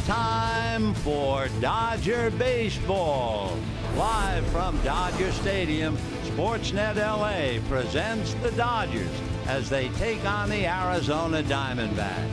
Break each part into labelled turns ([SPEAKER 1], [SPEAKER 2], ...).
[SPEAKER 1] time for Dodger Baseball. Live from Dodger Stadium, Sportsnet LA presents the Dodgers as they take on the Arizona Diamondbacks.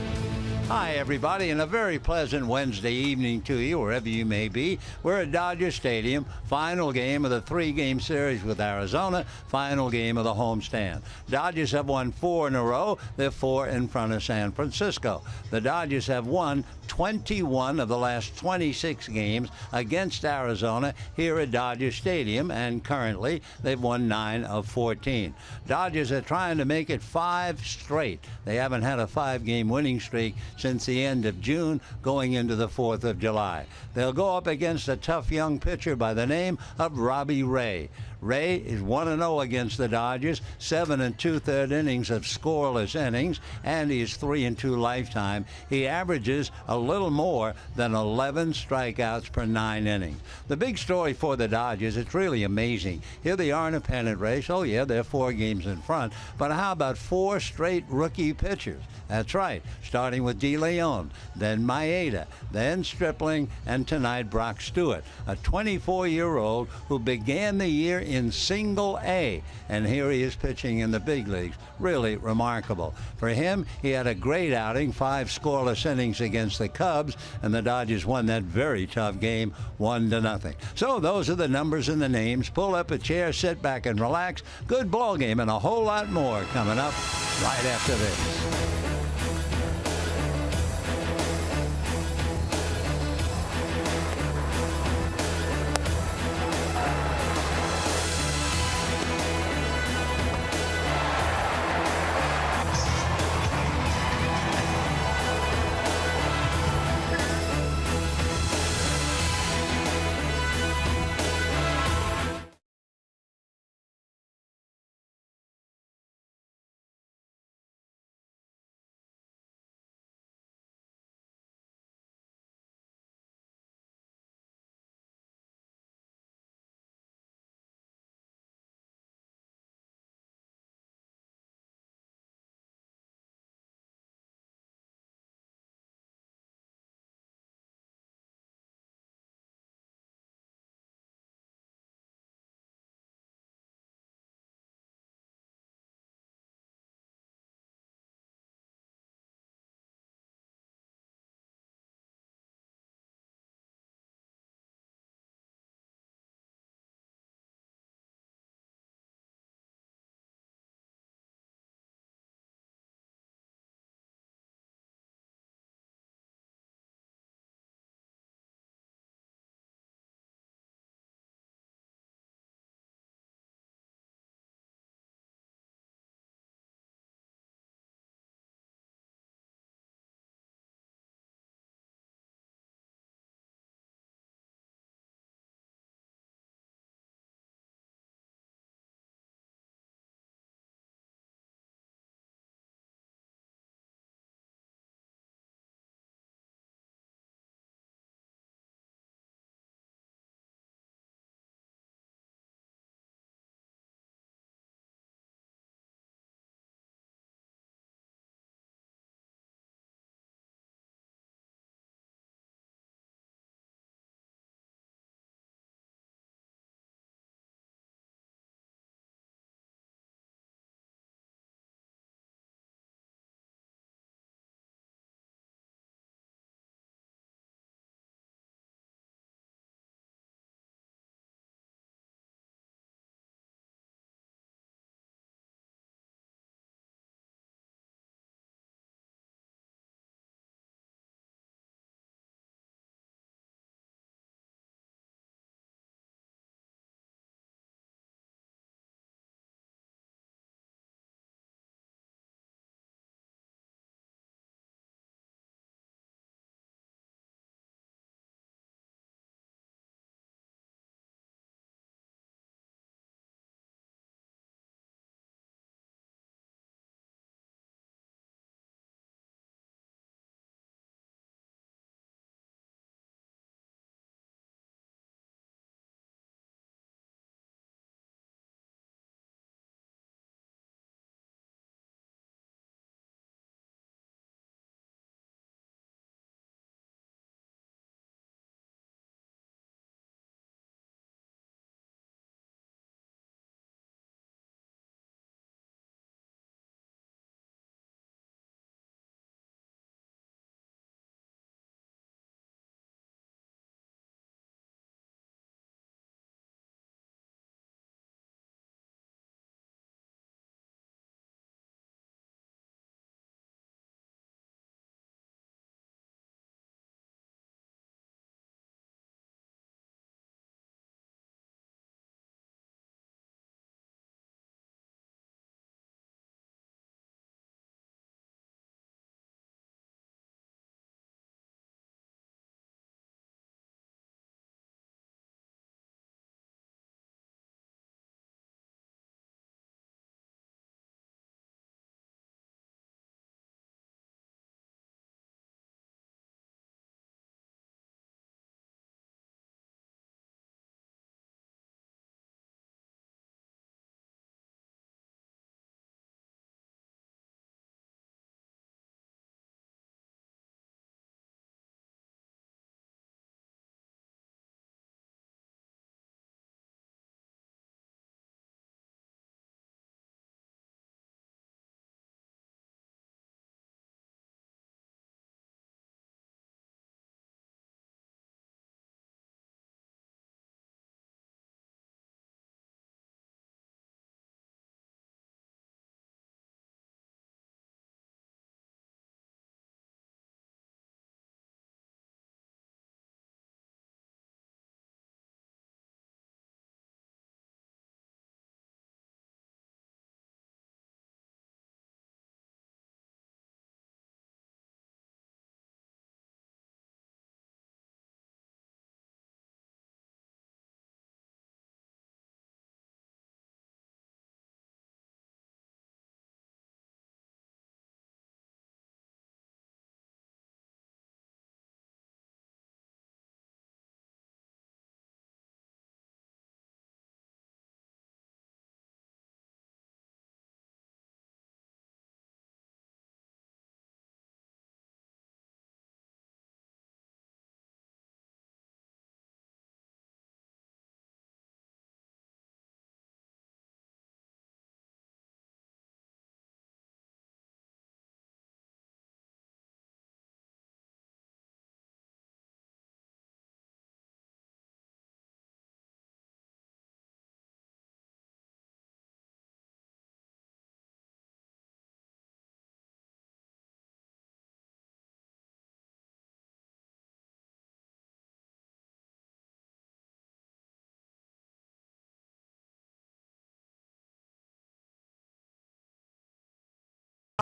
[SPEAKER 1] Hi, everybody, and a very pleasant Wednesday evening to you, wherever you may be. We're at Dodger Stadium, final game of the three-game series with Arizona, final game of the homestand. Dodgers have won 4 in a row. They're 4 in front of San Francisco. The Dodgers have won 21 of the last 26 games against Arizona here at Dodger Stadium, and currently they've won 9 of 14. Dodgers are trying to make it 5 straight. They haven't had a 5-game winning streak since the end of June, going into the 4th of July. They'll go up against a tough young pitcher by the name of Robbie Ray. Ray is 1-0 against the Dodgers, 7 2/3 innings of scoreless innings, and he is 3 2 lifetime. He averages a little more than 11 strikeouts per 9 innings. The big story for the Dodgers, it's really amazing. Here they are in a pennant race. Oh, yeah, they're 4 games in front. But how about 4 straight rookie pitchers? That's right, starting with De Leon, then Maeda, then Stripling, and tonight Brock Stewart, a 24-year-old who began the year in Single A, and here he is pitching in the big leagues. Really remarkable. For him, he had a great outing, 5 scoreless innings against the Cubs, and the Dodgers won that very tough game 1-0. So those are the numbers and the names. Pull up a chair, sit back and relax. Good ball game and a whole lot more coming up right after this.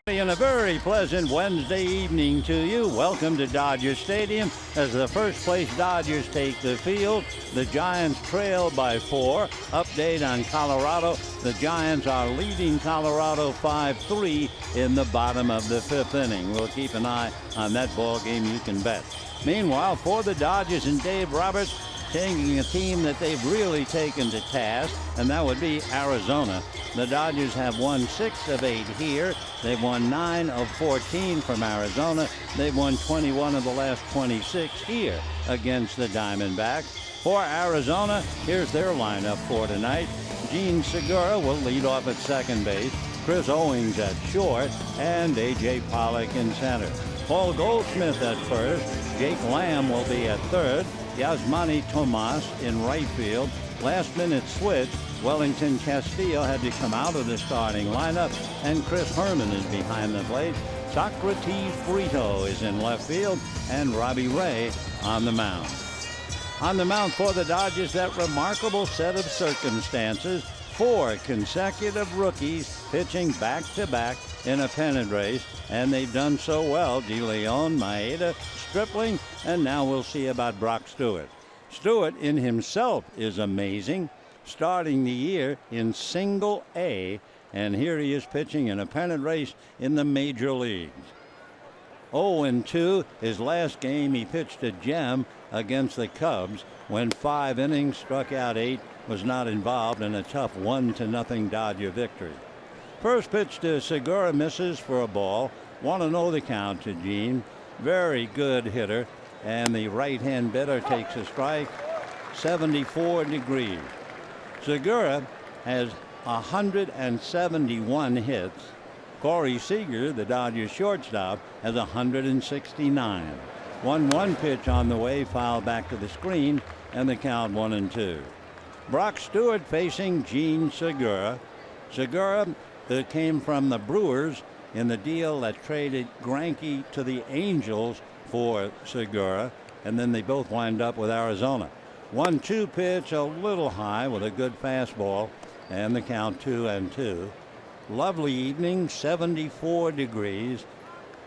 [SPEAKER 1] And a very pleasant Wednesday evening to you. Welcome to Dodger Stadium as the first place Dodgers take the field. The Giants trail by 4. Update on Colorado. The Giants are leading Colorado 5-3 in the bottom of the 5th inning. We'll keep an eye on that ball game, you can bet. Meanwhile, for the Dodgers and Dave Roberts, taking a team that they've really taken to task, and that would be Arizona. The Dodgers have won 6 of 8 here. They've won 9 of 14 from Arizona. They've won 21 of the last 26 here against the Diamondbacks. For Arizona, here's their lineup for tonight. Jean Segura will lead off at second base. Chris Owings at short, and A.J. Pollock in center. Paul Goldschmidt at first. Jake Lamb will be at third. Yasmani Tomas in right field. Last minute switch. Wellington Castillo had to come out of the starting lineup, and Chris Herman is behind the plate. Socrates Brito is in left field, and Robbie Ray on the mound. On the mound for the Dodgers, that remarkable set of circumstances. 4 consecutive rookies pitching back-to-back in a pennant race, and they've done so well. DeLeon, Maeda, Stripling, and now we'll see about Brock Stewart. Stewart in himself is amazing, starting the year in single A, and here he is pitching in a pennant race in the major leagues. 0-2, his last game he pitched a gem against the Cubs, went 5 innings, struck out 8, was not involved in a tough 1-0 Dodger victory. First pitch to Segura, misses for a ball. 1-0 the count to Jean. Very good hitter, and the right-hand bitter takes a strike. 74 degrees. Segura has 171 hits. Corey Seager, the Dodgers shortstop, has 169. 1-1 pitch on the way, foul back to the screen, and the count 1-2. Brock Stewart facing Jean Segura. Segura, that came from the Brewers in the deal that traded Greinke to the Angels for Segura, and then they both wind up with Arizona. 1-2 pitch, a little high with a good fastball, and the count 2-2. Lovely evening, 74 degrees,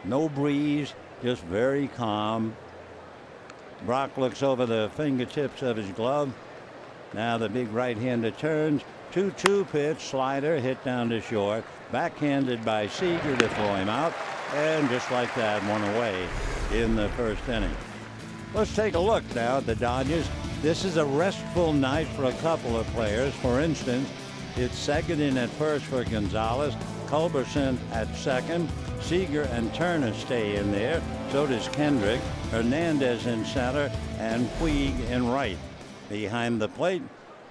[SPEAKER 1] no breeze, just very calm. Brock looks over the fingertips of his glove. Now the big right-hander turns. 2-2 pitch, slider hit down to short, backhanded by Seager to throw him out, and just like that, one away in the first inning. Let's take a look now at the Dodgers. This is a restful night for a couple of players. For instance, it's Seguin at first for Gonzalez, Culberson at second, Seager and Turner stay in there, so does Kendrick, Hernandez in center, and Puig in right. Behind the plate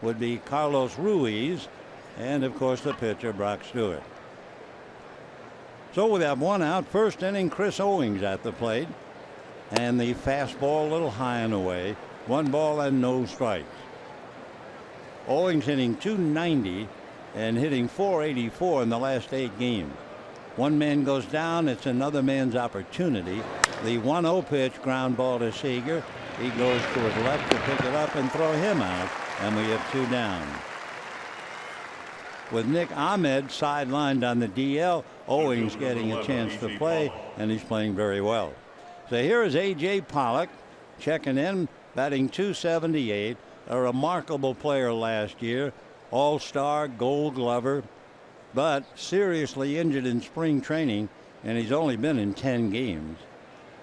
[SPEAKER 1] would be Carlos Ruiz, and of course the pitcher Brock Stewart. So we have 1 out. First inning, Chris Owings at the plate, and the fastball a little high and away. 1 ball and no strikes. Owings hitting .290 and hitting .484 in the last 8 games. One man goes down, it's another man's opportunity. The 1-0 pitch, ground ball to Seager. He goes to his left to pick it up and throw him out, and we have 2 down. With Nick Ahmed sidelined on the DL, Owings getting a chance to play, and he's playing very well. So here is A.J. Pollock checking in, batting .278, a remarkable player last year, all-star, gold glover, but seriously injured in spring training, and he's only been in 10 games.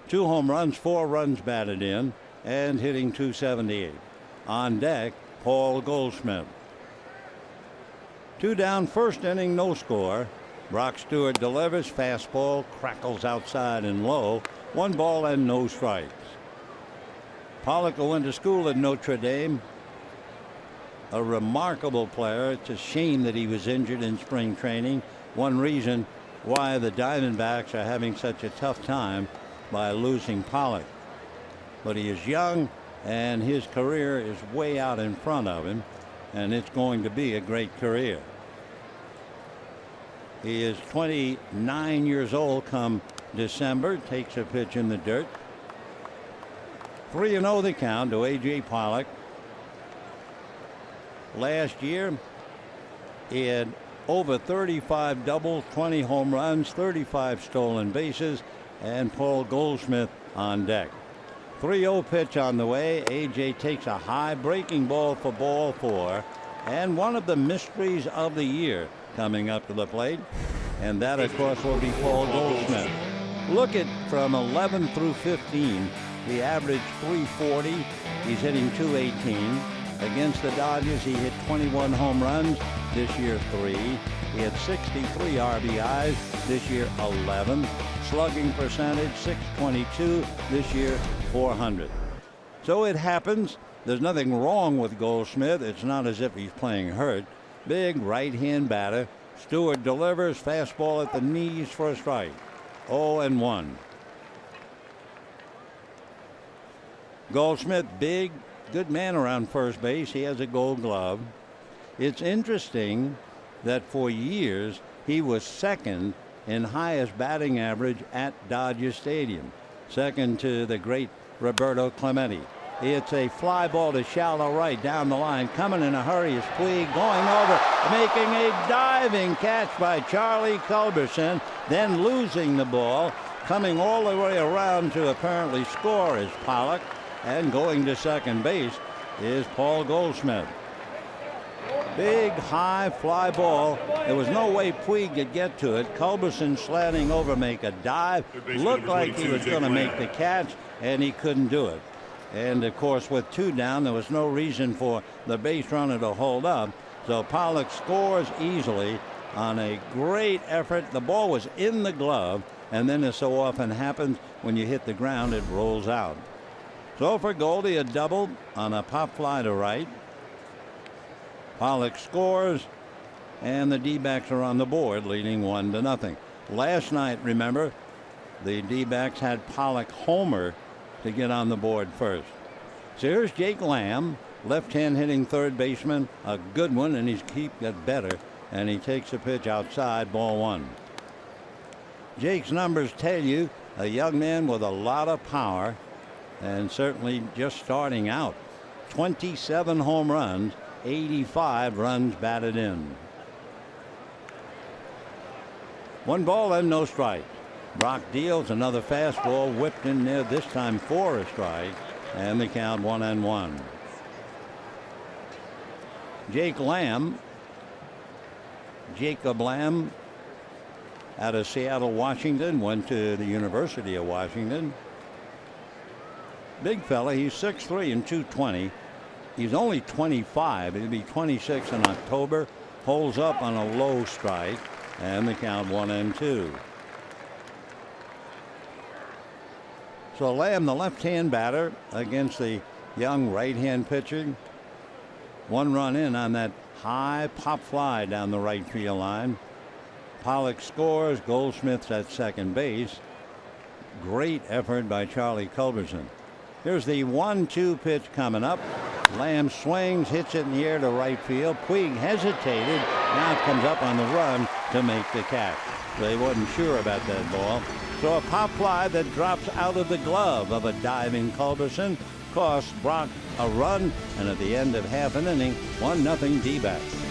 [SPEAKER 1] 2 home runs, 4 runs batted in, and hitting .278. On deck, Paul Goldschmidt. 2 down, first inning, no score. Brock Stewart delivers, fastball crackles outside and low. 1 ball and no strikes. Pollock went to school at Notre Dame. A remarkable player. It's a shame that he was injured in spring training. One reason why the Diamondbacks are having such a tough time by losing Pollock. But he is young, and his career is way out in front of him, and it's going to be a great career. He is 29 years old come December. Takes a pitch in the dirt. 3-0 the count to A.J. Pollock. Last year, he had over 35 doubles, 20 home runs, 35 stolen bases, and Paul Goldschmidt on deck. 3-0 pitch on the way. A.J. takes a high breaking ball for ball 4. And one of the mysteries of the year coming up to the plate. And that, of course, will be Paul Goldschmidt. Look at from 11 through 15. He averaged 340. He's hitting 218. Against the Dodgers, he hit 21 home runs. This year, 3. He had 63 RBIs. This year, 11. Slugging percentage, 622. This year, 400. So it happens. There's nothing wrong with Goldschmidt. It's not as if he's playing hurt. Big right-hand batter. Stewart delivers. Fastball at the knees for a strike. 0-1. Goldschmidt, big, good man around first base. He has a Gold Glove. It's interesting that for years he was second in highest batting average at Dodger Stadium, second to the great Roberto Clemente. It's a fly ball to shallow right down the line. Coming in a hurry is Puig, going over, making a diving catch by Charlie Culberson, then losing the ball. Coming all the way around to apparently score is Pollock, and going to second base is Paul Goldschmidt. Big high fly ball. There was no way Puig could get to it. Culberson slanting over, make a dive. Looked like he was going to make the catch, and he couldn't do it. And of course, with 2 down, there was no reason for the base runner to hold up. So Pollock scores easily on a great effort. The ball was in the glove, and then, as so often happens, when you hit the ground, it rolls out. So for Goldie, a double on a pop fly to right. Pollock scores, and the D-backs are on the board, leading 1-0. Last night, remember, the D-backs had Pollock homer to get on the board first. So here's Jake Lamb, left-hand hitting third baseman, a good one, and he's got better, and he takes a pitch outside, ball 1. Jake's numbers tell you a young man with a lot of power, and certainly just starting out. 27 home runs, 85 runs batted in. 1 ball and no strike. Brock deals another fastball, whipped in there, this time for a strike, and the count 1-1. Jacob Lamb, out of Seattle, Washington, went to the University of Washington. Big fella, he's 6'3" and 220. He's only 25. He'll be 26 in October. Holds up on a low strike, and the count 1-2. So Lamb, the left-hand batter, against the young right-hand pitcher. 1 run in on that high pop fly down the right field line. Pollock scores. Goldschmidt's at second base. Great effort by Charlie Culberson. Here's the 1-2 pitch coming up. Lamb swings, hits it in the air to right field. Puig hesitated. Now comes up on the run to make the catch. They wasn't sure about that ball. So a pop fly that drops out of the glove of a diving Culberson cost Brock a run, and at the end of half an inning, 1-0 D-backs.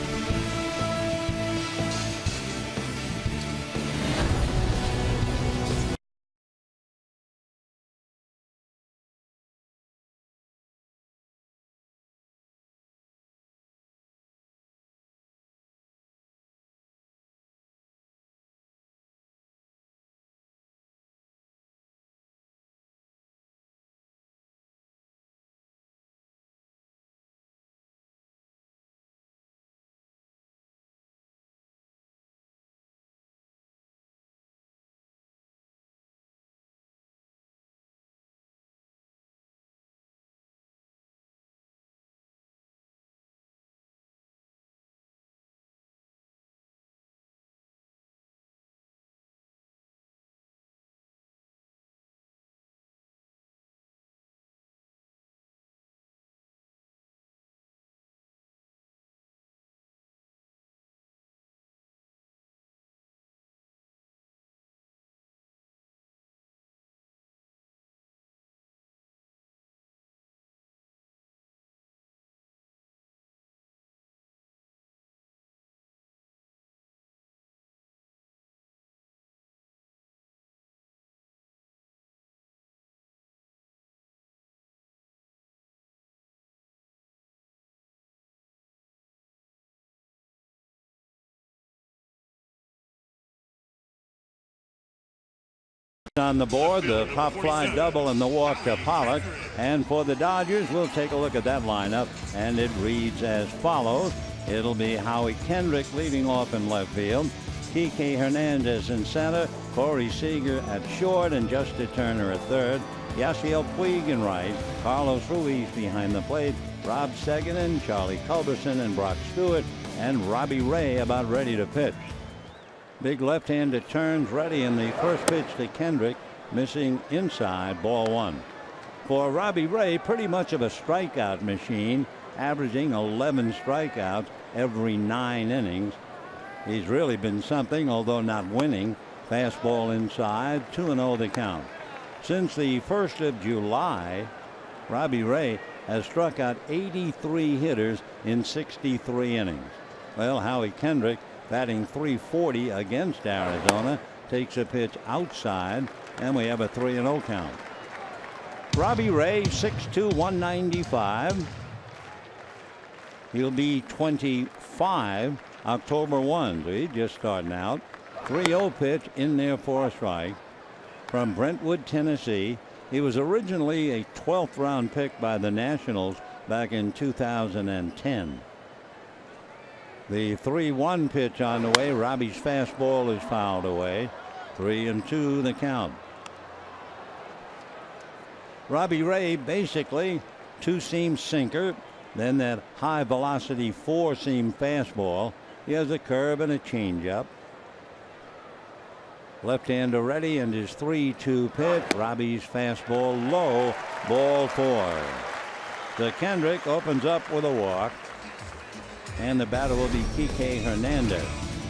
[SPEAKER 1] on the board, the pop fly double and the walk to Pollock. And for the Dodgers, we'll take a look at that lineup, and it reads as follows. It'll be Howie Kendrick leading off in left field, Kike Hernandez in center, Corey Seager at short, and Justin Turner at third, Yasiel Puig in right, Carlos Ruiz behind the plate, Rob Seguin, Charlie Culberson, and Brock Stewart, and Robbie Ray about ready to pitch. Big left-hander turns ready, in the first pitch to Kendrick, missing inside, ball one. For Robbie Ray, pretty much of a strikeout machine, averaging 11 strikeouts every 9 innings. He's really been something, although not winning. Fastball inside, 2-0 the count. Since the 1st of July, Robbie Ray has struck out 83 hitters in 63 innings. Well, Howie Kendrick, batting .340 against Arizona, takes a pitch outside, and we have a 3-0 count. Robbie Ray, 6'2", 195. He'll be 25 October 1. So he's just starting out. 3-0 pitch in there for a strike. From Brentwood, Tennessee. He was originally a 12th round pick by the Nationals back in 2010. The 3-1 pitch on the way. Robbie's fastball is fouled away. 3-2 the count. Robbie Ray basically two-seam sinker, then that high velocity four-seam fastball. He has a curve and a changeup. Left-hander ready, and his 3-2 pitch. Robbie's fastball low, ball 4. So Kendrick opens up with a walk, and the batter will be Kike Hernandez.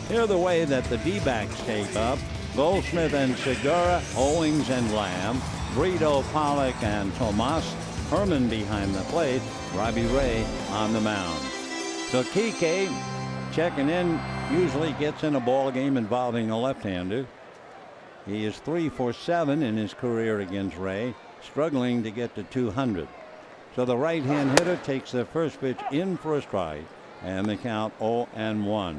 [SPEAKER 1] Here the way that the D-backs take up: Goldschmidt and Segura, Owings and Lamb, Brito, Pollock, and Tomas, Herman behind the plate, Robbie Ray on the mound. So Kike, checking in, usually gets in a ball game involving a left-hander. He is 3 for 7 in his career against Ray, struggling to get to 200. So the right-hand hitter takes the first pitch in for a strike, and the count 0-1.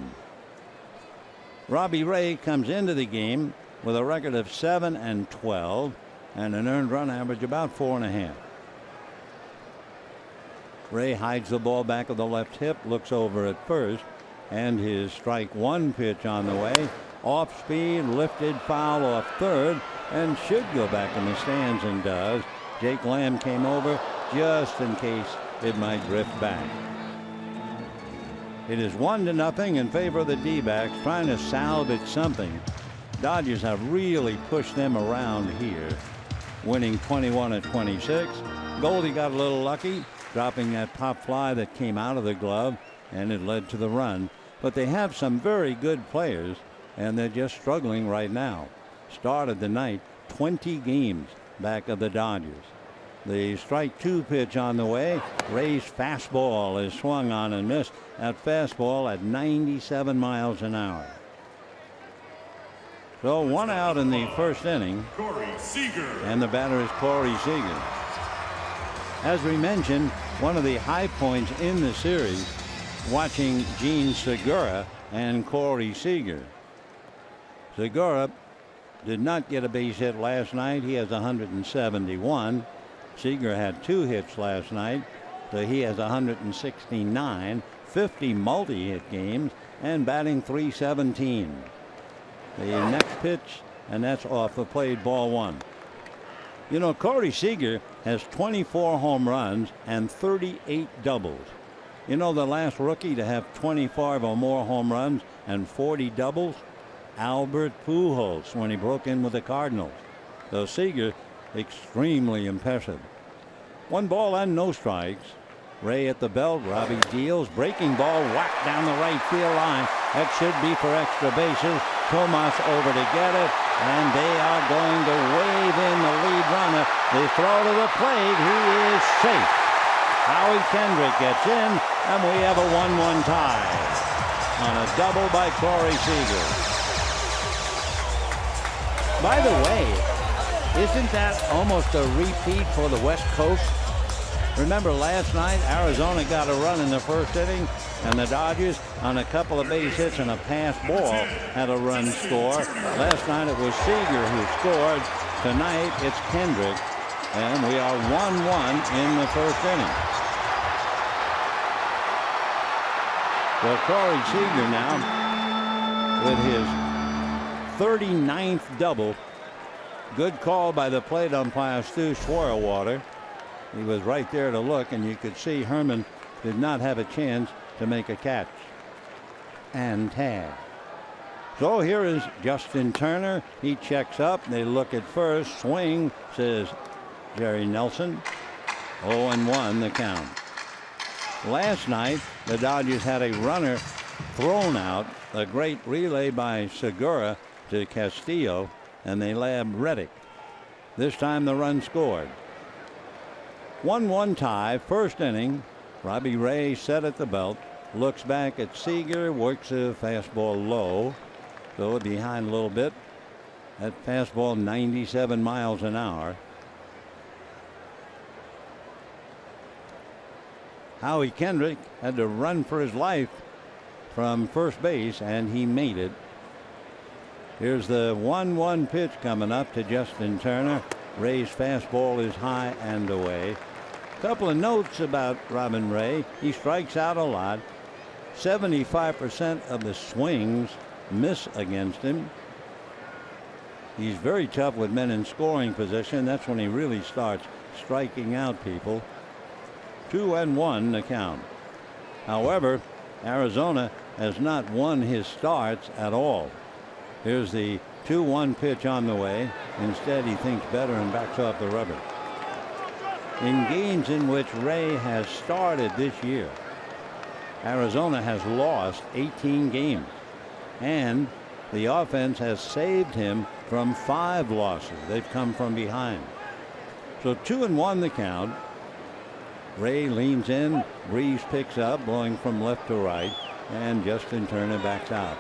[SPEAKER 1] Robbie Ray comes into the game with a record of 7-12 and an earned run average about 4.5. Ray hides the ball back of the left hip, looks over at first, and his strike one pitch on the way. Off speed, lifted foul off third, and should go back in the stands, and does. Jake Lamb came over just in case it might drift back. It is 1-0 in favor of the D-backs, trying to salvage something. Dodgers have really pushed them around here, winning 21-26. Goldie got a little lucky, dropping that pop fly that came out of the glove, and it led to the run. But they have some very good players, and they're just struggling right now. Started the night 20 games back of the Dodgers. The strike two pitch on the way. Ray's fastball is swung on and missed. That fastball at 97 miles an hour. So 1 out in the first inning.
[SPEAKER 2] Corey Seager.
[SPEAKER 1] And the batter is Corey Seager. As we mentioned, one of the high points in the series, watching Jean Segura and Corey Seager. Segura did not get a base hit last night. He has 171. Seager had 2 hits last night, so he has 169, 50 multi-hit games, and batting .317. The next pitch, and that's off the plate, ball 1. You know, Corey Seager has 24 home runs and 38 doubles. You know the last rookie to have 25 or more home runs and 40 doubles? Albert Pujols, when he broke in with the Cardinals. So Seager, extremely impressive. 1 ball and no strikes. Ray at the belt. Robbie deals. Breaking ball whacked down the right field line. That should be for extra bases. Tomas over to get it, and they are going to wave in the lead runner. They throw to the plate. He is safe. Howie Kendrick gets in, and we have a 1-1 tie on a double by Corey Seager. By the way, isn't that almost a repeat for the West Coast? Remember last night, Arizona got a run in the first inning, and the Dodgers, on a couple of base hits and a pass ball, had a run score. Last night it was Seager who scored, Tonight it's Kendrick, and we are 1-1 in the first inning. Well, Corey Seager now with his 39th double. Good call by the plate umpire Stu Schwarwater. He was right there to look, and you could see Herman did not have a chance to make a catch. And tag. So here is Justin Turner. He checks up. They look at first. Swing, says Jerry Nelson. 0-1 the count. Last night, the Dodgers had a runner thrown out. A great relay by Segura to Castillo, and they labbed Reddick. This time the run scored. 1-1 tie, first inning. Robbie Ray set at the belt. Looks back at Seager, works a fastball low. So behind a little bit. That fastball 97 miles an hour. Howie Kendrick had to run for his life from first base, and he made it. Here's the 1-1 pitch coming up to Justin Turner. Ray's fastball is high and away. Couple of notes about Robin Ray. He strikes out a lot. 75% of the swings miss against him. He's very tough with men in scoring position. That's when he really starts striking out people. 2-1 the count. However, Arizona has not won his starts at all. Here's the 2-1 pitch on the way. Instead, he thinks better and backs off the rubber. In games in which Ray has started this year, Arizona has lost 18 games, and the offense has saved him from 5 losses. They've come from behind. So 2-1 the count. Ray leans in. Breeze picks up, blowing from left to right, and Justin Turner backs out.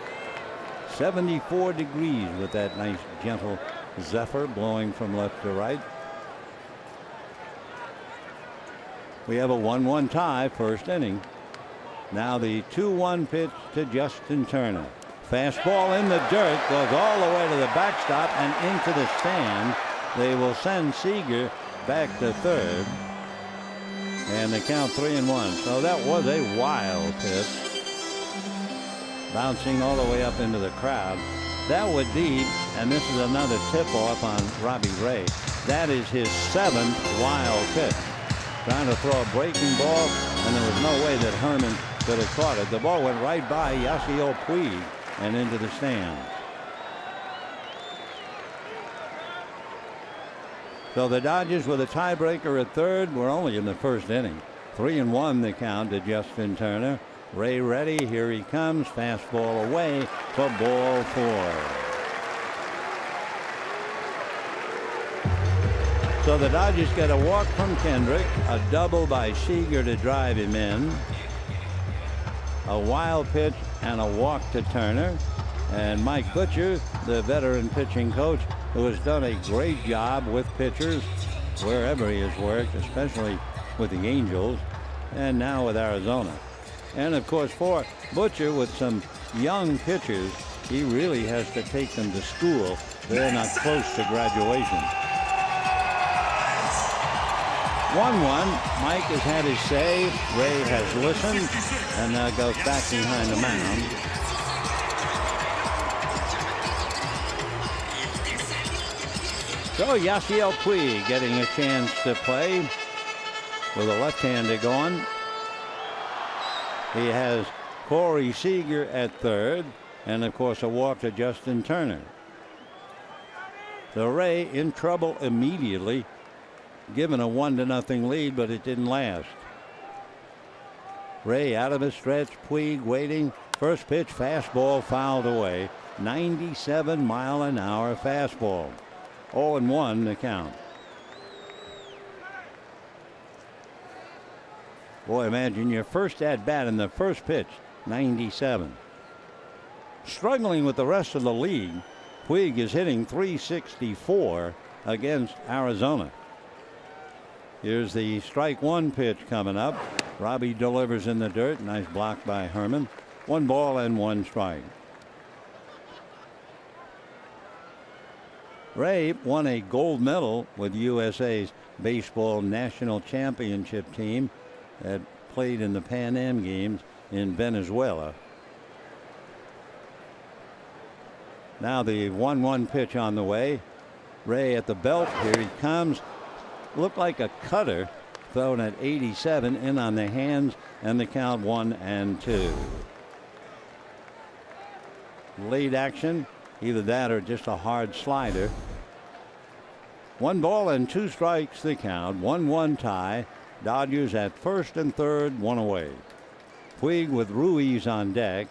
[SPEAKER 1] 74 degrees with that nice gentle zephyr blowing from left to right. We have a 1-1 tie, first inning. Now the 2-1 pitch to Justin Turner. Fastball in the dirt, goes all the way to the backstop and into the stand. They will send Seager back to third. And they count 3-1. So that was a wild pitch. Bouncing all the way up into the crowd. That would be, and this is another tip-off on Robbie Ray, that is his 7th wild pitch. Trying to throw a breaking ball, and there was no way that Herman could have caught it. The ball went right by Yasiel Puig and into the stands. So the Dodgers with a tiebreaker at third. We're only in the first inning. 3-1 the count to Justin Turner. Ray ready. Here he comes. Fastball away for ball 4. So the Dodgers get a walk from Kendrick, a double by Seager to drive him in, a wild pitch and a walk to Turner. And Mike Butcher, the veteran pitching coach, who has done a great job with pitchers wherever he has worked, especially with the Angels and now with Arizona. And of course, for Butcher, with some young pitchers, he really has to take them to school. They're not close to graduation. 1-1. Mike has had his say. Ray has listened and now goes back behind the mound. So Yasiel Puig getting a chance to play with a left-hander going. He has Corey Seager at third, and of course a walk to Justin Turner. So Ray in trouble immediately, given a 1-0 lead, but it didn't last. Ray out of a stretch. Puig waiting. First pitch, fastball fouled away. 97-mile-an-hour fastball. 0-1 the count. Boy, imagine your first at bat in the first pitch, 97. Struggling with the rest of the league, Puig is hitting .364 against Arizona. Here's the strike one pitch coming up. Robbie delivers in the dirt. Nice block by Herman. 1 ball and 1 strike. Ray won a gold medal with USA's baseball national championship team that played in the Pan Am Games in Venezuela. Now the 1-1 pitch on the way. Ray at the belt. Here he comes. Looked like a cutter thrown at 87, in on the hands, and the count 1-2. Late action, either that or just a hard slider. 1 ball and 2 strikes the count. 1-1 tie. Dodgers at first and third, 1 away. Puig with Ruiz on deck.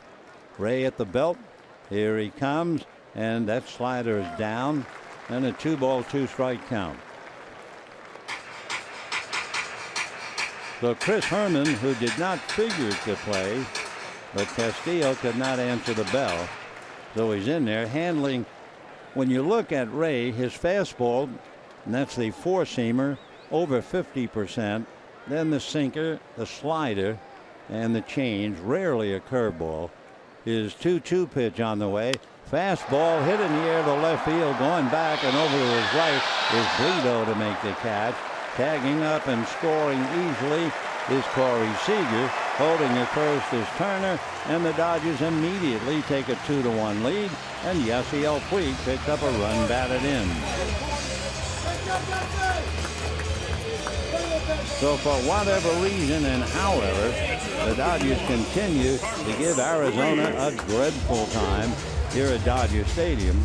[SPEAKER 1] Ray at the belt. Here he comes, and that slider is down, and a 2-ball 2-strike count. So Chris Herman, who did not figure to play, but Castillo could not answer the bell. So he's in there handling. When you look at Ray, his fastball, and that's the 4-seamer, over 50%. Then the sinker, the slider, and the change, rarely a curveball. His 2-2 pitch on the way. Fastball hit in the air to left field, going back and over to his right is Bledo to make the catch. Tagging up and scoring easily is Corey Seager. Holding at first is Turner, and the Dodgers immediately take a 2-1 lead, and Yasiel Puig picked up a run batted in. So for whatever reason and however, the Dodgers continue to give Arizona a dreadful time here at Dodger Stadium.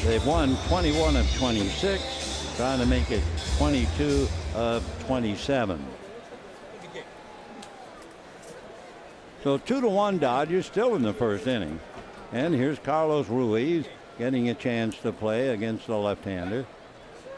[SPEAKER 1] They've won 21 of 26, trying to make it 22 of 27. So 2-1 Dodgers, still in the first inning. And here's Carlos Ruiz getting a chance to play against the left-hander.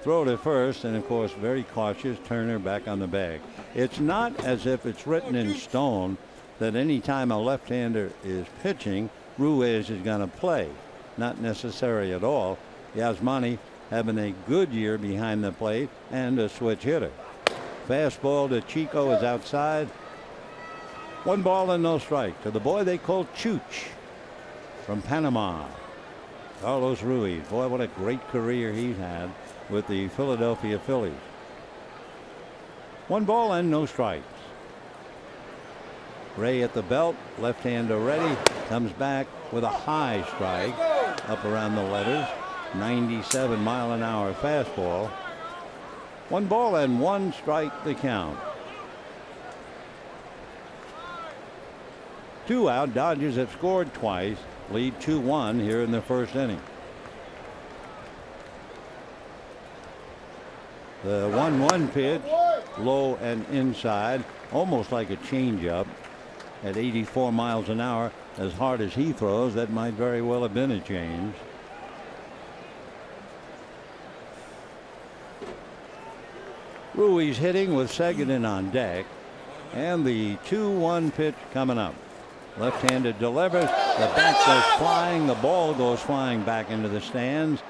[SPEAKER 1] Throw to first, and of course very cautious. Turner back on the bag. It's not as if it's written in stone that any time a left-hander is pitching, Ruiz is going to play. Not necessary at all. Yasmani having a good year behind the plate and a switch hitter. Fastball to Chico is outside. 1 ball and no strike to the boy they call Chooch from Panama. Carlos Ruiz. Boy, what a great career he's had with the Philadelphia Phillies. 1 ball and no strikes. Ray at the belt, left-hander ready, comes back with a high strike up around the letters. 97-mile-an-hour fastball. 1 ball and 1 strike the count. 2 out. Dodgers have scored twice. Lead 2-1 here in the first inning. The 1-1 pitch, low and inside, almost like a changeup at 84 miles an hour. As hard as he throws, that might very well have been a change. Ruiz hitting with Seguin on deck, and the 2-1 pitch coming up. Left-handed delivers. The bat goes flying. The ball goes flying back into the stands.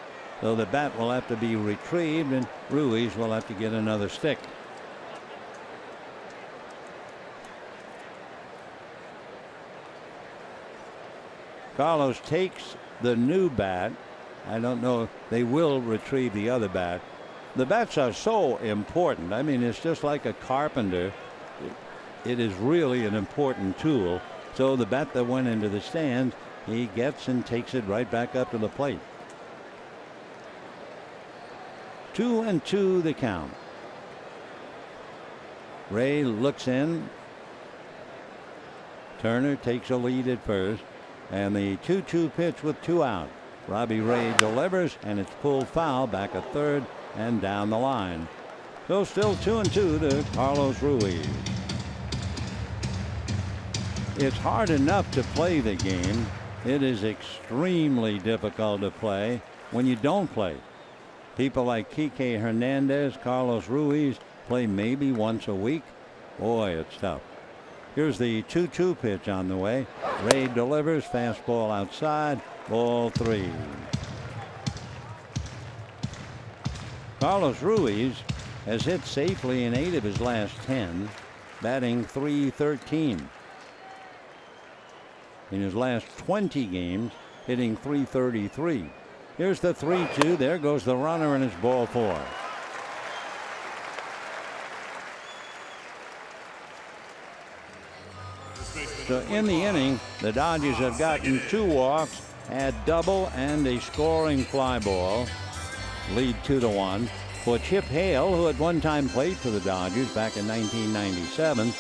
[SPEAKER 1] So the bat will have to be retrieved, and Ruiz will have to get another stick. Carlos takes the new bat. I don't know. They will retrieve the other bat. The bats are so important. I mean, it's just like a carpenter. It is really an important tool. So the bat that went into the stands, he gets and takes it right back up to the plate. 2-2 the count. Ray looks in. Turner takes a lead at first, and the 2-2 pitch with 2 out. Robbie Ray delivers, and it's pulled foul back at third and down the line. So still 2-2 to Carlos Ruiz. It's hard enough to play the game. It is extremely difficult to play when you don't play. People like Kike Hernandez, Carlos Ruiz play maybe once a week. Boy, it's tough. Here's the 2-2 pitch on the way. Ray delivers, fastball outside, ball 3. Carlos Ruiz has hit safely in 8 of his last 10, batting .313. In his last 20 games, hitting .333. Here's the 3-2. There goes the runner, and it's ball 4. So in the inning, the Dodgers have gotten 2 walks, had double and a scoring fly ball. Lead 2-1. For Chip Hale, who at one time played for the Dodgers back in 1997,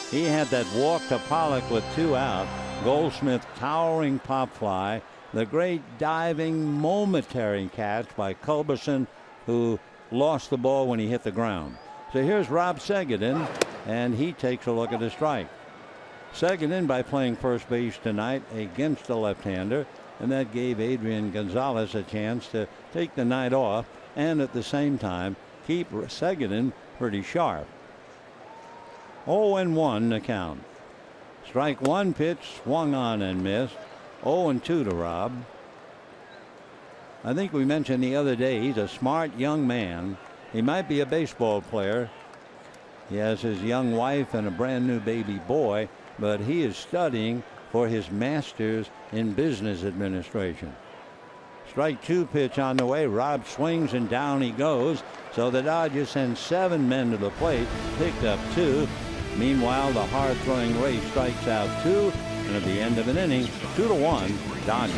[SPEAKER 1] he had that walk to Pollock with 2 out. Goldschmidt towering pop fly. The great diving momentary catch by Culberson, who lost the ball when he hit the ground. So here's Rob Segedin, and he takes a look at the strike. Segedin, by playing first base tonight against a left-hander, and that gave Adrian Gonzalez a chance to take the night off and at the same time keep Segedin pretty sharp. 0-1 the count. Strike 1 pitch swung on and missed. 0-2 to Rob. I think we mentioned the other day he's a smart young man. He might be a baseball player. He has his young wife and a brand new baby boy, but he is studying for his master's in business administration. Strike 2 pitch on the way. Rob swings and down he goes. So the Dodgers send 7 men to the plate, picked up 2. Meanwhile, the hard throwing Ray strikes out 2, and at the end of an inning, 2-1 Dodgers.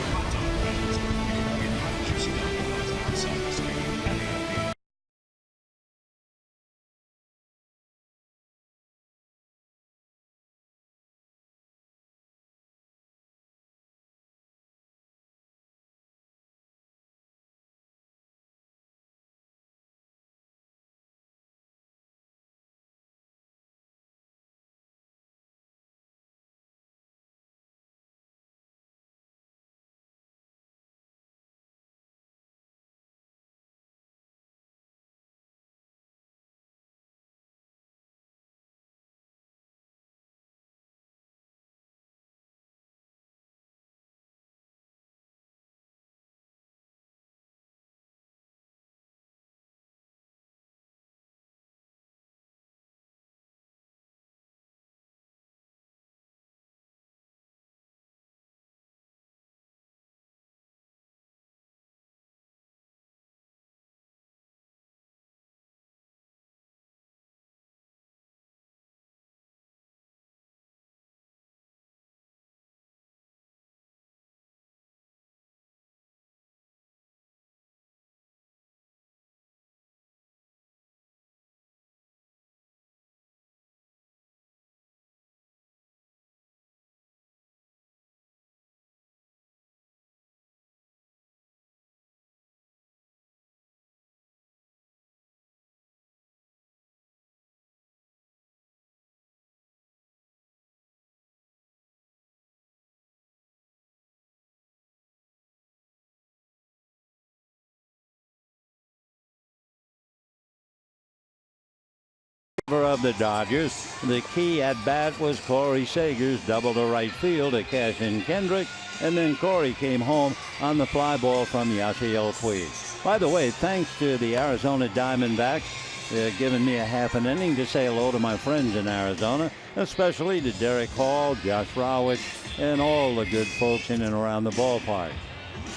[SPEAKER 1] Of the Dodgers, the key at bat was Corey Seager's double to right field to cash in Kendrick, and then Corey came home on the fly ball from Yasiel Puig. By the way, thanks to the Arizona Diamondbacks, they're giving me a half an inning to say hello to my friends in Arizona, especially to Derek Hall, Josh Rawitz, and all the good folks in and around the ballpark.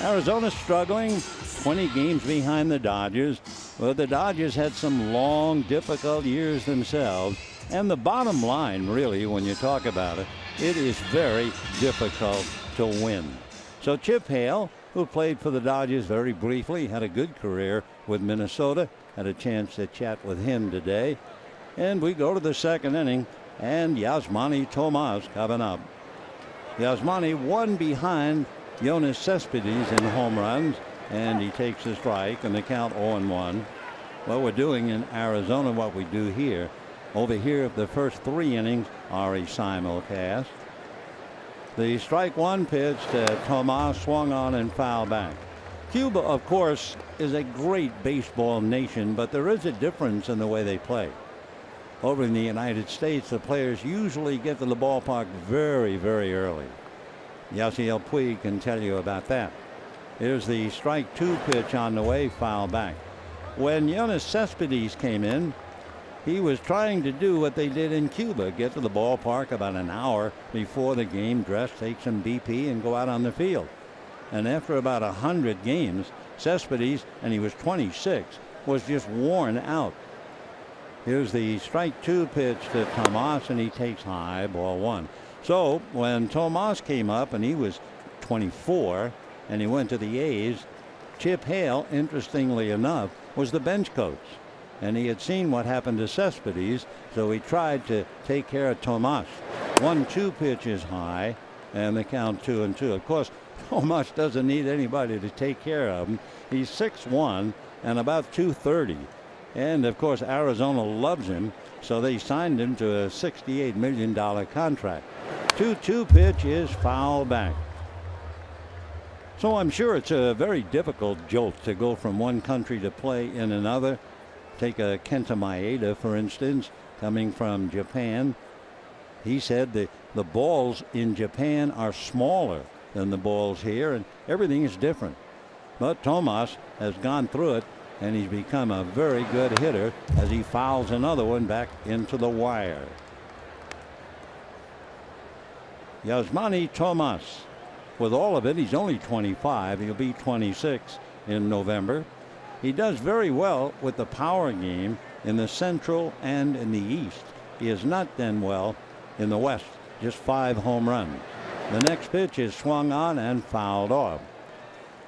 [SPEAKER 1] Arizona's struggling, 20 games behind the Dodgers. Well, the Dodgers had some long, difficult years themselves. And the bottom line, really, when you talk about it, it is very difficult to win. So Chip Hale, who played for the Dodgers very briefly, had a good career with Minnesota, had a chance to chat with him today. And we go to the second inning, and Yasmani Tomas coming up. Yasmani one behind Yoenis Cespedes in home runs, and he takes the strike, and the count 0-1. Well, we're doing in Arizona what we do here. Over here, the first 3 innings are a simulcast. The strike 1 pitch to Tomas swung on and fouled back. Cuba, of course, is a great baseball nation, but there is a difference in the way they play. Over in the United States, the players usually get to the ballpark very, very early. Yasiel Puig can tell you about that. Here's the strike 2 pitch on the way, foul back. When Yoenis Cespedes came in, he was trying to do what they did in Cuba, get to the ballpark about an hour before the game, dress, take some BP, and go out on the field. And after about 100 games, Cespedes, and he was 26, was just worn out. Here's the strike 2 pitch to Tomas, and he takes high, ball 1. So when Tomas came up, and he was 24, and he went to the A's, Chip Hale, interestingly enough, was the bench coach. And he had seen what happened to Cespedes, so he tried to take care of Tomas. 1-2 pitch is high, and the count 2-2. Of course, Tomas doesn't need anybody to take care of him. He's 6'1" and about 230. And of course, Arizona loves him, so they signed him to a $68 million contract. 2-2 pitch is foul back. So I'm sure it's a very difficult jolt to go from one country to play in another. Take a Kenta Maeda, for instance, coming from Japan. He said the balls in Japan are smaller than the balls here, and everything is different. But Tomas has gone through it, and he's become a very good hitter as he fouls another one back into the wire. Yasmani Tomas. With all of it, he's only 25. He'll be 26 in November. He does very well with the power game in the Central and in the East. He has not done well in the West. Just 5 home runs. The next pitch is swung on and fouled off.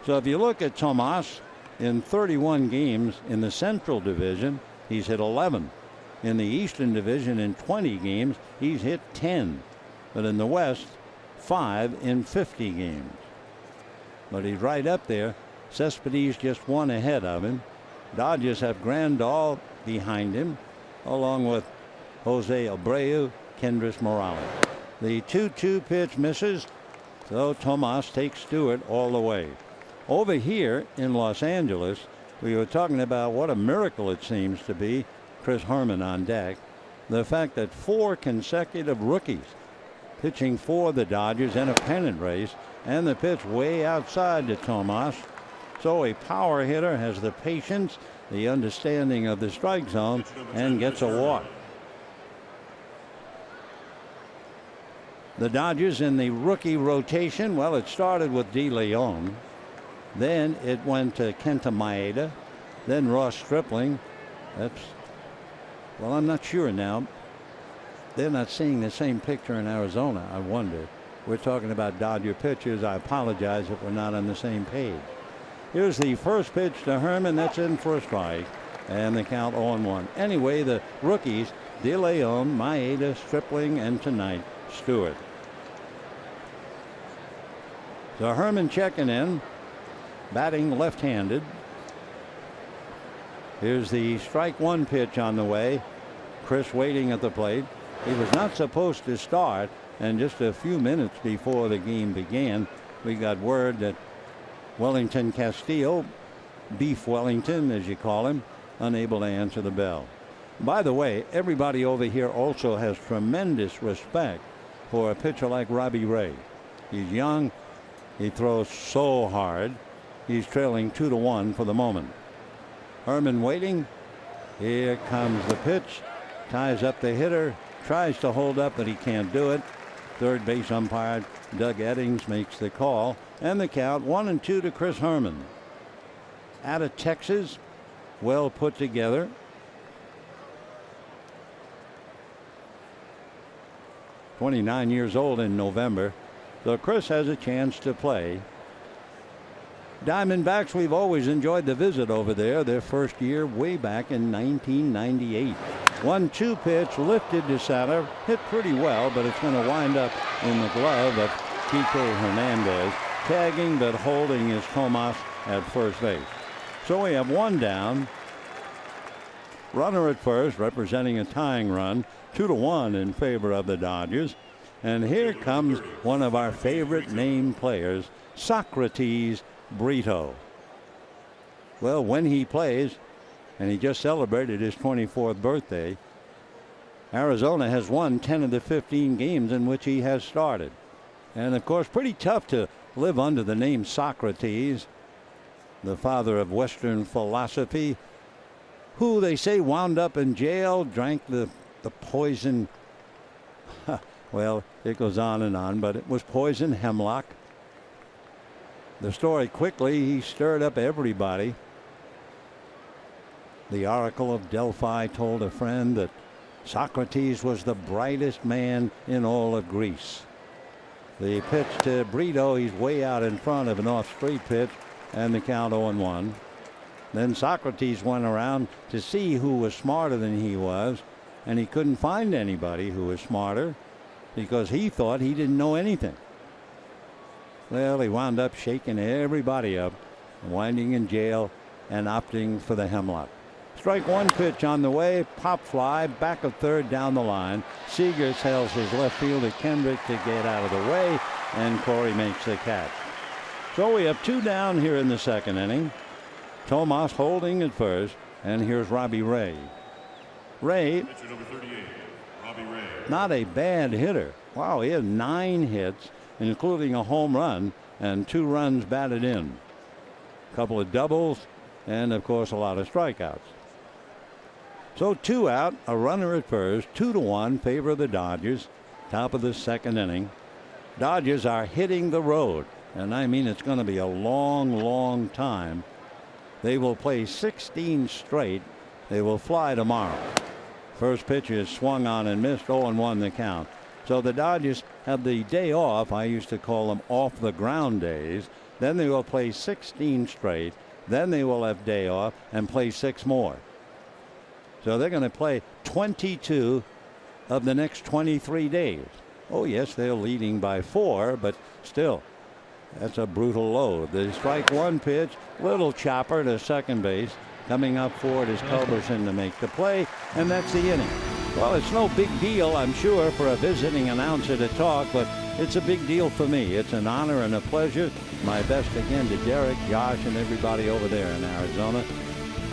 [SPEAKER 1] So if you look at Tomas, in 31 games in the Central Division, he's hit 11. In the Eastern Division, in 20 games, he's hit 10. But in the West, 5 in 50 games. But he's right up there. Cespedes just 1 ahead of him. Dodgers have Grandal behind him, along with Jose Abreu, Kendrys Morales. The 2-2 pitch misses, so Tomas takes Stewart all the way. Over here in Los Angeles, we were talking about what a miracle it seems to be. Chris Herrmann on deck. The fact that 4 consecutive rookies pitching for the Dodgers in a pennant race, and the pitch way outside to Tomas. So a power hitter has the patience, the understanding of the strike zone, and gets a walk. The Dodgers in the rookie rotation, well, it started with De Leon. Then it went to Kenta Maeda. Then Ross Stripling. Well, I'm not sure now. They're not seeing the same picture in Arizona, I wonder. We're talking about Dodger pitchers. I apologize if we're not on the same page. Here's the first pitch to Herrmann. That's in for a strike. And the count 0-1. Anyway, the rookies, De Leon, Maeda, Stripling, and tonight, Stewart. So Herrmann checking in, batting left-handed. Here's the strike 1 pitch on the way. Chris waiting at the plate. He was not supposed to start, and just a few minutes before the game began, we got word that Wellington Castillo, Beef Wellington as you call him, unable to answer the bell. By the way, everybody over here also has tremendous respect for a pitcher like Robbie Ray. He's young. He throws so hard. He's trailing 2-1 for the moment. Herrmann waiting. Here comes the pitch. Ties up the hitter. Tries to hold up, but he can't do it. Third base umpire Doug Eddings makes the call. And the count 1-2 to Chris Herrmann. Out of Texas. Well put together. "29 years old in November. So Chris has a chance to play. Diamondbacks, we've always enjoyed the visit over there. Their first year way back in 1998. 1-2 pitch lifted to center. Hit pretty well, but it's going to wind up in the glove of Kike Hernandez. Tagging but holding is Tomas at first base. So we have 1 down. Runner at first, representing a tying run. 2-1 in favor of the Dodgers. And here comes one of our favorite named players, Socrates Brito. Well, when he plays, and he just celebrated his 24th birthday, Arizona has won 10 of the 15 games in which he has started. And of course, pretty tough to live under the name Socrates, the father of Western philosophy, who they say wound up in jail, drank the poison. Well, it goes on and on, but it was poison hemlock. The story quickly, he stirred up everybody. The Oracle of Delphi told a friend that Socrates was the brightest man in all of Greece. The pitch to Brito, he's way out in front of an off-street pitch, and the count 0-1. Then Socrates went around to see who was smarter than he was, and he couldn't find anybody who was smarter because he thought he didn't know anything. Well, he wound up shaking everybody up, winding in jail, and opting for the hemlock. Strike one pitch on the way, pop fly, back of third down the line. Seager tells his left fielder Kendrick to get out of the way, and Corey makes the catch. So we have 2 down here in the second inning. Tomas holding at first, and here's Robbie Ray. Ray,
[SPEAKER 2] number 38, Robbie Ray.
[SPEAKER 1] Not a bad hitter. Wow, he had 9 hits, including a home run and 2 runs batted in. A couple of doubles, and of course a lot of strikeouts. So 2 out, a runner at first, 2-1 favor of the Dodgers. Top of the second inning. Dodgers are hitting the road, and I mean it's going to be a long time. They will play 16 straight. They will fly tomorrow. First pitch is swung on and missed, 0-1 the count. So the Dodgers have the day off. I used to call them off the ground days. Then they will play 16 straight. Then they will have day off and play 6 more. So they're going to play 22 of the next 23 days. Oh, yes, they're leading by 4, but still, that's a brutal load. The strike one pitch, little chopper to second base. Coming up for it is Culberson to make the play, and that's the inning. Well, it's no big deal, I'm sure, for a visiting announcer to talk, but it's a big deal for me. It's an honor and a pleasure. My best again to Derek, Josh, and everybody over there in Arizona.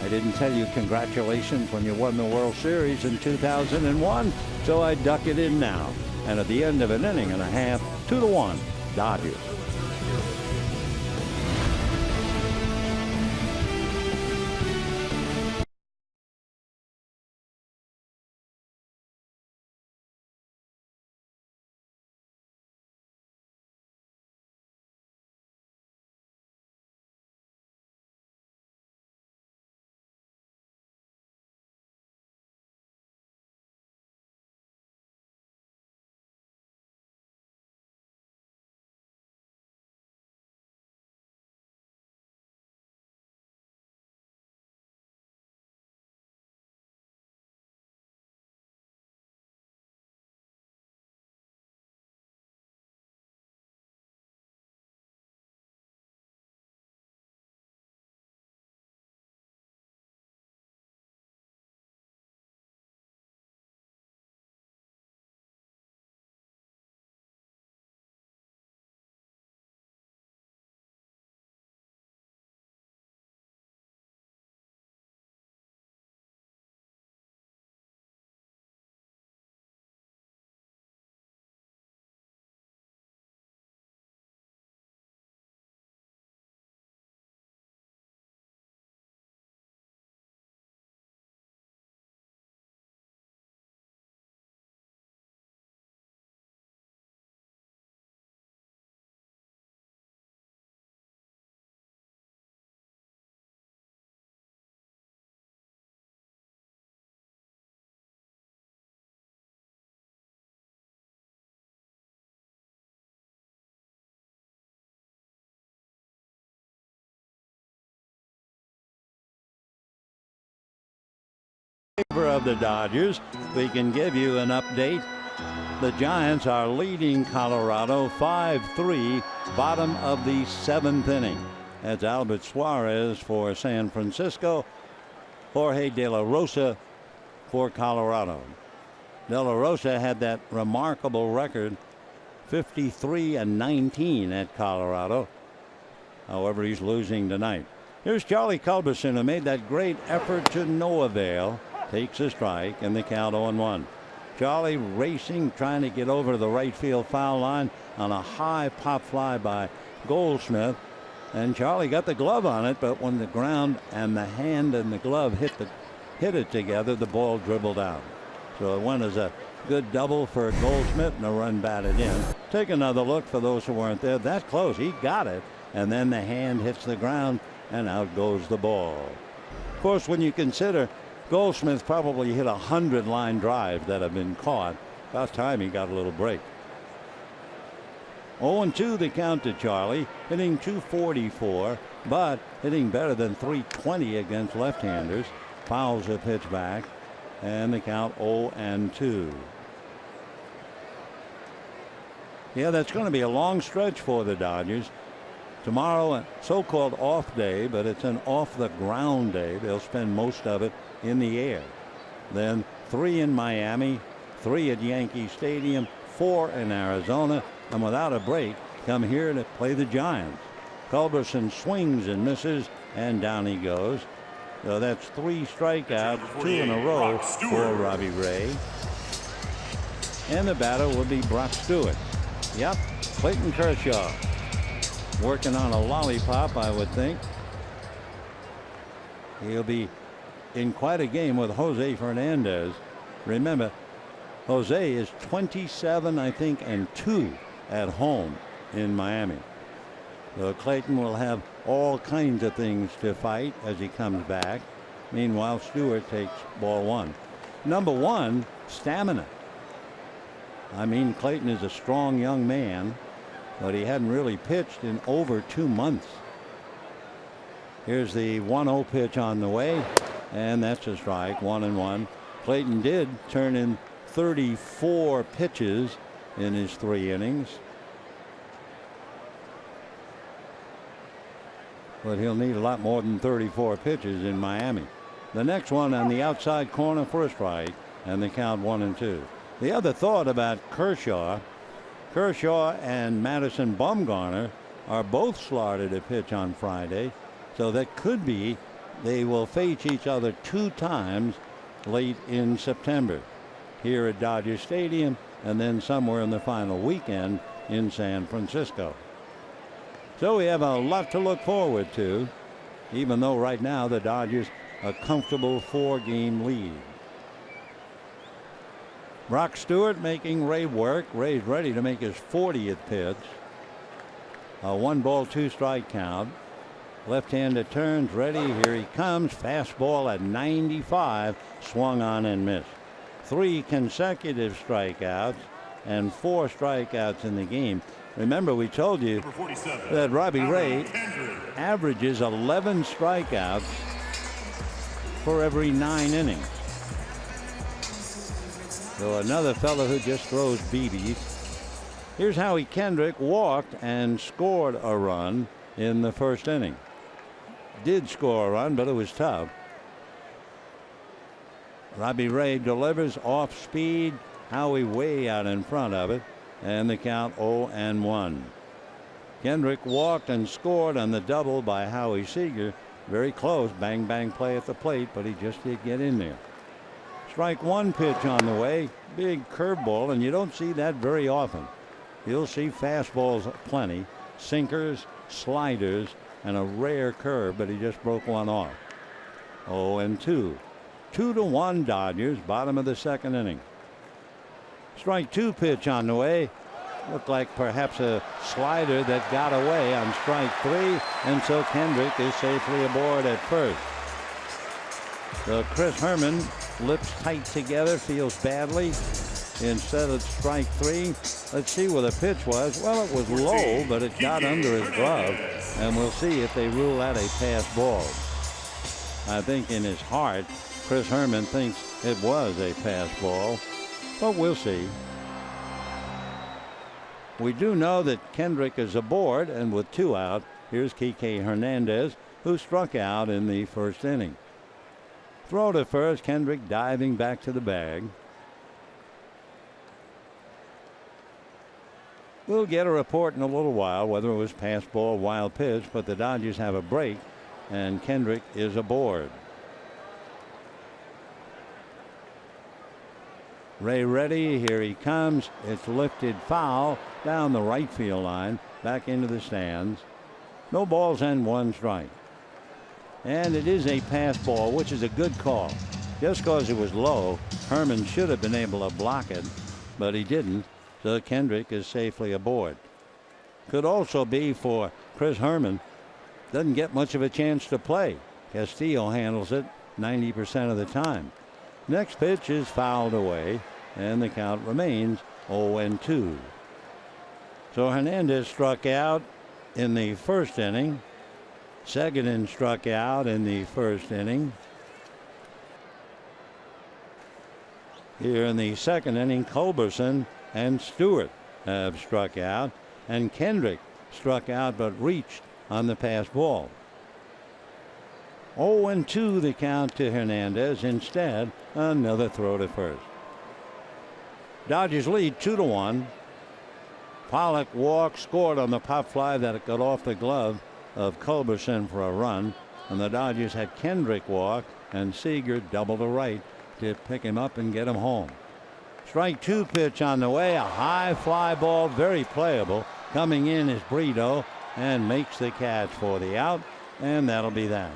[SPEAKER 1] I didn't tell you congratulations when you won the World Series in 2001, so I duck it in now. And at the end of an inning and a half, 2-1, Dodgers. Of the Dodgers, we can give you an update. The Giants are leading Colorado 5-3, bottom of the 7th inning. That's Albert Suarez for San Francisco, Jorge De La Rosa for Colorado. De La Rosa had that remarkable record, 53-19 at Colorado. However, he's losing tonight. Here's Charlie Culberson, who made that great effort to no avail. Takes a strike, and the count 0-1. Charlie racing, trying to get over the right field foul line on a high pop fly by Goldschmidt. And Charlie got the glove on it, but when the ground and the hand and the glove hit it together, the ball dribbled out. So it went as a good double for Goldschmidt and a run batted in. Take another look for those who weren't there. That close. He got it, and then the hand hits the ground, and out goes the ball. Of course, when you consider Goldschmidt probably hit 100 line drives that have been caught, about time he got a little break. 0-2 the count to Charlie, hitting .244, but hitting better than .320 against left-handers. Fouls a pitch back, and the count 0-2. Yeah, that's going to be a long stretch for the Dodgers. Tomorrow, a so-called off day, but it's an off-the-ground day. They'll spend most of it in the air. Then 3 in Miami, 3 at Yankee Stadium, 4 in Arizona, and without a break, come here to play the Giants. Culberson swings and misses, and down he goes. So that's 3 strikeouts, 2 in a row for Robbie Ray. And the batter will be Brock Stewart. Yep, Clayton Kershaw. Working on a lollipop, I would think. He'll be in quite a game with Jose Fernandez. Remember, Jose is 27, I think, and 2 at home in Miami. So Clayton will have all kinds of things to fight as he comes back. Meanwhile, Stewart takes ball 1. Number 1, stamina. I mean, Clayton is a strong young man, but he hadn't really pitched in over 2 months. Here's the 1-0 pitch on the way, and that's a strike, 1-1. Clayton did turn in 34 pitches in his 3 innings. But he'll need a lot more than 34 pitches in Miami. The next one on the outside corner for a strike, and the count 1-2. The other thought about Kershaw and Madison Bumgarner are both slotted to pitch on Friday, so that could be they will face each other 2 times late in September, here at Dodger Stadium and then somewhere in the final weekend in San Francisco. So we have a lot to look forward to, even though right now the Dodgers a comfortable 4-game lead. Brock Stewart making Ray work. Ray's ready to make his 40th pitch. A 1-ball 2-strike count. Left-hander turns, ready. Here he comes. Fastball at 95. Swung on and missed. 3 consecutive strikeouts and 4 strikeouts in the game. Remember, we told you that Robbie Ray averages 11 strikeouts for every 9 innings. So another fellow who just throws BBs. Here's Howie Kendrick walked and scored a run in the first inning. Did score a run, but it was tough. Robbie Ray delivers off speed. Howie way out in front of it, and the count 0-1. Kendrick walked and scored on the double by Howie Seager. Very close, bang bang play at the plate, but he just did get in there. Strike 1 pitch on the way, big curveball, and you don't see that very often. You'll see fastballs plenty, sinkers, sliders, and a rare curve, but he just broke one off. 0-2. 2-1 Dodgers, bottom of the second inning. Strike 2 pitch on the way. Looked like perhaps a slider that got away on strike 3, and so Kendrick is safely aboard at first. So Chris Herman, lips tight together, feels badly. Instead of strike 3, let's see where the pitch was. Well, it was low, but it got under his glove, and we'll see if they rule that a pass ball. I think in his heart, Chris Herman thinks it was a pass ball, but we'll see. We do know that Kendrick is aboard, and with 2 out, here's Kike Hernandez, who struck out in the first inning. Throw to first, Kendrick diving back to the bag. We'll get a report in a little while whether it was pass ball, wild pitch, but the Dodgers have a break, and Kendrick is aboard. Ray ready. Here he comes. It's lifted foul down the right field line, back into the stands. No balls and 1 strike. And it is a pass ball, which is a good call. Just because it was low, Herman should have been able to block it, but he didn't. So Kendrick is safely aboard. could also be for Chris Herman. Doesn't get much of a chance to play. Castillo handles it 90% of the time. Next pitch is fouled away, and the count remains 0-2. So Hernandez struck out in the first inning. Seguin struck out in the first inning. Here in the second inning, Culberson and Stewart have struck out, and Kendrick struck out but reached on the pass ball. 0-2 the count to Hernandez. Instead, another throw to first. Dodgers lead 2-1. Pollock walked, scored on the pop fly that got off the glove of Culberson for a run, and the Dodgers had Kendrick walk and Seager double to right to pick him up and get him home. Strike two pitch on the way, a high fly ball, very playable. Coming in is Brito and makes the catch for the out, and that'll be that.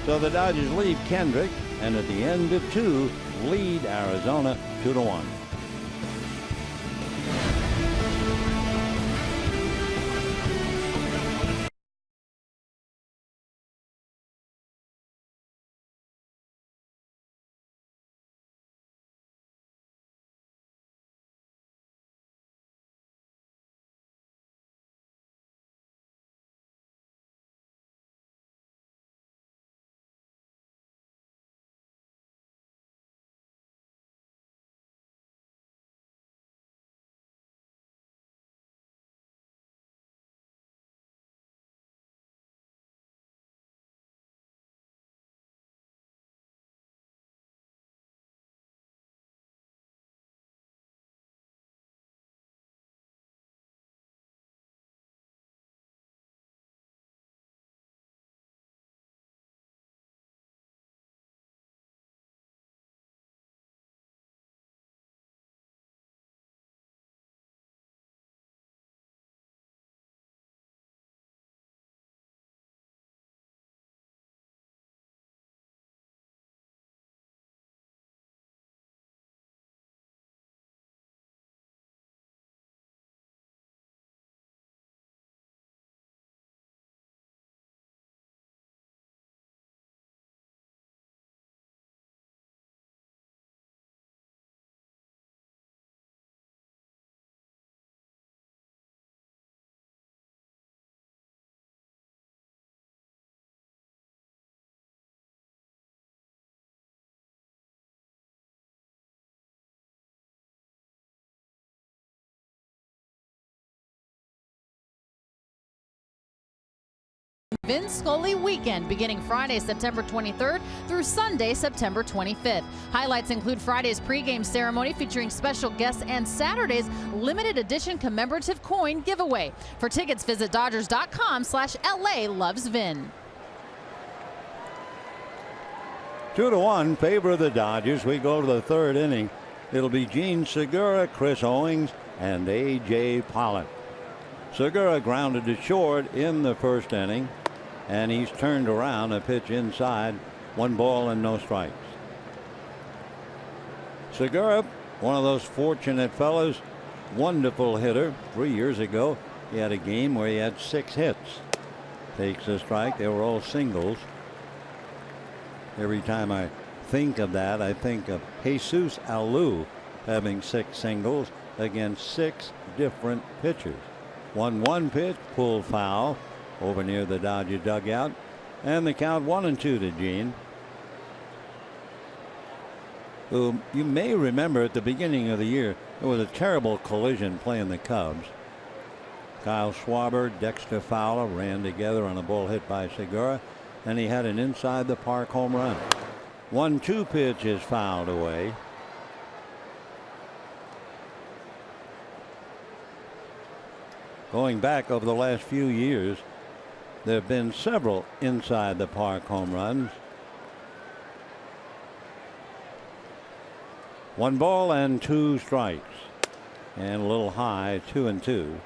[SPEAKER 1] So the Dodgers leave Kendrick, and at the end of two, lead Arizona 2-1.
[SPEAKER 3] Vin Scully Weekend beginning Friday, September 23rd through Sunday, September 25th. Highlights include Friday's pregame ceremony featuring special guests and Saturday's limited edition commemorative coin giveaway. For tickets, visit Dodgers.com/LA Loves Vin.
[SPEAKER 1] 2-1 favor of the Dodgers. We go to the third inning. It'll be Gene Segura, Chris Owings, and A.J. Pollock. Segura grounded to short in the first inning, and he's turned around a pitch inside. 1 ball and no strikes. Segura, one of those fortunate fellows, wonderful hitter. 3 years ago, he had a game where he had 6 hits. Takes a strike. They were all singles. Every time I think of that, I think of Jesus Alou having 6 singles against 6 different pitchers. 1-1 pitch, pulled foul over near the Dodger dugout, and the count 1-2 to Gene, who you may remember at the beginning of the year there was a terrible collision playing the Cubs. Kyle Schwarber, Dexter Fowler ran together on a ball hit by Segura, and he had an inside the park home run. 1-2 pitch is fouled away. Going back over the last few years, there have been several inside the park home runs. 1 ball and 2 strikes, and a little high, 2-2.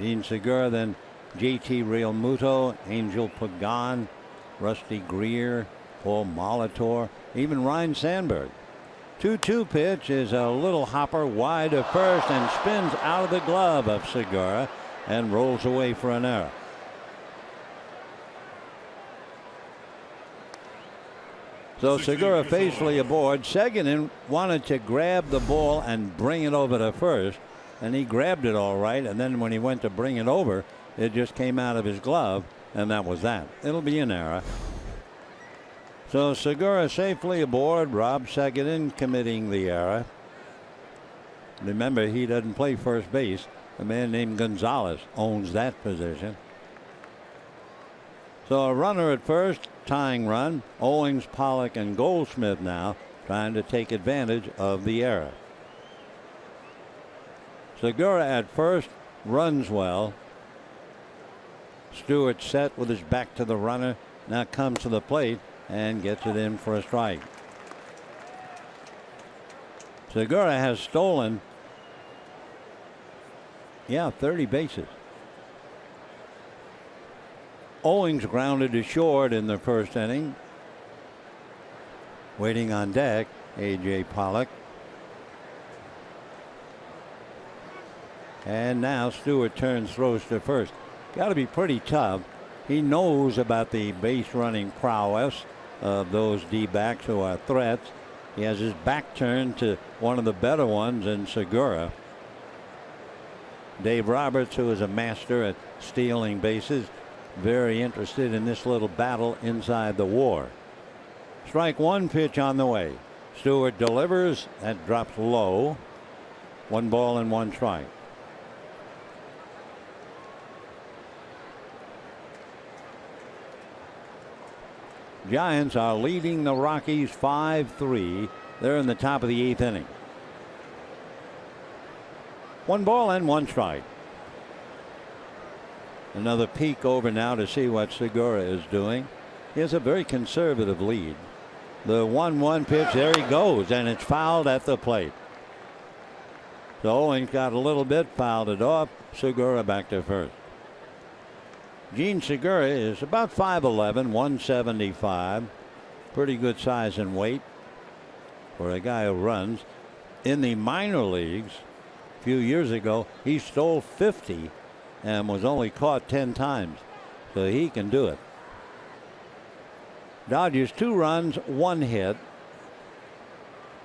[SPEAKER 1] Gene Segura, then JT Realmuto, Angel Pagan, Rusty Greer, Paul Molitor, even Ryne Sandberg. 2-2 pitch is a little hopper wide to first and spins out of the glove of Segura and rolls away for an error. So Segura faithfully aboard. Seguin wanted to grab the ball and bring it over to first, and he grabbed it all right, and then when he went to bring it over, it just came out of his glove, and that was that. It'll be an error. So Segura safely aboard. Rob Seguin committing the error. Remember, he doesn't play first base. A man named Gonzalez owns that position. So a runner at first, tying run. Owings, Pollock, and Goldschmidt now trying to take advantage of the error. Segura at first runs well. Stewart set with his back to the runner. Now comes to the plate and gets it in for a strike. Segura has stolen 30 bases. Owings grounded to short in the first inning. Waiting on deck, A.J. Pollock. And now Stewart turns, throws to first. Got to be pretty tough. He knows about the base running prowess of those D-backs who are threats. He has his back turned to one of the better ones in Segura. Dave Roberts, who is a master at stealing bases, very interested in this little battle inside the war. Strike one, pitch on the way. Stewart delivers. That drops low. 1 ball and 1 strike. Giants are leading the Rockies 5-3. They're in the top of the 8th inning. 1 ball and 1 strike. Another peek over now to see what Segura is doing. He has a very conservative lead. The 1-1 pitch, there he goes, and it's fouled at the plate. So Owings got a little bit, fouled it off. Segura back to first. Gene Segura is about 5'11", 175. Pretty good size and weight for a guy who runs. In the minor leagues a few years ago, he stole 50 and was only caught 10 times. So he can do it. Dodgers 2 runs, 1 hit.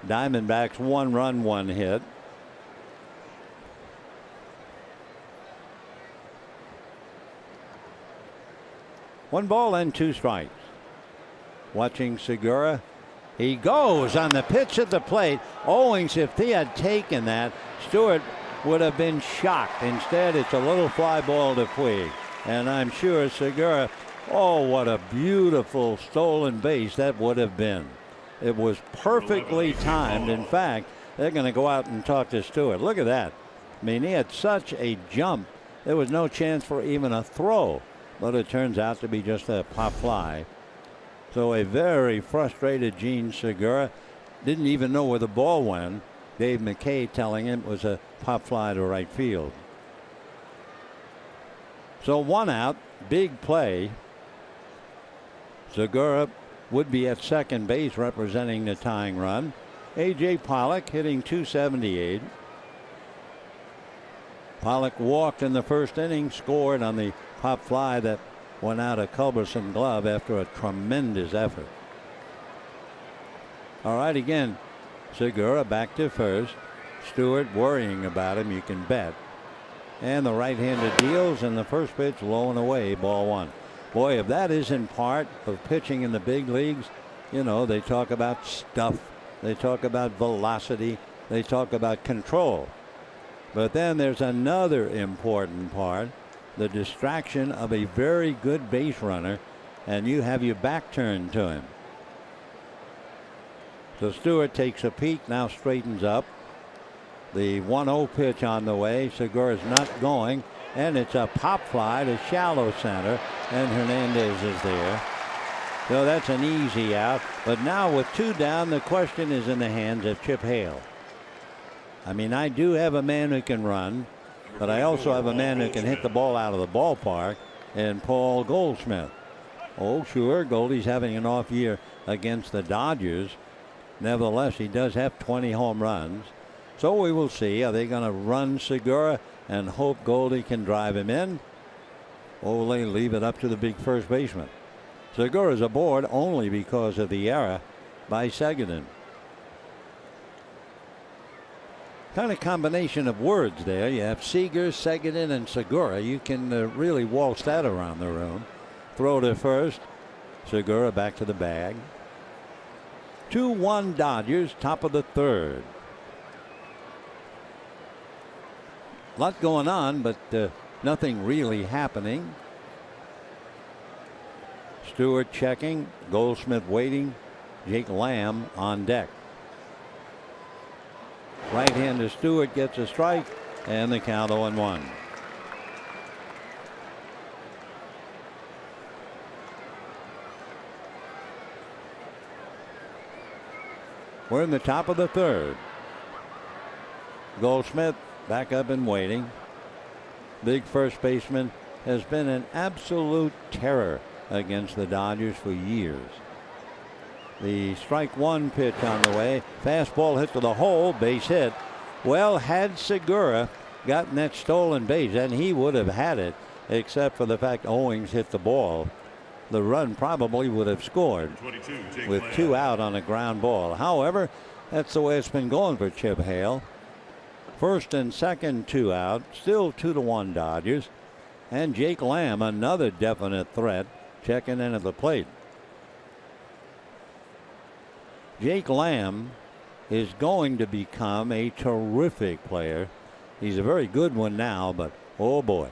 [SPEAKER 1] Diamondbacks 1 run, 1 hit. One ball and 2 strikes. Watching Segura. He goes on the pitch at the plate. Owings, if he had taken that, Stewart would have been shocked. Instead, it's a little fly ball to Puig. And I'm sure Segura, oh, what a beautiful stolen base that would have been. It was perfectly timed. In fact, they're going to go out and talk to Stewart. Look at that. I mean, he had such a jump. There was no chance for even a throw. But it turns out to be just a pop fly. So a very frustrated Gene Segura. Didn't even know where the ball went. Dave McKay telling him it was a pop fly to right field. So 1 out, big play. Segura would be at second base representing the tying run. A.J. Pollock hitting .278. Pollock walked in the first inning, scored on the pop fly that went out of Culberson glove after a tremendous effort. All right, again, Segura back to first. Stewart worrying about him, you can bet. And the right-handed deals, and the first pitch low and away, ball 1. Boy, if that isn't part of pitching in the big leagues, you know, they talk about stuff, they talk about velocity, they talk about control. But then there's another important part, the distraction of a very good base runner, and you have your back turned to him. So Stewart takes a peek, now straightens up. The 1-0 pitch on the way. Segura's not going, and it's a pop fly to shallow center, and Hernandez is there. So that's an easy out. But now with 2 down, the question is in the hands of Chip Hale. I mean, I do have a man who can run, but I also have a man who can hit the ball out of the ballpark, and Paul Goldschmidt. Oh, sure, Goldie's having an off year against the Dodgers, Nevertheless, he does have 20 home runs. So we will see. Are they going to run Segura and hope Goldie can drive him in? Or will they leave it up to the big first baseman? Segura's aboard only because of the error by Seguin. Kind of combination of words there. You have Seager, Seguin, and Segura. You can really waltz that around the room. Throw to first. Segura back to the bag. 2-1 Dodgers, top of the third. A lot going on, but nothing really happening. Stewart checking, Goldschmidt waiting, Jake Lamb on deck. Right-hander Stewart gets a strike, and the count 0-1. We're in the top of the third. Goldschmidt back up and waiting. Big first baseman has been an absolute terror against the Dodgers for years. The strike one pitch on the way. Fastball hit to the hole, base hit. Well, had Segura gotten that stolen base, and he would have had it, except for the fact Owings hit the ball, the run probably would have scored with 2 out on a ground ball. However, that's the way it's been going for Chip Hale. First and second 2 out, still 2-1 Dodgers. And Jake Lamb, another definite threat, checking in at the plate. Jake Lamb is going to become a terrific player. He's a very good one now, but oh boy,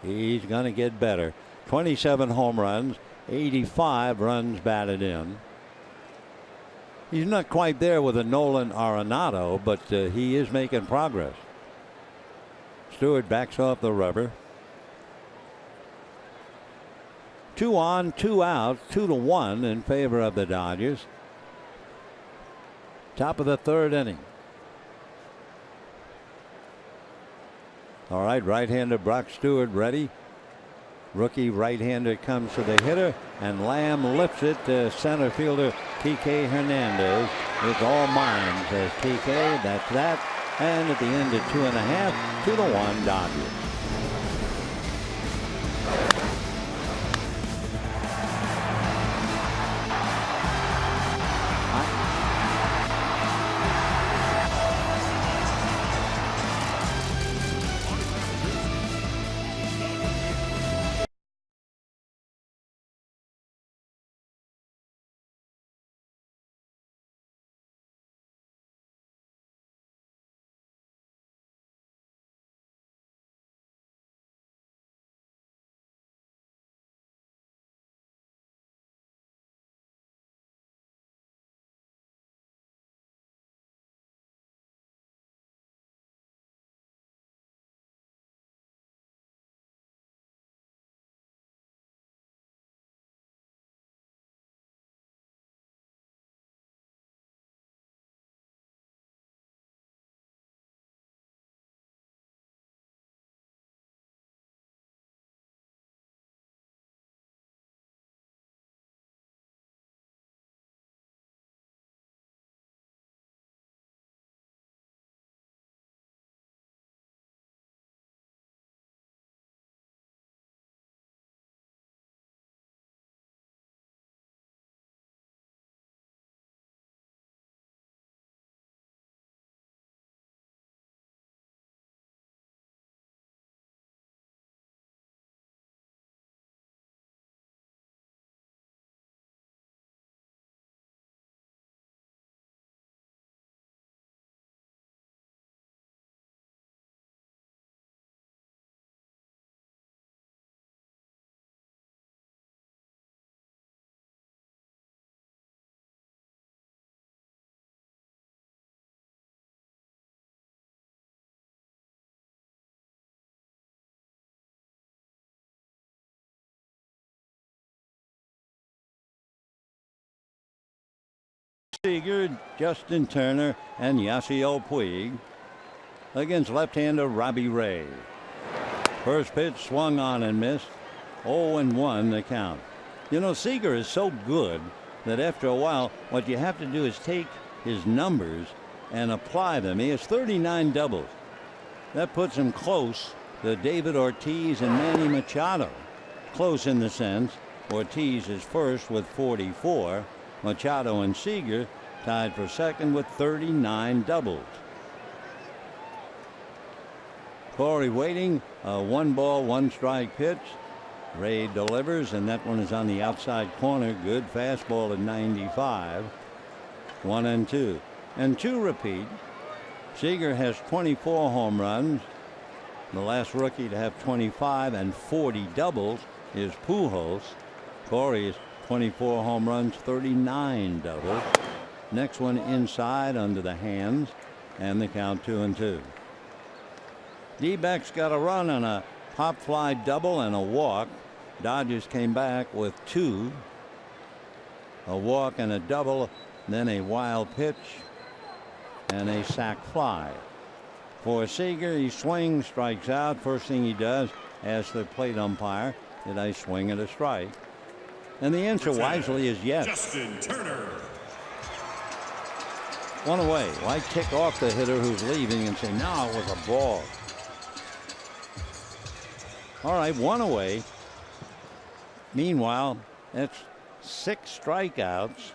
[SPEAKER 1] he's going to get better. 27 home runs, 85 runs batted in. He's not quite there with a Nolan Arenado, but he is making progress. Stewart backs off the rubber. 2 on, 2 out, 2-1 in favor of the Dodgers. Top of the third inning. All right, right-hander Brock Stewart ready. Rookie right-hander comes to the hitter, and Lamb lifts it to center fielder TK Hernandez. It's all mine, says TK. That's that. And at the end of 2.5, 2-1 Dodgers. Seager, Justin Turner, and Yasiel Puig against left-hander Robbie Ray. First pitch swung on and missed. 0-1 the count. You know, Seager is so good that after a while, what you have to do is take his numbers and apply them. He has 39 doubles. That puts him close to David Ortiz and Manny Machado. Close in the sense Ortiz is first with 44. Machado and Seager tied for second with 39 doubles. Corey waiting, a 1-ball, 1-strike pitch. Ray delivers, and that one is on the outside corner. Good fastball at 95. 1-2. And 2 repeat. Seager has 24 home runs. The last rookie to have 25 and 40 doubles is Pujols. Corey's 24 home runs, 39 doubles. Next one inside under the hands, and the count 2-2. D-backs got a run on a pop fly double and a walk. Dodgers came back with 2. A walk and a double, then a wild pitch and a sac fly. For Seager, he swings, strikes out. First thing he does, asks the plate umpire, did I swing at a strike? And the answer wisely is yes.
[SPEAKER 2] Justin Turner.
[SPEAKER 1] 1 away. Why kick off the hitter who's leaving and say, no, it was a ball? All right, 1 away. Meanwhile, that's 6 strikeouts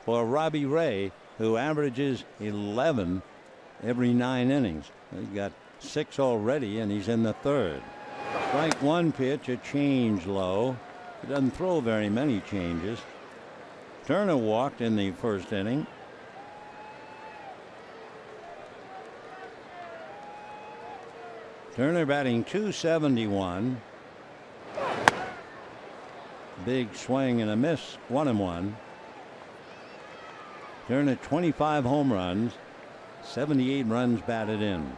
[SPEAKER 1] for Robbie Ray, who averages 11 every 9 innings. He got 6 already, and he's in the 3rd. Strike 1 pitch, a change low. He doesn't throw very many changes. Turner walked in the 1st inning. Turner batting .271. Big swing and a miss, 1-1. Turner 25 home runs, 78 runs batted in.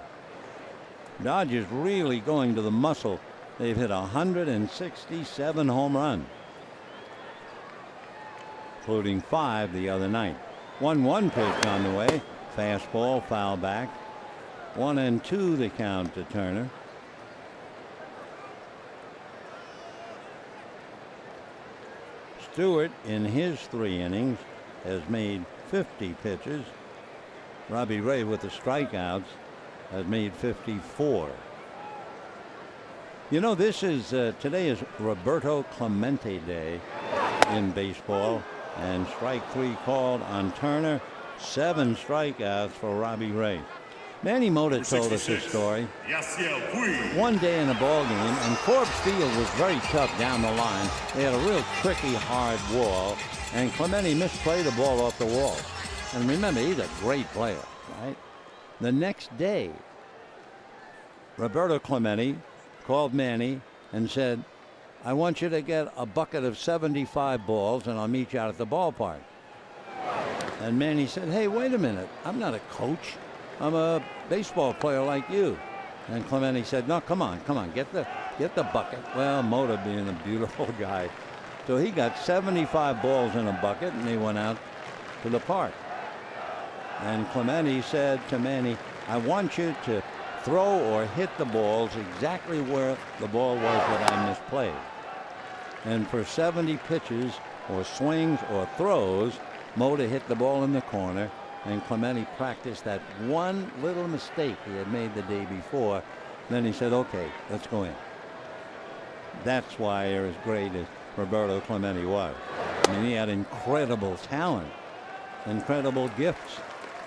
[SPEAKER 1] Dodgers really going to the muscle. They've hit 167 home runs, including 5 the other night. 1-1 pitch on the way. Fastball, foul back. 1-2 the count to Turner. Stewart in his 3 innings has made 50 pitches. Robbie Ray with the strikeouts has made 54. You know, this is today is Roberto Clemente Day in baseball, and strike 3 called on Turner. 7 strikeouts for Robbie Ray. Manny Mota told us his story. One day in a ball game, and Forbes Field was very tough down the line. They had a real tricky, hard wall, and Clemente misplayed the ball off the wall. And remember, he's a great player, right? The next day, Roberto Clemente called Manny and said, I want you to get a bucket of 75 balls, and I'll meet you out at the ballpark. And Manny said, hey, wait a minute. I'm not a coach. I'm a baseball player like you. And Clemente said, no, come on, get the bucket. Well, Mota being a beautiful guy. So he got 75 balls in a bucket, and they went out to the park. And Clemente said to Manny, I want you to throw or hit the balls exactly where the ball was that I misplayed. And for 70 pitches or swings or throws, Mota hit the ball in the corner, and Clemente practiced that one little mistake he had made the day before. Then he said, okay, let's go in. That's why you're as great as Roberto Clemente was. I mean, he had incredible talent, incredible gifts,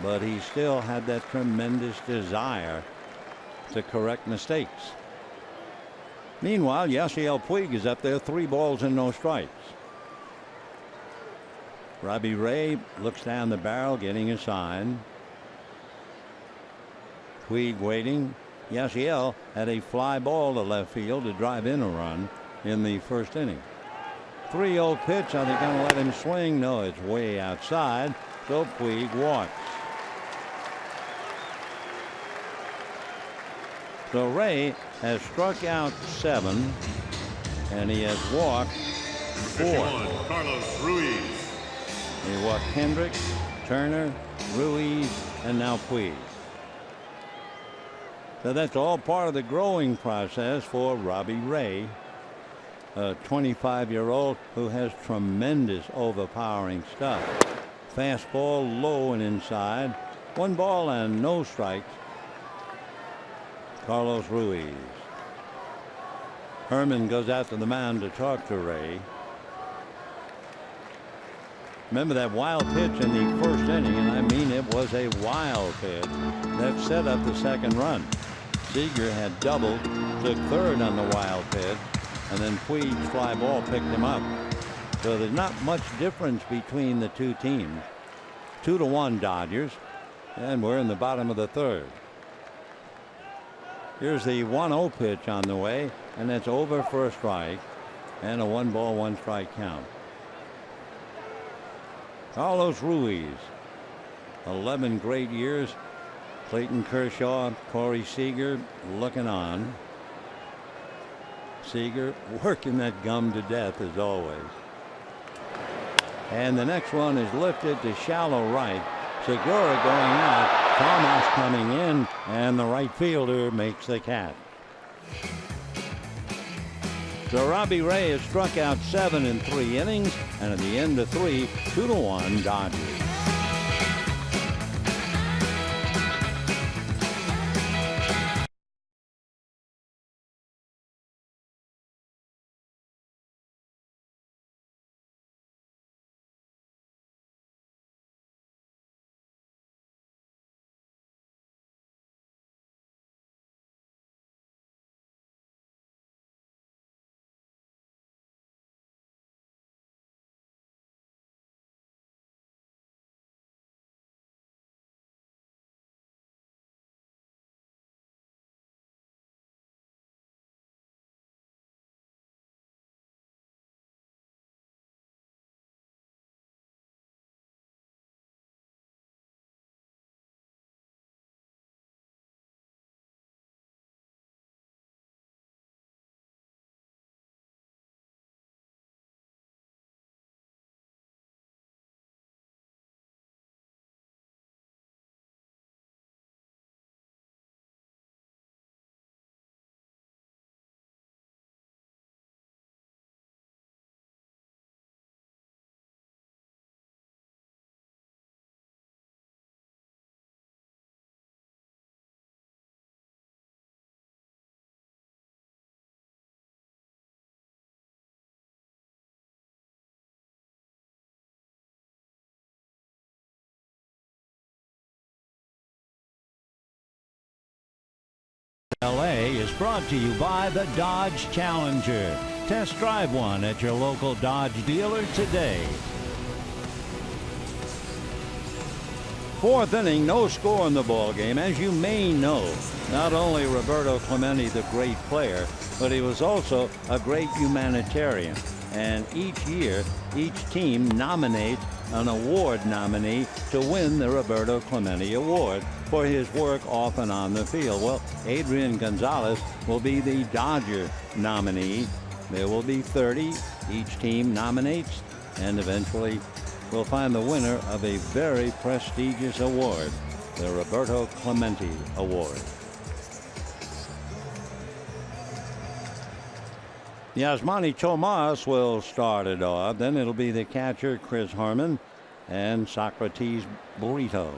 [SPEAKER 1] but he still had that tremendous desire to correct mistakes. Meanwhile, Yasiel Puig is up there, 3 balls and no strikes. Robbie Ray looks down the barrel, getting a sign. Puig waiting. Yasiel had a fly ball to left field to drive in a run in the 1st inning. 3-0 pitch. Are they going to let him swing? No, it's way outside. So Puig walks. So Ray has struck out 7, and he has walked 4.
[SPEAKER 2] Carlos Ruiz.
[SPEAKER 1] He walked Hendricks, Turner, Ruiz, and now Puig. So that's all part of the growing process for Robbie Ray, a 25-year-old who has tremendous overpowering stuff. Fastball low and inside. 1 ball and no strikes. Carlos Ruiz. Herman goes out to the mound to talk to Ray. Remember that wild pitch in the first inning, and I mean it was a wild pitch that set up the second run. Seager had doubled, took third on the wild pitch, and then Puig's fly ball picked him up. So there's not much difference between the two teams. 2-1 Dodgers, and we're in the bottom of the third. Here's the 1-0 pitch on the way, and that's over for a strike, and a 1 ball 1 strike count. Carlos Ruiz, 11 great years. Clayton Kershaw, Corey Seager looking on. Seager working that gum to death as always. And the next one is lifted to shallow right. Segura going out. Thomas coming in, and the right fielder makes the catch. So Robbie Ray has struck out 7 in 3 innings, and at the end of 3, 2-1 Dodgers. LA is brought to you by the Dodge Challenger. Test drive one at your local Dodge dealer today. 4th inning, no score in the ball game. As you may know, not only Roberto Clemente the great player, but he was also a great humanitarian. And each year, each team nominates an award nominee to win the Roberto Clemente Award for his work off and on the field. Well, Adrian Gonzalez will be the Dodger nominee. There will be 30. Each team nominates, and eventually we'll find the winner of a very prestigious award, the Roberto Clemente Award. Yasmani Tomas will start it off. Then it'll be the catcher, Chris Harmon, and Socrates Burrito.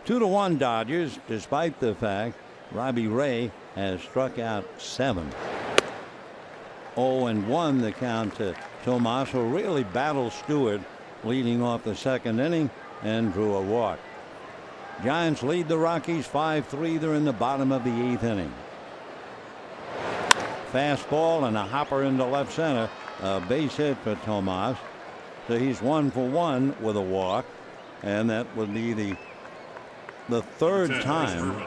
[SPEAKER 1] 2-1 Dodgers, despite the fact Robbie Ray has struck out 7. 0-1 the count to Tomas, who really battled Stewart leading off the 2nd inning and drew a walk. Giants lead the Rockies 5-3. They're in the bottom of the 8th inning. Fastball and a hopper into left center. A base hit for Tomas. So he's 1 for 1 with a walk. And that would be the 3rd time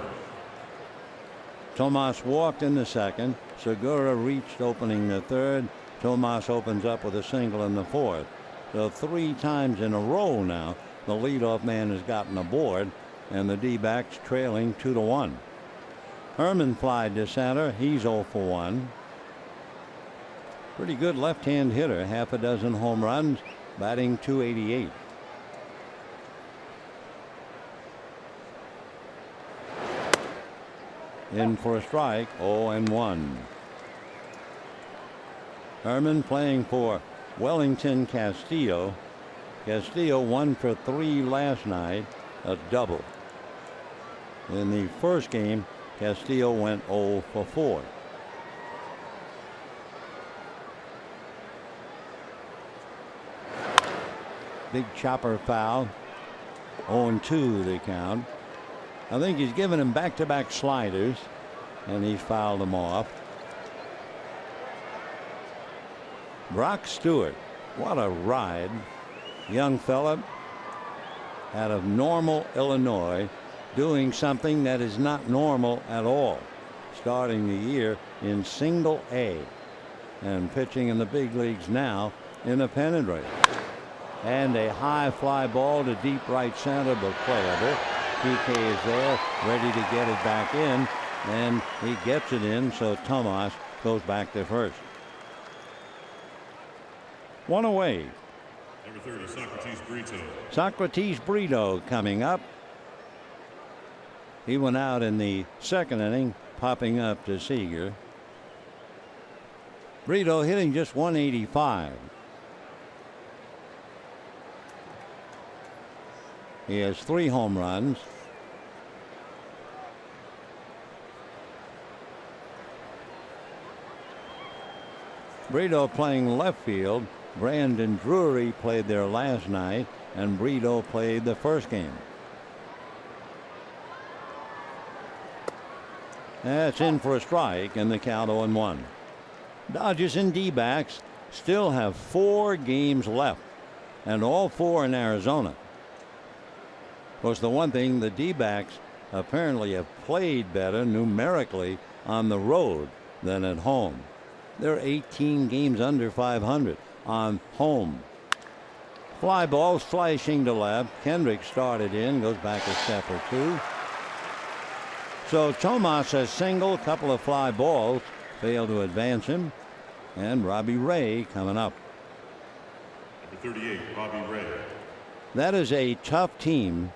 [SPEAKER 1] Tomas walked in the 2nd. Segura reached opening the 3rd. Tomas opens up with a single in the 4th. So 3 times in a row now the leadoff man has gotten aboard, and the D-backs trailing 2-1. Herman flied to center. He's 0 for 1. Pretty good left-hand hitter. Half a dozen home runs, batting .288. In for a strike, 0-1. Herman playing for Wellington Castillo. Castillo 1 for 3 last night, a double. In the first game, Castillo went 0 for 4. Big chopper foul. 0-2 the count. I think he's given him back-to-back sliders, and he's fouled them off. Brock Stewart, what a ride. Young fella out of Normal, Illinois, doing something that is not normal at all. Starting the year in Single A and pitching in the big leagues now in a pennant race. And a high fly ball to deep right center, but playable. PK is there, ready to get it back in, and he gets it in, so Tomas goes back to first. One away.
[SPEAKER 2] Number 30, Socrates Brito.
[SPEAKER 1] Socrates Brito coming up. He went out in the second inning, popping up to Seager. Brito hitting just 185. He has 3 home runs. Brito playing left field. Brandon Drury played there last night, and Brito played the first game. That's in for a strike, and the count 0-1. Dodgers and D-backs still have 4 games left, and all 4 in Arizona. Of course, the one thing, the D-backs apparently have played better numerically on the road than at home. They're 18 games under 500 on home. Fly ball slashing to left. Kendrick started in, goes back a step or 2. So Tomas has single, couple of fly balls, failed to advance him, and Robbie Ray coming up.
[SPEAKER 2] Number 38, Robbie Ray.
[SPEAKER 1] That is a tough team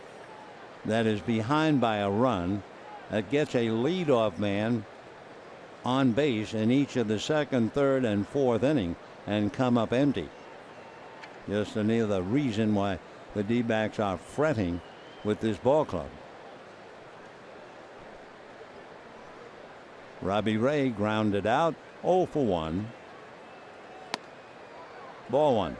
[SPEAKER 1] that is behind by a run, that gets a leadoff man on base in each of the second, third, and fourth inning and come up empty. Just another reason why the D-backs are fretting with this ball club. Robbie Ray grounded out, 0 for 1. Ball 1.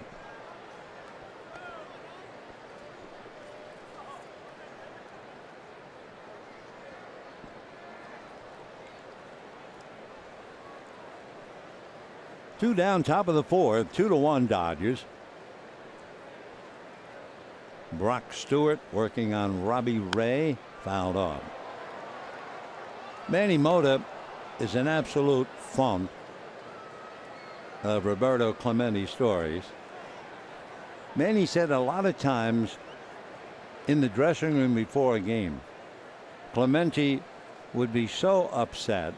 [SPEAKER 1] Two down, top of the 4th, 2-1 Dodgers. Brock Stewart working on Robbie Ray, fouled off. Manny Mota is an absolute font of Roberto Clemente stories. Manny said a lot of times in the dressing room before a game, Clemente would be so upset,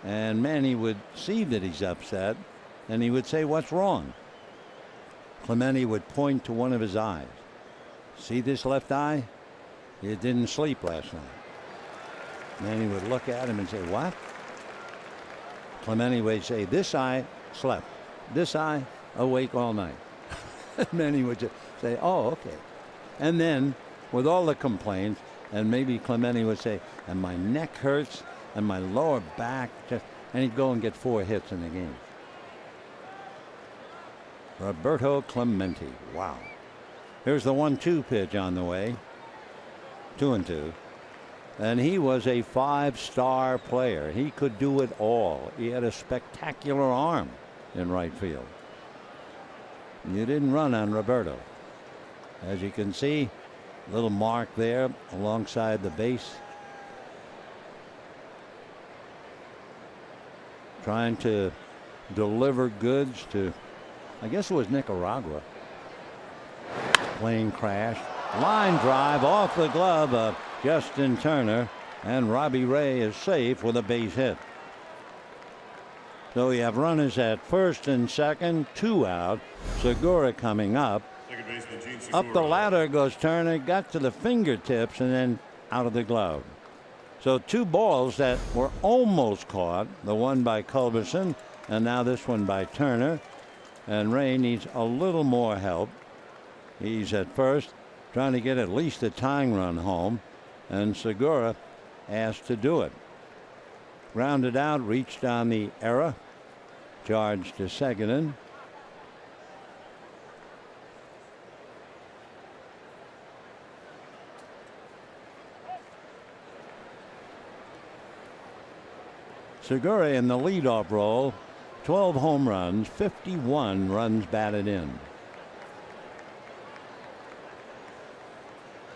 [SPEAKER 1] and Manny would see that he's upset, and he would say, "What's wrong?" Clemente would point to one of his eyes. "See this left eye? It didn't sleep last night." Manny would look at him and say, "What?" Clemente would say, "This eye slept. This eye awake all night." Manny would just say, "Oh, okay." And then with all the complaints, and maybe Clemente would say, "And my neck hurts and my lower back," and he'd go and get 4 hits in the game. Roberto Clemente. Wow. Here's the 1-2 pitch on the way. 2-2. And he was a 5-star player. He could do it all. He had a spectacular arm in right field. You didn't run on Roberto. As you can see, little mark there alongside the base. Trying to deliver goods to, I guess it was Nicaragua. Plane crash. Line drive off the glove of Justin Turner, and Robbie Ray is safe with a base hit. So you have runners at first and second, 2 out. Segura coming up.
[SPEAKER 2] Second baseman Gene Segura.
[SPEAKER 1] Up the ladder goes Turner, got to the fingertips, and then out of the glove. So 2 balls that were almost caught, the one by Culberson and now this one by Turner. And Ray needs a little more help. He's at first trying to get at least a tying run home, and Segura asked to do it. Grounded out, reached on the error, charged to second in. Segura in the leadoff role, 12 home runs, 51 runs batted in.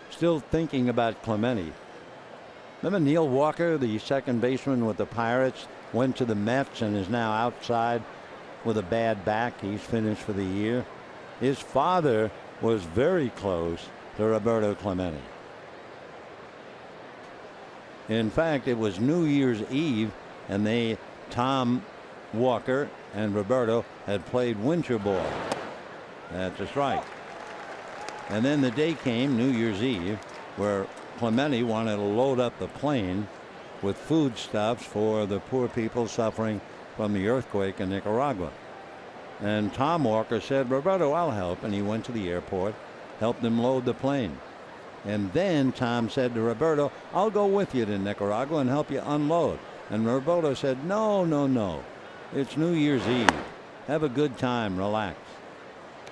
[SPEAKER 1] Still thinking about Clemente. Remember Neil Walker, the second baseman with the Pirates, went to the Mets and is now outside with a bad back. He's finished for the year. His father was very close to Roberto Clemente. In fact, it was New Year's Eve, and Tom Walker and Roberto had played winter ball. That's a strike. And then the day came, New Year's Eve, where Clemente wanted to load up the plane with foodstuffs for the poor people suffering from the earthquake in Nicaragua. And Tom Walker said, Roberto, I'll help. And he went to the airport, helped him load the plane. And then Tom said to Roberto, I'll go with you to Nicaragua and help you unload. And Roberto said, no, no, no. It's New Year's Eve. Have a good time. Relax.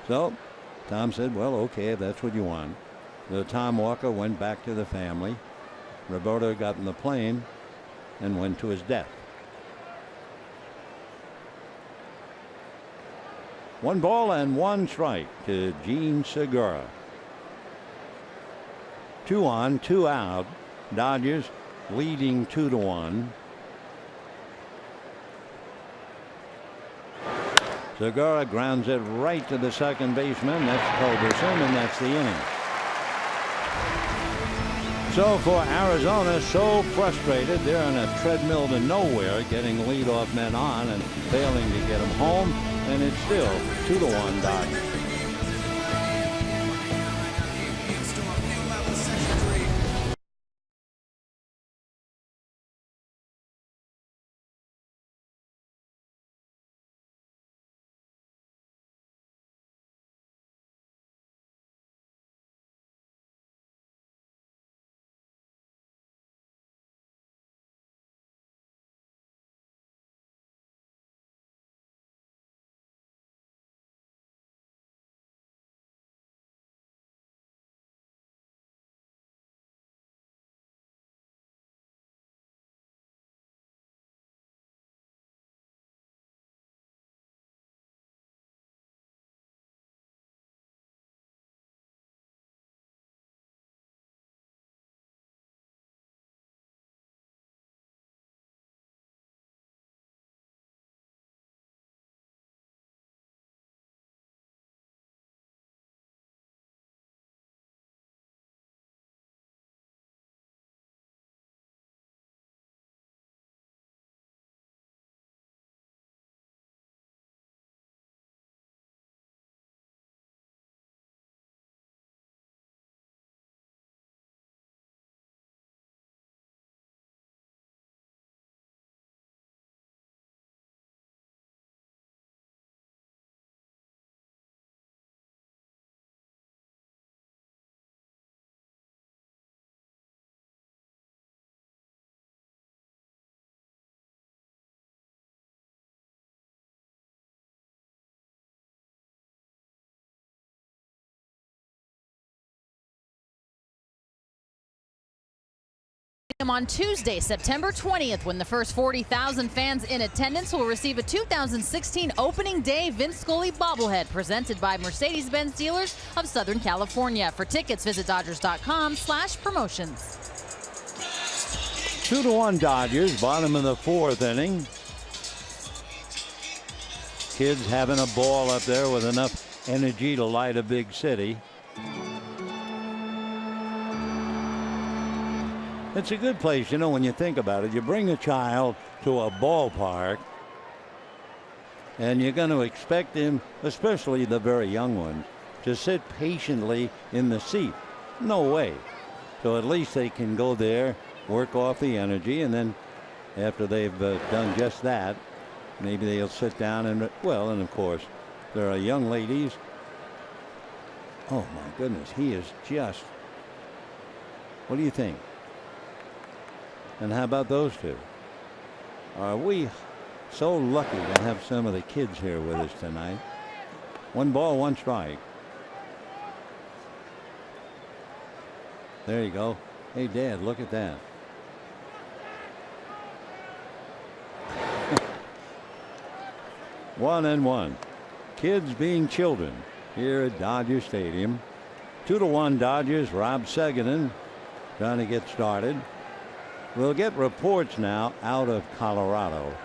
[SPEAKER 1] So Tom said, well, okay, if that's what you want. So Tom Walker went back to the family. Roberto got in the plane and went to his death. 1 ball and 1 strike to Jean Segura. 2 on, 2 out. Dodgers leading 2-1. Segura grounds it right to the second baseman. That's Culberson, and that's the inning. So for Arizona, so frustrated, they're on a treadmill to nowhere, getting leadoff men on and failing to get them home, and it's still 2-1 Dodgers.
[SPEAKER 3] On Tuesday, September 20th, when the first 40,000 fans in attendance will receive a 2016 opening day Vince Scully bobblehead presented by Mercedes-Benz dealers of Southern California. For tickets, visit Dodgers.com/promotions.
[SPEAKER 1] 2-1 Dodgers, bottom of the 4th inning. Kids having a ball up there with enough energy to light a big city. It's a good place, you know, when you think about it. You bring a child to a ballpark, and you're going to expect him, especially the very young ones, to sit patiently in the seat. No way. So at least they can go there, work off the energy, and then after they've done just that, maybe they'll sit down and, well, and of course, There are young ladies. Oh my goodness, he is just. What do you think? And how about those two? Are we so lucky to have some of the kids here with us tonight? 1 ball, 1 strike. There you go. Hey, Dad, look at that. One and one. Kids being children here at Dodger Stadium. 2-1 Dodgers. Rob Seguin trying to get started. We'll get reports now out of Colorado.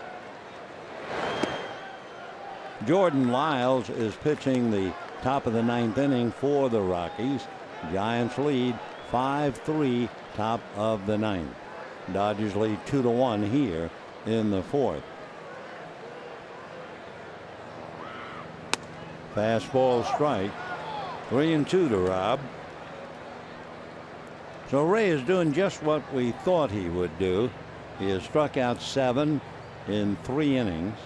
[SPEAKER 1] Jordan Lyles is pitching the top of the 9th inning for the Rockies. Giants lead 5-3 top of the 9th. Dodgers lead 2-1 here in the 4th. Fastball strike. 3-2 to Rob. So Ray is doing just what we thought he would do. He has struck out 7 in 3 innings.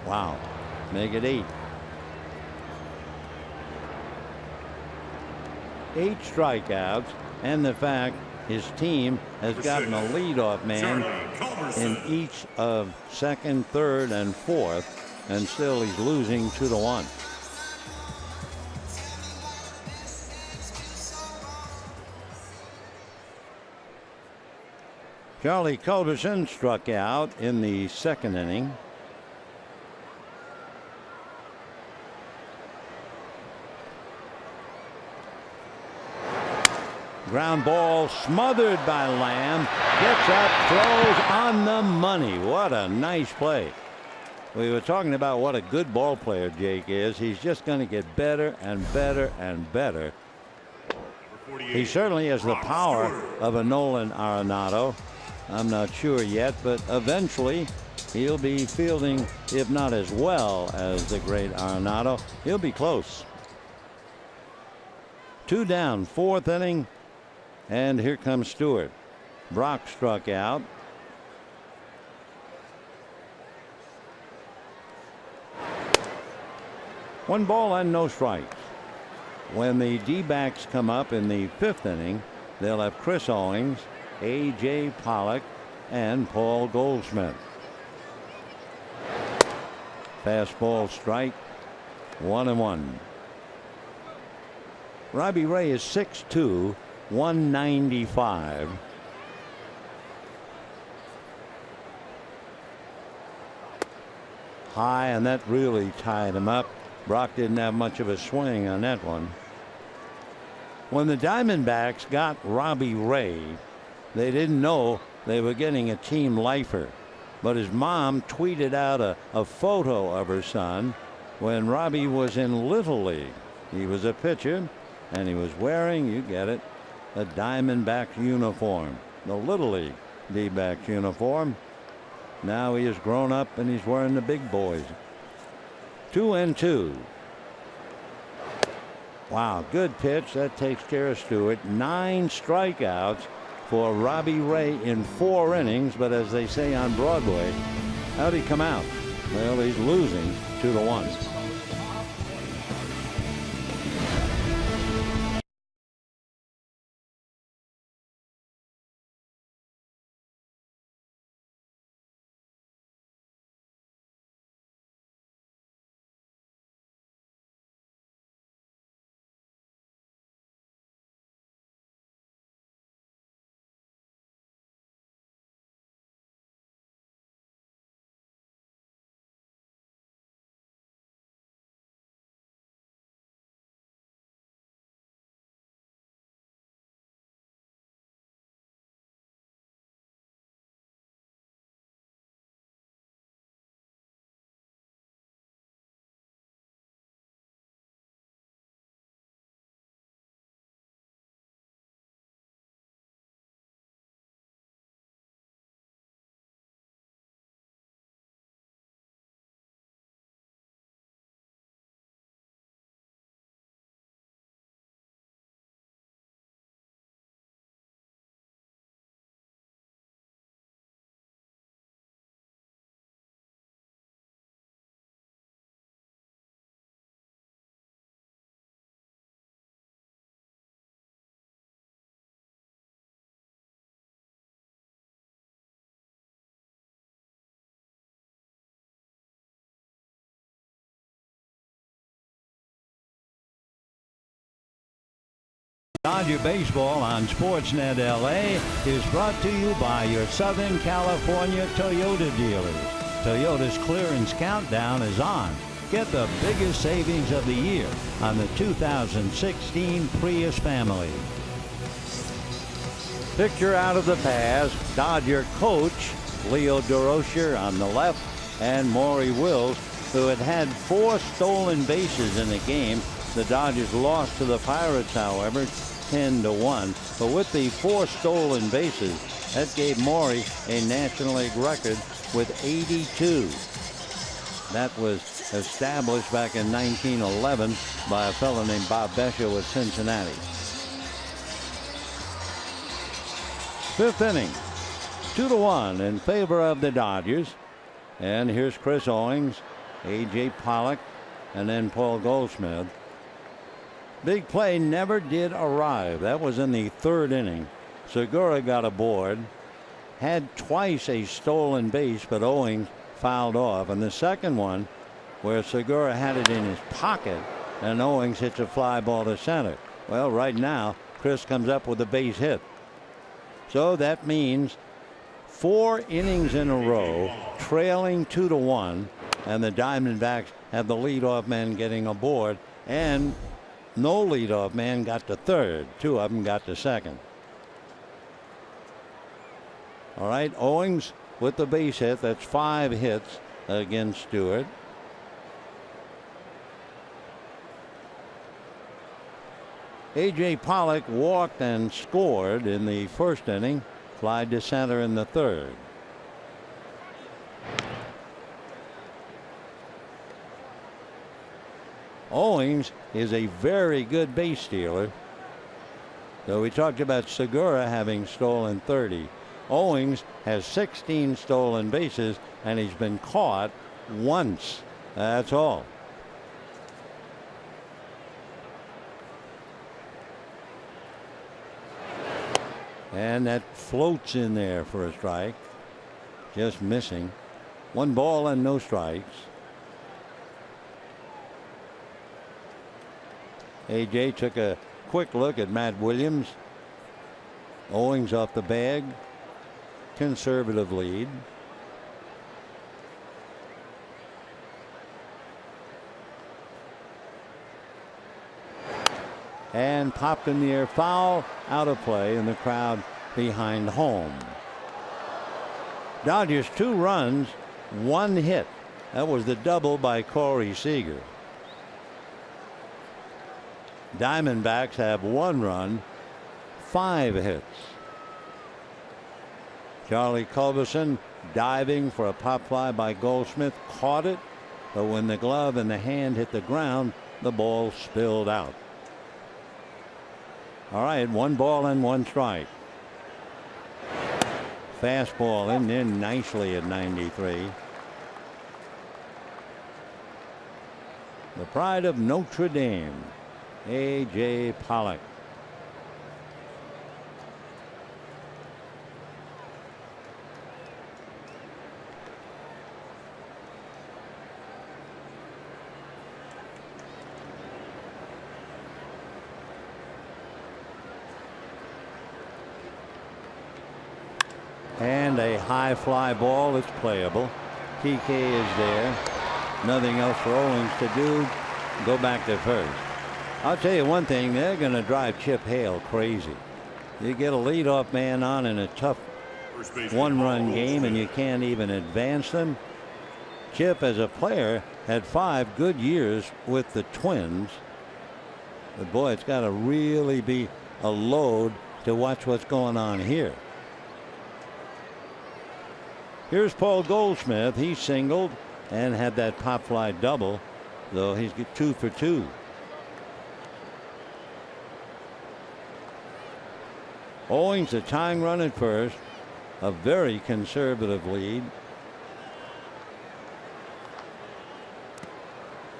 [SPEAKER 1] Wow. Make it 8. 8 strikeouts, and the fact his team has gotten a leadoff man in each of 2nd, 3rd, and 4th, and still he's losing 2-1. Charlie Culberson struck out in the 2nd inning. Ground ball smothered by Lamb. Gets up, throws on the money. What a nice play. We were talking about what a good ball player Jake is. He's just going to get better and better and better. He certainly has the power of a Nolan Arenado. I'm not sure yet, but eventually he'll be fielding, if not as well as the great Arenado, he'll be close. 2 down, 4th inning. And here comes Stewart. Brock struck out. One ball and no strikes. When the D-backs come up in the 5th inning, they'll have Chris Owings, A.J. Pollock, and Paul Goldschmidt. Fastball strike. 1-1. Robbie Ray is 6'2", 195. High, and that really tied him up. Brock didn't have much of a swing on that one. When the Diamondbacks got Robbie Ray, they didn't know they were getting a team lifer. But his mom tweeted out a photo of her son when Robbie was in Little League. He was a pitcher, and he was wearing, you get it, a Diamondbacks uniform, the Little League D-backs uniform. Now he has grown up and he's wearing the big boys. 2-2. Wow, good pitch. That takes care of Stewart. 9 strikeouts for Robbie Ray in 4 innings. But as they say on Broadway, how'd he come out? Well, he's losing 2-1. Dodger Baseball on Sportsnet LA is brought to you by your Southern California Toyota dealers. Toyota's clearance countdown is on. Get the biggest savings of the year on the 2016 Prius family. Picture out of the past, Dodger coach Leo Durocher on the left and Maury Wills, who had 4 stolen bases in the game. The Dodgers lost to the Pirates, however, 10-1. But with the 4 stolen bases, that gave Maury a National League record with 82. That was established back in 1911 by a fellow named Bob Bescher with Cincinnati. 5th inning, 2-1 in favor of the Dodgers. And here's Chris Owings, A.J. Pollock, and then Paul Goldschmidt. Big play never did arrive. That was in the 3rd inning. Segura got aboard, had twice a stolen base, but Owings fouled off. And the second one, where Segura had it in his pocket, and Owings hits a fly ball to center. Well, right now, Chris comes up with a base hit. So that means 4 innings in a row, trailing 2-1, and the Diamondbacks have the leadoff man getting aboard, and no leadoff man got to 3rd. 2 of them got to 2nd. All right, Owings with the base hit. That's 5 hits against Stewart. A.J. Pollock walked and scored in the 1st inning. Fly to center in the 3rd. Owings is a very good base stealer. So we talked about Segura having stolen 30. Owings has 16 stolen bases, and he's been caught once. That's all. And that floats in there for a strike. Just missing. 1 ball and no strikes. A.J. took a quick look at Matt Williams. Owings off the bag. Conservative lead. And popped in the air, foul, out of play, and the crowd behind home. Dodgers 2 runs, 1 hit. That was the double by Corey Seager. Diamondbacks have 1 run, 5 hits. Charlie Culberson diving for a pop fly by Goldschmidt, caught it, but when the glove and the hand hit the ground, the ball spilled out. All right, 1 ball and 1 strike. Fastball in nicely at 93. The pride of Notre Dame, A.J. Pollock. And a high fly ball. It's playable. TK is there. Nothing else for Owings to do. Go back to first. I'll tell you one thing. They're going to drive Chip Hale crazy. You get a leadoff man on in a tough 1-run game and you can't even advance them. Chip, as a player, had 5 good years with the Twins. But boy, it's got to really be a load to watch what's going on here. Here's Paul Goldschmidt. He singled and had that pop fly double, though he's 2 for 2. Owings a tying run at first. A very conservative lead.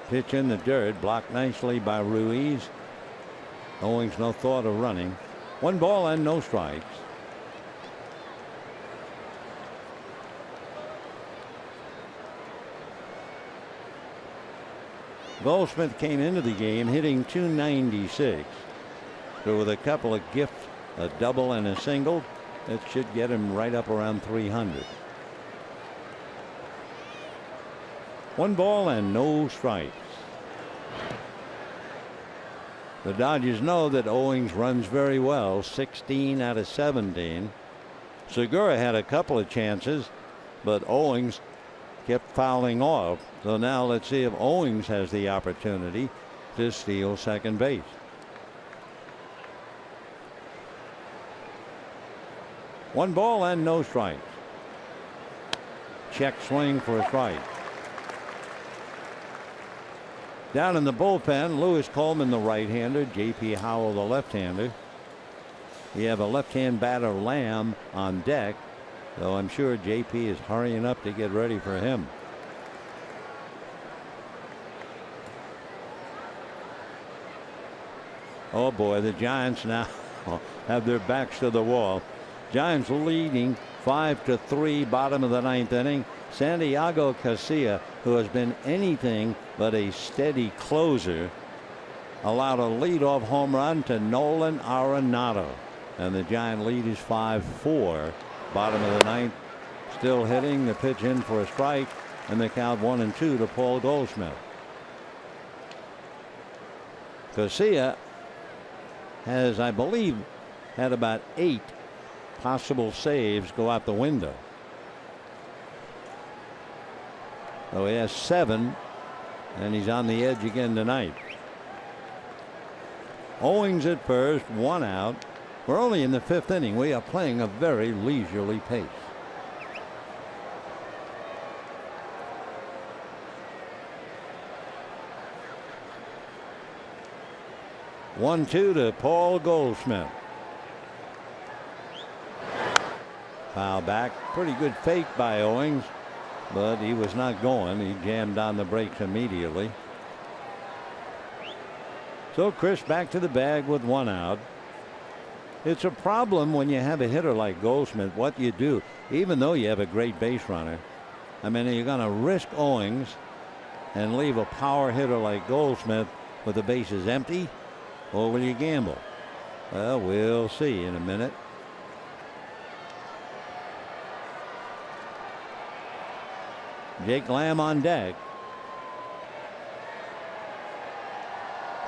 [SPEAKER 1] Pitch in the dirt, blocked nicely by Ruiz. Owings no thought of running. 1 ball and no strikes. Goldschmidt came into the game hitting .296. So with a couple of gifts, a double and a single, it should get him right up around 300. 1 ball and no strikes. The Dodgers know that Owings runs very well, 16 out of 17. Segura had a couple of chances, but Owings kept fouling off. So now let's see if Owings has the opportunity to steal second base. One ball and no strikes. Check swing for a strike. Down in the bullpen, Lewis Coleman, the right-hander, J.P. Howell, the left-hander. You have a left-hand batter, Lamb, on deck, though I'm sure J.P. is hurrying up to get ready for him. Oh boy, the Giants now have their backs to the wall. Giants leading 5-3, bottom of the 9th inning. Santiago Casilla, who has been anything but a steady closer, allowed a leadoff home run to Nolan Arenado, and the Giant lead is 5-4. Bottom of the 9th, still hitting. The pitch in for a strike, and the count 1-2 to Paul Goldschmidt. Casilla has, I believe, had about 8 possible saves go out the window. So he has 7, and he's on the edge again tonight. Owings at first, 1 out. We're only in the 5th inning. We are playing a very leisurely pace. One-two to Paul Goldschmidt. Foul back. Pretty good fake by Owings, but he was not going. He jammed on the brakes immediately. So Chris back to the bag with 1 out. It's a problem when you have a hitter like Goldschmidt, what you do, even though you have a great base runner. I mean, you're going to risk Owings and leave a power hitter like Goldschmidt with the bases empty, or will you gamble? Well, we'll see in a minute. Jake Lamb on deck.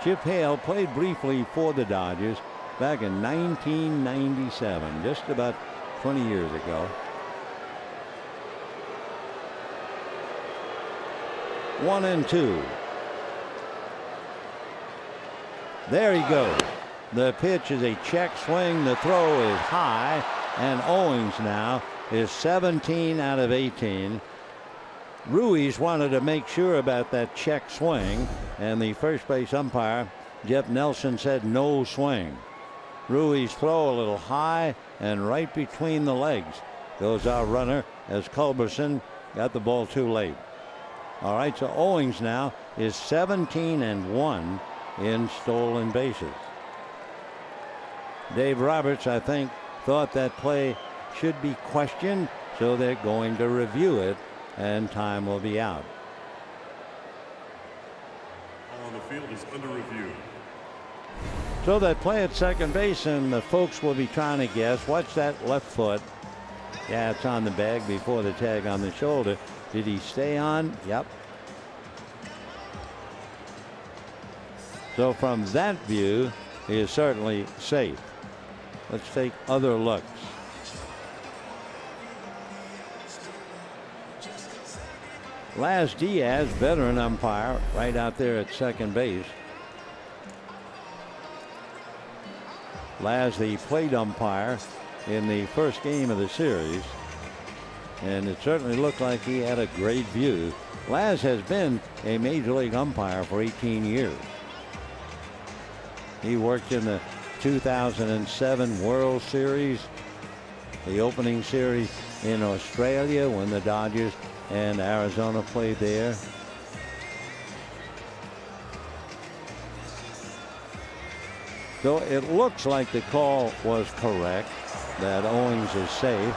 [SPEAKER 1] Chip Hale played briefly for the Dodgers back in 1997, just about 20 years ago. 1-2. There he goes. The pitch is a check swing. The throw is high, and Owings now is 17 out of 18. Ruiz wanted to make sure about that check swing, and the first base umpire, Jeff Nelson, said no swing. Ruiz throw a little high and right between the legs goes our runner as Culberson got the ball too late. All right, so Owings now is 17-1 in stolen bases. Dave Roberts, I think, thought that play should be questioned, so they're going to review it, and time will be out.
[SPEAKER 2] All on the field is under review.
[SPEAKER 1] So that play at second base, and the folks will be trying to guess, what's that left foot? Yeah, it's on the bag before the tag on the shoulder. Did he stay on? Yep. So from that view, he is certainly safe. Let's take other looks. Laz Diaz, veteran umpire, right out there at second base. Laz, the plate umpire in the first game of the series, and it certainly looked like he had a great view. Laz has been a major league umpire for 18 years. He worked in the 2007 World Series, the opening series in Australia when the Dodgers and Arizona played there. So it looks like the call was correct, that Owings is safe.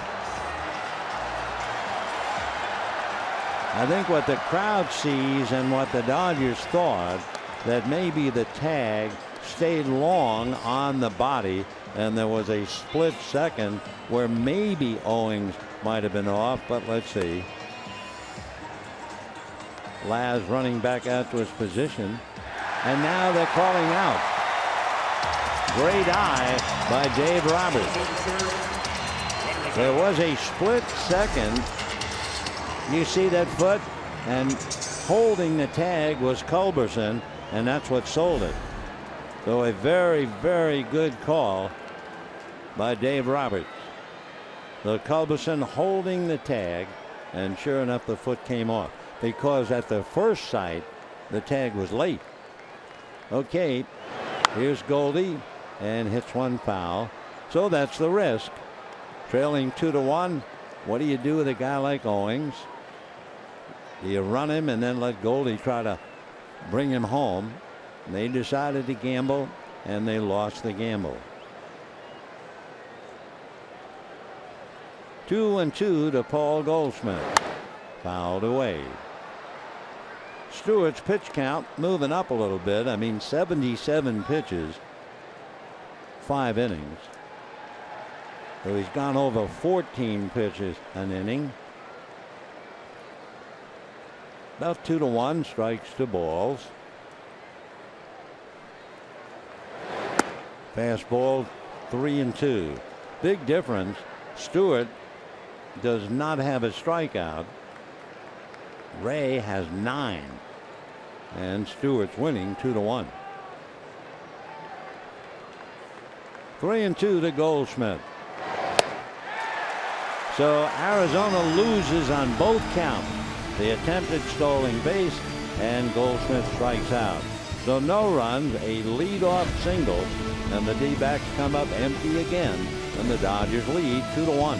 [SPEAKER 1] I think what the crowd sees and what the Dodgers thought, that maybe the tag stayed long on the body, and there was a split second where maybe Owings might have been off, but let's see. Laz running back out to his position, and now they're calling out. Great eye by Dave Roberts. There was a split second. You see that foot, and holding the tag was Culberson, and that's what sold it. So a very, very good call by Dave Roberts. So Culberson holding the tag, and sure enough the foot came off, because at the first sight the tag was late. Okay, here's Goldie, and hits one foul. So that's the risk. Trailing 2-1. What do you do with a guy like Owings? Do you run him and then let Goldie try to bring him home? And they decided to gamble, and they lost the gamble. 2-2 to Paul Goldschmidt. Fouled away. Stewart's pitch count moving up a little bit. I mean, 77 pitches, 5 innings. So he's gone over 14 pitches an inning. About 2-1, strikes to balls. Fastball 3-2. Big difference. Stewart does not have a strikeout. Ray has 9. And Stewart's winning 2-1. 3-2 to Goldschmidt. So Arizona loses on both counts. The attempted stolen base, and Goldschmidt strikes out. So no runs, a leadoff single, and the D-backs come up empty again, and the Dodgers lead 2-1.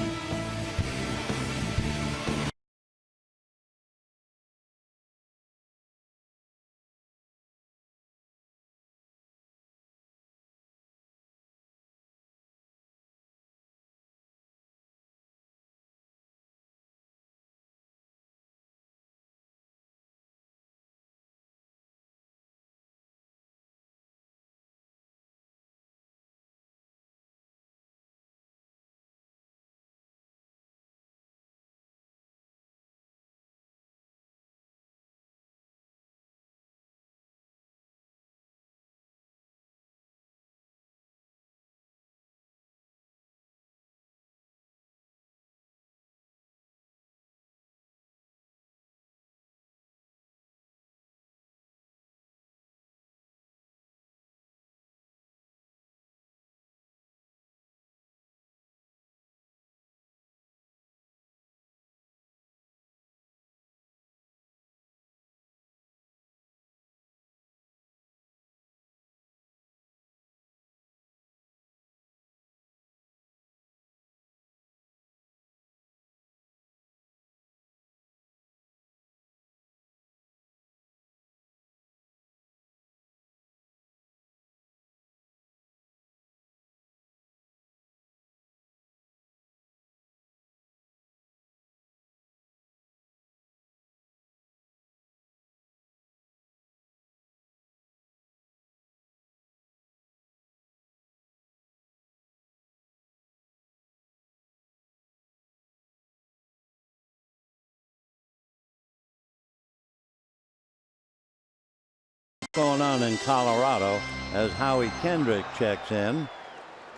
[SPEAKER 1] Going on in Colorado as Howie Kendrick checks in.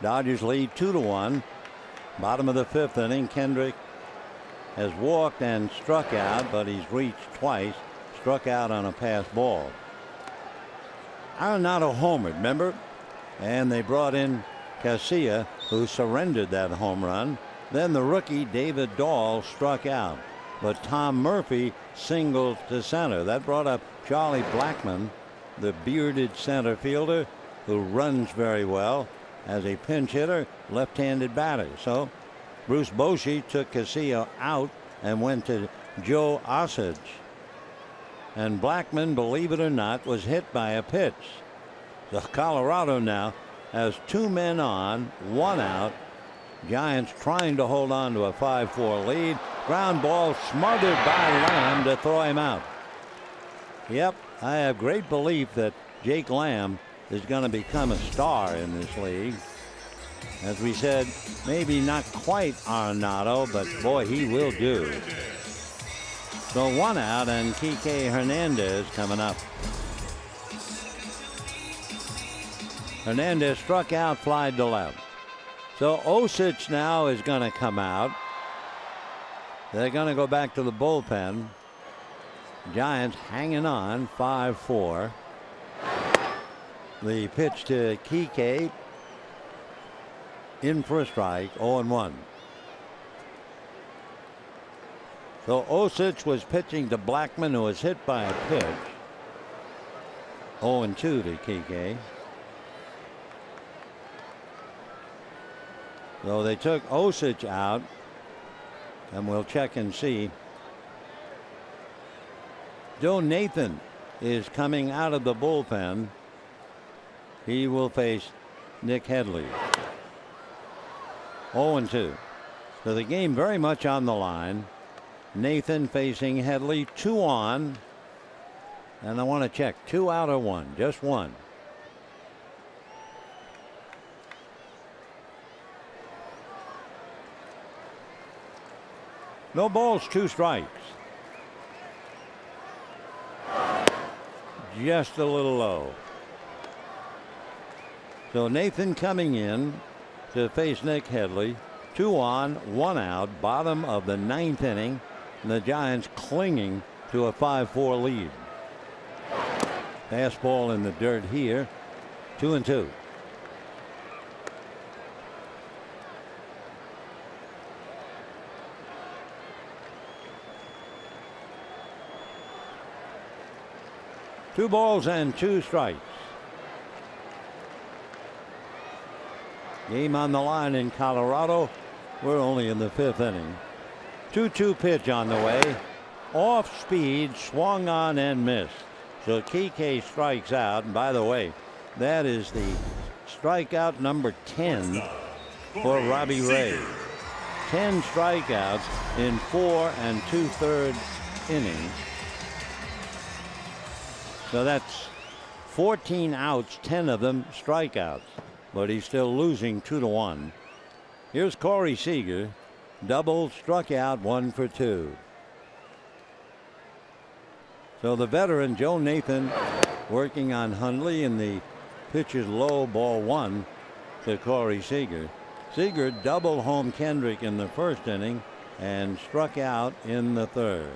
[SPEAKER 1] Dodgers lead 2-1. Bottom of the 5th inning. Kendrick has walked and struck out, but he's reached twice. Struck out on a pass ball. Arenado homered, remember? And they brought in Casilla, who surrendered that home run. Then the rookie David Dahl struck out, but Tom Murphy singled to center. That brought up Charlie Blackmon, the bearded center fielder who runs very well as a pinch hitter, left-handed batter. So Bruce Bochy took Casilla out and went to Joe Osage. And Blackmon, believe it or not, was hit by a pitch. So Colorado now has 2 men on, 1 out. Giants trying to hold on to a 5-4 lead. Ground ball smothered by Lamb to throw him out. Yep, I have great belief that Jake Lamb is going to become a star in this league. As we said, maybe not quite Arenado, but boy, he will do. So 1 out, and Kike Hernandez coming up. Hernandez struck out, flied to left. So Osich now is going to come out. They're going to go back to the bullpen. Giants hanging on 5-4. The pitch to Kike in for a strike, 0-1. So Osich was pitching to Blackman, who was hit by a pitch. 0-2 to Kike. So they took Osich out, and we'll check and see. Joe Nathan is coming out of the bullpen. He will face Nick Headley. 0-2. So the game very much on the line. Nathan facing Headley, 2 on. And I want to check, 2 out or 1, just 1. No balls, 2 strikes. Just a little low. So Nathan coming in to face Nick Headley. 2 on, 1 out, bottom of the 9th inning. And the Giants clinging to a 5-4 lead. Fastball in the dirt here. 2-2. Two balls and 2 strikes. Game on the line in Colorado. We're only in the 5th inning. 2-2 pitch on the way. Off speed, swung on and missed. So Kike strikes out. And by the way, that is the strikeout number 10 for Robbie Ray. 10 strikeouts in 4 2/3 innings. So that's 14 outs, 10 of them strikeouts. But he's still losing 2-1. Here's Corey Seager. Double, struck out, 1 for 2. So the veteran Joe Nathan working on Hundley, and the pitch is low, ball 1 to Corey Seager. Seager double home Kendrick in the 1st inning and struck out in the 3rd.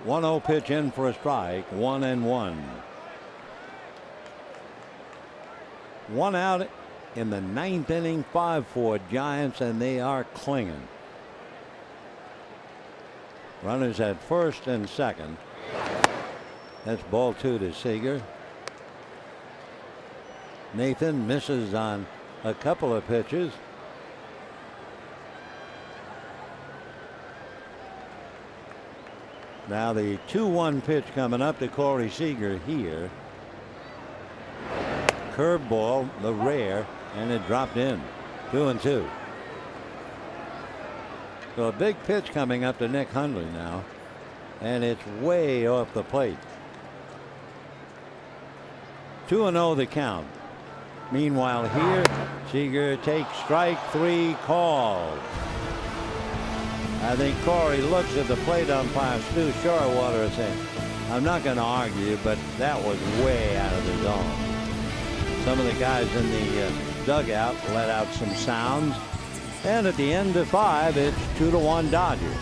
[SPEAKER 1] One 0 pitch in for a strike, 1-1. 1 out in the 9th inning, 5-4 Giants, and they are clinging. Runners at first and second. That's ball 2 to Seager. Nathan misses on a couple of pitches. Now the 2-1 pitch coming up to Corey Seager here. Curveball, the rare, and it dropped in. 2-2. So a big pitch coming up to Nick Hundley now, and it's way off the plate. 2-0 the count. Meanwhile here, Seager takes strike 3 called. I think Corey looks at the plate umpire, Stu Shorewater, and says, I'm not going to argue, but that was way out of the zone. Some of the guys in the dugout let out some sounds. And at the end of 5, it's 2-1 Dodgers.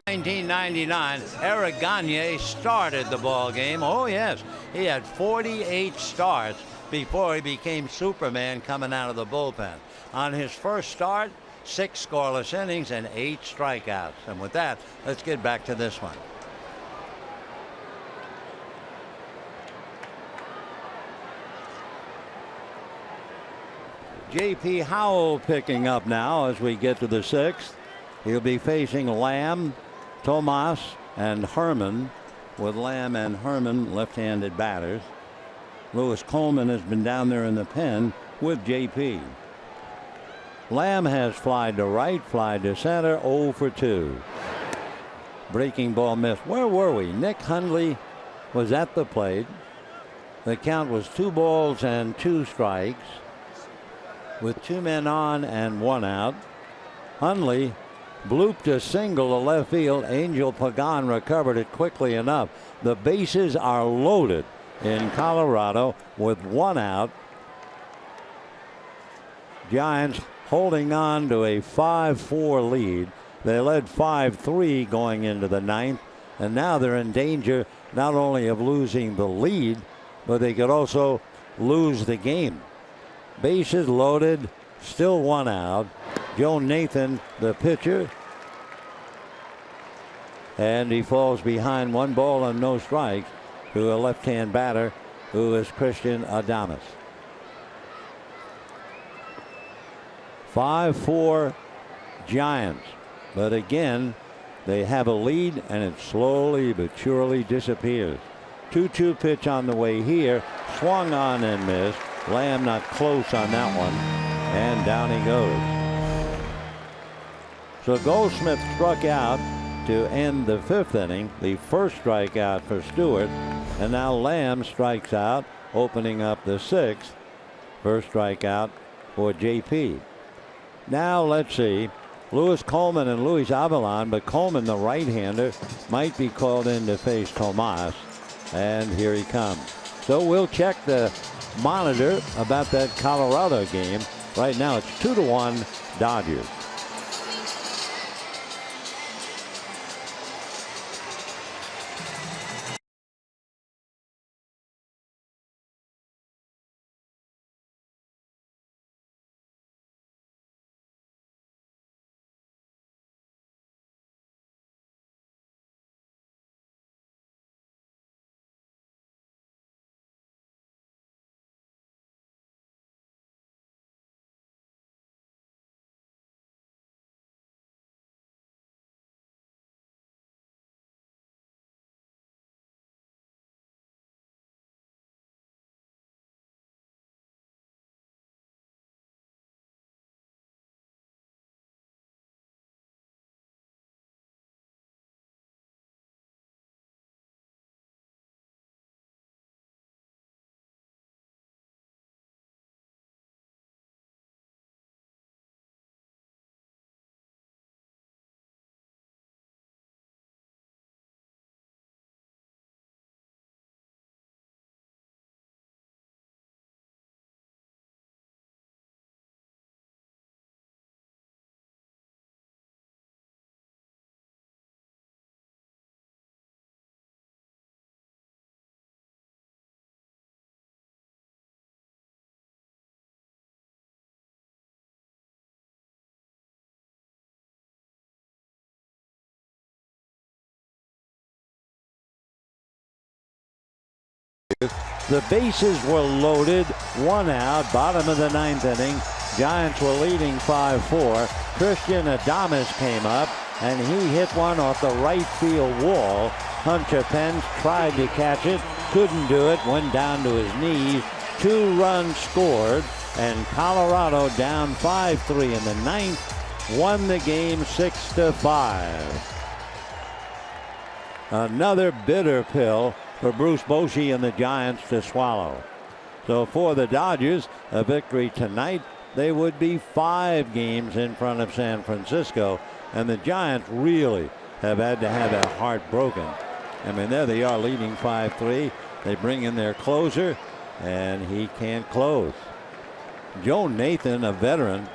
[SPEAKER 1] 1999, Eric Gagne started the ball game. Oh yes, he had 48 starts before he became Superman coming out of the bullpen. On his first start, 6 scoreless innings and 8 strikeouts. And with that, let's get back to this one. J.P. Howell picking up now as we get to the 6th. He'll be facing Lamb, Tomas, and Herman, with Lamb and Herman left-handed batters. Lewis Coleman has been down there in the pen with J.P. Lamb has flied to right, flied to center, 0 for 2. Breaking ball missed. Where were we? Nick Hundley was at the plate. The count was 2 balls and 2 strikes with 2 men on and 1 out. Hundley blooped a single to left field. Angel Pagan recovered it quickly enough. The bases are loaded in Colorado with 1 out. Giants holding on to a 5-4 lead. They led 5-3 going into the 9th, and now they're in danger not only of losing the lead, but they could also lose the game. Bases loaded, still 1 out. Joe Nathan, the pitcher, and he falls behind 1 ball and no strikes to a left-hand batter who is Christian Adames. 5-4 Giants, but again they have a lead and it slowly but surely disappears. 2-2 pitch on the way here, swung on and missed. Lamb not close on that one, and down he goes. So Goldschmidt struck out to end the 5th inning, the first strikeout for Stewart, and now Lamb strikes out, opening up the 6th. First strikeout for JP. Now let's see, Lewis Coleman and Luis Avilan, but Coleman, the right-hander, might be called in to face Tomas, and here he comes. So we'll check the monitor about that Colorado game. Right now it's 2-1 Dodgers. The bases were loaded, 1 out, bottom of the 9th inning. Giants were leading 5-4. Christian Adames came up, and he hit one off the right field wall. Hunter Pence tried to catch it, couldn't do it, went down to his knees. 2 runs scored, and Colorado down 5-3 in the 9th, won the game 6-5. Another bitter pill for Bruce Bochy and the Giants to swallow. So for the Dodgers, a victory tonight, they would be 5 games in front of San Francisco, and the Giants really have had to have their heart broken. I mean, there they are leading 5-3. They bring in their closer, and he can't close. Joe Nathan, a veteran,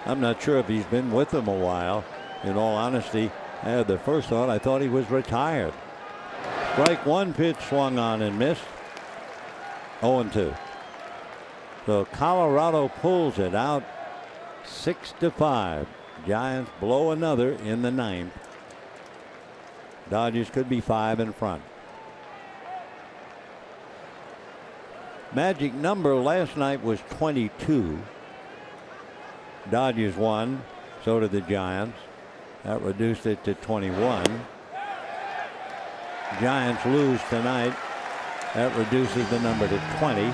[SPEAKER 1] I'm not sure if he's been with them a while. In all honesty, I had the first thought. I thought he was retired. Strike one, pitch swung on and missed. 0-2. So Colorado pulls it out 6-5. Giants blow another in the ninth. Dodgers could be 5 in front. Magic number last night was 22. Dodgers won, so did the Giants. That reduced it to 21. Giants lose tonight. That reduces the number to 20.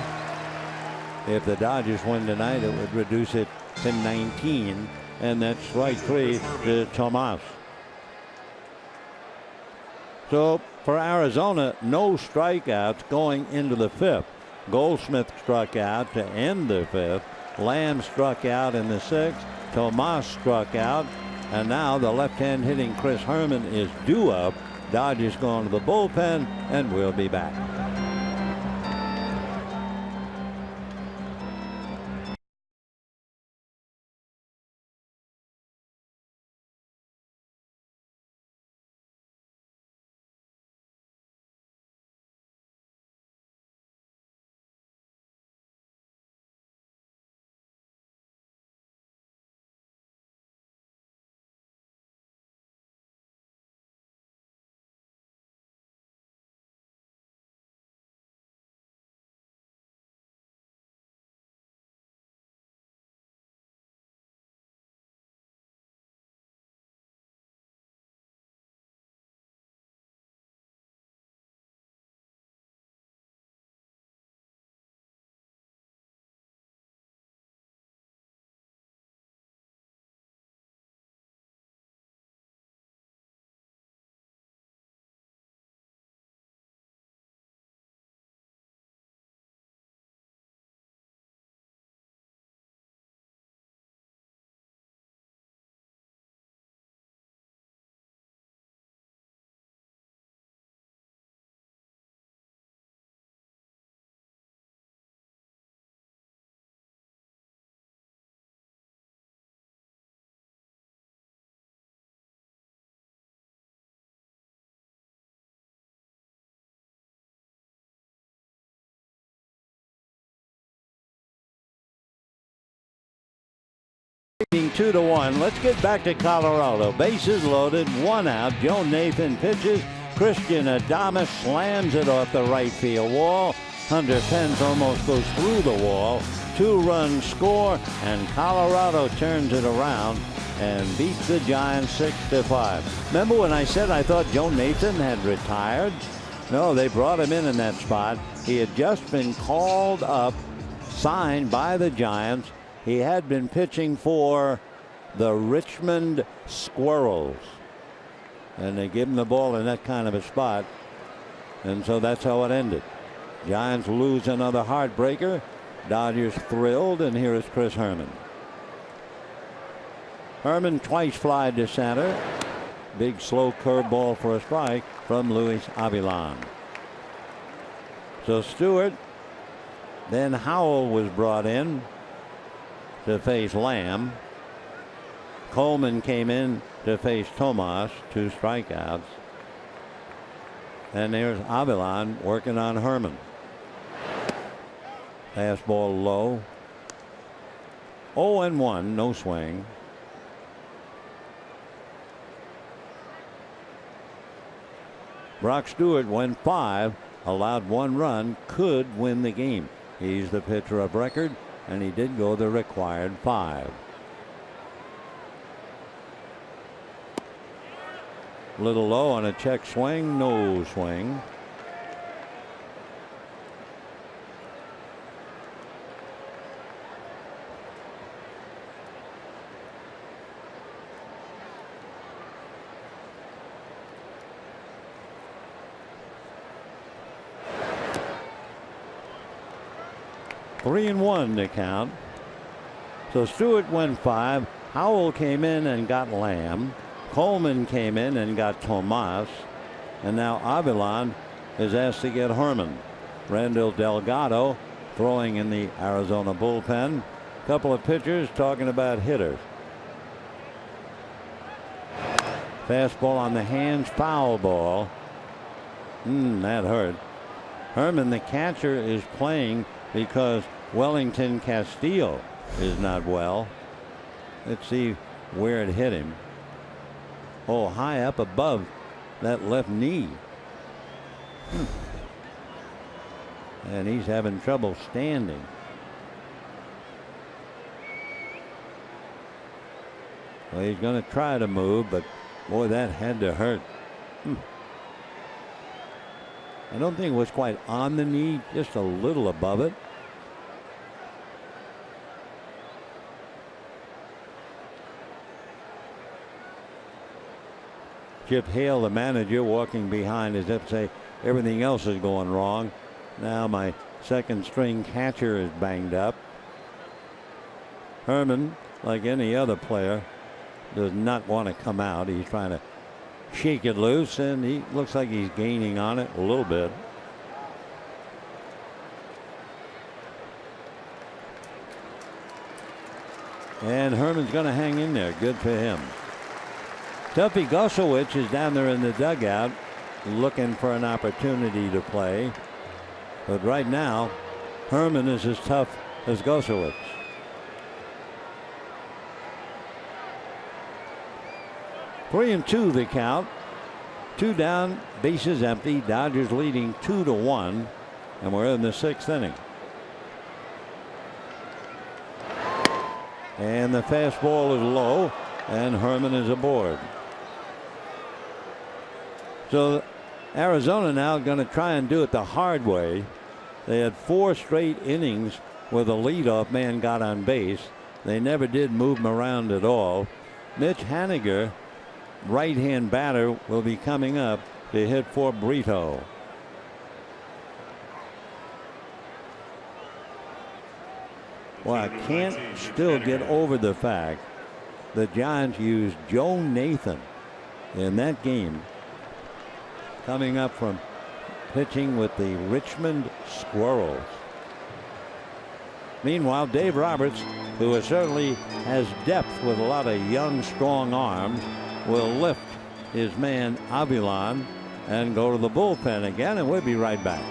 [SPEAKER 1] If the Dodgers win tonight, it would reduce it to 19. And that's strike 3 to Tomas. So for Arizona, no strikeouts going into the fifth. Goldschmidt struck out to end the fifth. Lamb struck out in the sixth. Tomas struck out. And now the left-hand hitting Chris Herman is due up. Dodgers going to the bullpen, and we'll be back. Leading 2-1. Let's get back to Colorado. Bases loaded, 1 out. Joe Nathan pitches. Christian Adames slams it off the right field wall. Hunter Pence almost goes through the wall. 2-run score, and Colorado turns it around and beats the Giants 6-5. Remember when I said I thought Joe Nathan had retired? No, they brought him in that spot. He had just been called up, signed by the Giants. He had been pitching for the Richmond Squirrels. And they give him the ball in that kind of a spot. And so that's how it ended. Giants lose another heartbreaker. Dodgers thrilled, and here is Chris Herman. Herman twice flied to center. Big slow curveball for a strike from Luis Avilan. So Stewart, then Howell was brought in to face Lamb. Coleman came in to face Tomas, 2 strikeouts. And there's Avilan working on Herman. Fastball low. 0-1, no swing. Brock Stewart went 5, allowed 1 run, could win the game. He's the pitcher of record, and he did go the required 5. Little low on a check swing, no swing. Three and 1 to count. So Stewart went 5. Howell came in and got Lamb. Coleman came in and got Tomas. And now Avilan is asked to get Herman. Randall Delgado throwing in the Arizona bullpen. Couple of pitchers talking about hitters. Fastball on the hands, foul ball. That hurt. Herman, the catcher, is playing because Wellington Castillo is not well. Let's see where it hit him. Oh, high up above that left knee. And he's having trouble standing. Well, he's going to try to move, but boy, that had to hurt. I don't think it was quite on the knee, just a little above it. Chip Hale, the manager, walking behind as if to say everything else is going wrong. Now my second string catcher is banged up. Herman, like any other player, does not want to come out. He's trying to shake it loose, and he looks like he's gaining on it a little bit. And Herman's going to hang in there. Good for him. Tuffy Gosowicz is down there in the dugout looking for an opportunity to play. But right now, Herman is as tough as Gosowicz. 3-2 the count. 2 down, bases empty. Dodgers leading 2-1, and we're in the 6th inning. And the fastball is low, and Herman is aboard. So Arizona now going to try and do it the hard way. They had 4 straight innings where the leadoff man got on base. They never did move him around at all. Mitch Haniger, right-hand batter, will be coming up to hit for Brito. Well, I can't still get over the fact the Giants used Joe Nathan in that game, coming up from pitching with the Richmond Squirrels. Meanwhile, Dave Roberts, who certainly has depth with a lot of young, strong arms, will lift his man Avilan and go to the bullpen again, and we'll be right back.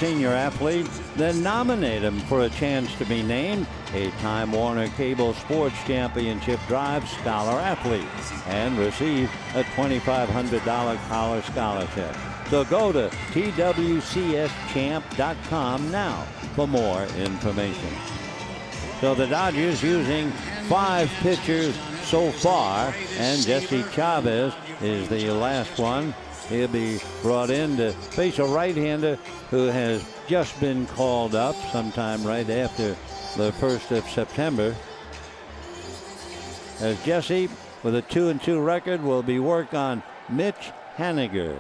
[SPEAKER 1] Senior athlete, then nominate him for a chance to be named a Time Warner Cable Sports Championship Drive Scholar Athlete and receive a $2,500 college scholarship. So go to twcschamp.com now for more information. So the Dodgers using 5 pitchers so far, and Jesse Chavez is the last one. He'll be brought in to face a right-hander who has just been called up sometime right after the 1st of September. As Jesse, with a 2-2 record, will be work on Mitch Haniger.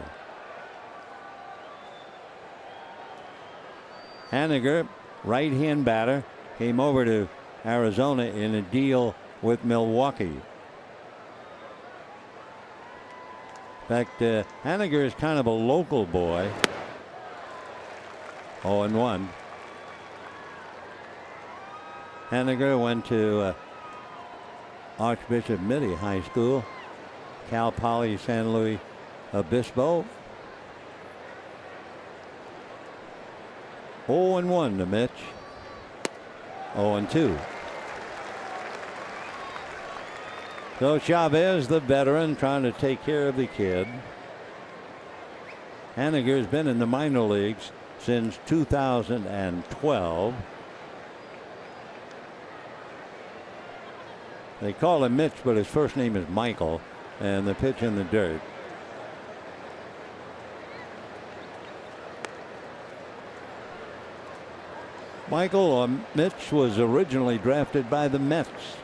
[SPEAKER 1] Haniger right-hand batter, came over to Arizona in a deal with Milwaukee. In fact, Haniger is kind of a local boy. 0-1. Haniger went to Archbishop Mitty High School, Cal Poly San Luis Obispo. 0-1 to Mitch. 0-2. So Chavez, the veteran, trying to take care of the kid. Haniger's been in the minor leagues since 2012. They call him Mitch, but his first name is Michael, and the pitch in the dirt. Michael Mitch was originally drafted by the Mets.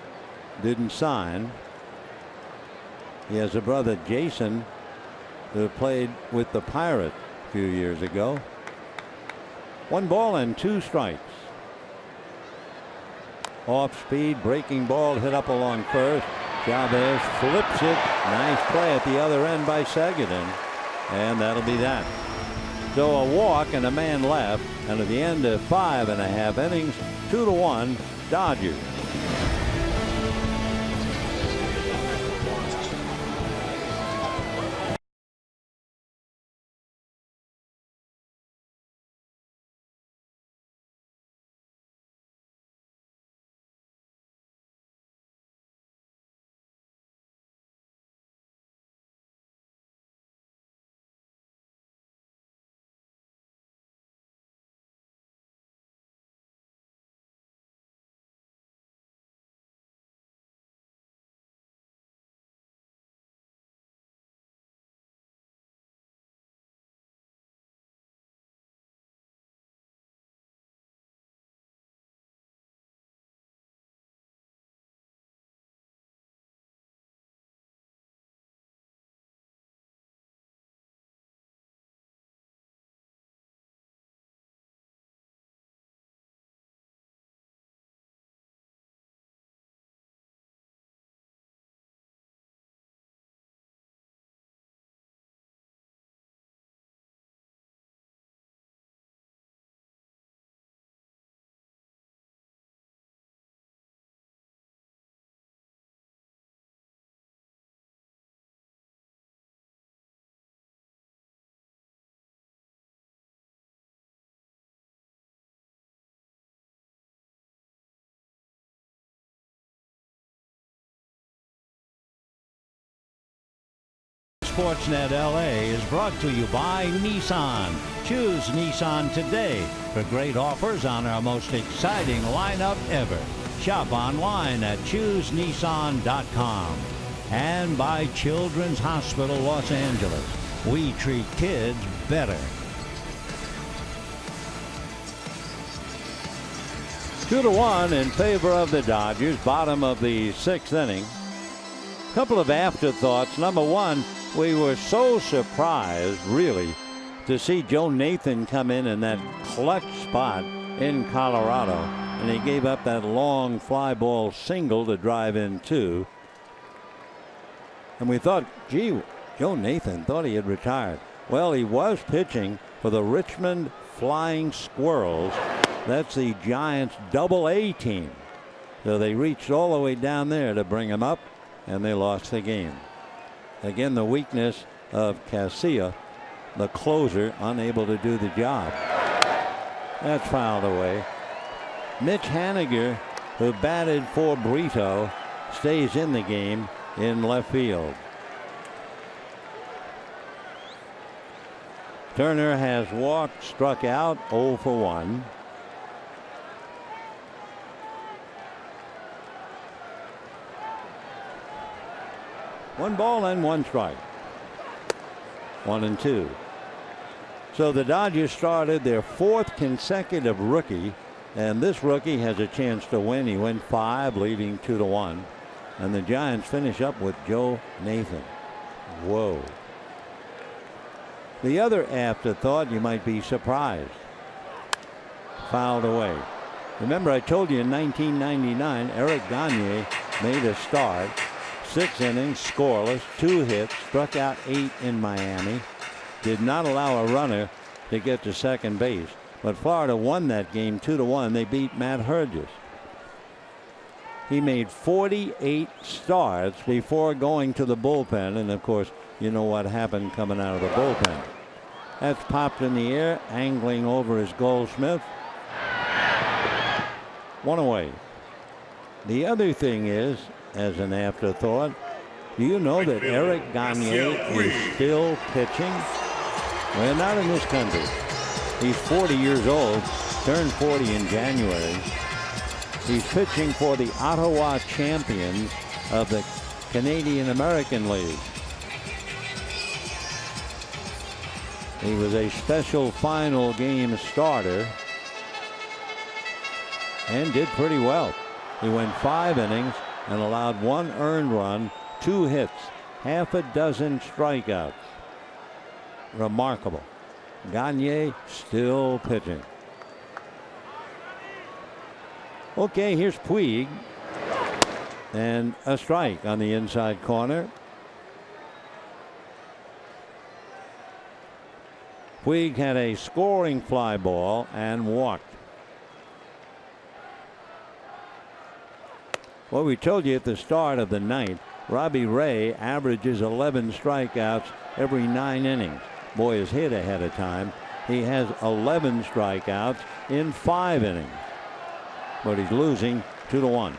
[SPEAKER 1] Didn't sign. He has a brother, Jason, who played with the Pirates a few years ago. 1 ball and 2 strikes. Off speed, breaking ball hit up along first. Chavez flips it. Nice play at the other end by Seguin. And that'll be that. So a walk and a man left. And at the end of 5.5 innings, 2-1 Dodgers. Sportsnet LA is brought to you by Nissan. Choose Nissan today for great offers on our most exciting lineup ever. Shop online at choosenissan.com. And by Children's Hospital Los Angeles. We treat kids better. 2-1 in favor of the Dodgers, bottom of the 6th inning. Couple of afterthoughts. Number one, we were so surprised, really, to see Joe Nathan come in that clutch spot in Colorado. And he gave up that long fly ball single to drive in 2. And we thought, gee, Joe Nathan thought he had retired. Well, he was pitching for the Richmond Flying Squirrels. That's the Giants' Double-A team. So they reached all the way down there to bring him up, and they lost the game. Again, the weakness of Casilla, the closer, unable to do the job. That's fouled away. Mitch Haniger, who batted for Brito, stays in the game in left field. Turner has walked, struck out, 0 for 1. One ball and 1 strike. 1-2. So the Dodgers started their 4th consecutive rookie, and this rookie has a chance to win. He went 5, leading 2-1, and the Giants finish up with Joe Nathan. Whoa. The other afterthought, you might be surprised. fouled away. Remember, I told you in 1999, Eric Gagne made a start. 6 innings, scoreless, 2 hits, struck out 8 in Miami. Did not allow a runner to get to second base. But Florida won that game 2-1. They beat Matt Herges. He made 48 starts before going to the bullpen. And, of course, you know what happened coming out of the bullpen. That's popped in the air, angling over is Goldschmidt. 1 away. The other thing is, as an afterthought, do you know that Eric Gagne is still pitching? Well, not in this country. He's 40 years old, turned 40 in January. He's pitching for the Ottawa champions of the Canadian American League. He was a special final game starter and did pretty well. He went 5 innings and allowed 1 earned run, 2 hits, half a dozen strikeouts. Remarkable. Gagne still pitching. Okay, here's Puig. And a strike on the inside corner. Puig had a scoring fly ball and walked. Well, we told you at the start of the ninth, Robbie Ray averages 11 strikeouts every 9 innings. Boy is hit ahead of time. He has 11 strikeouts in 5 innings. But he's losing 2-1.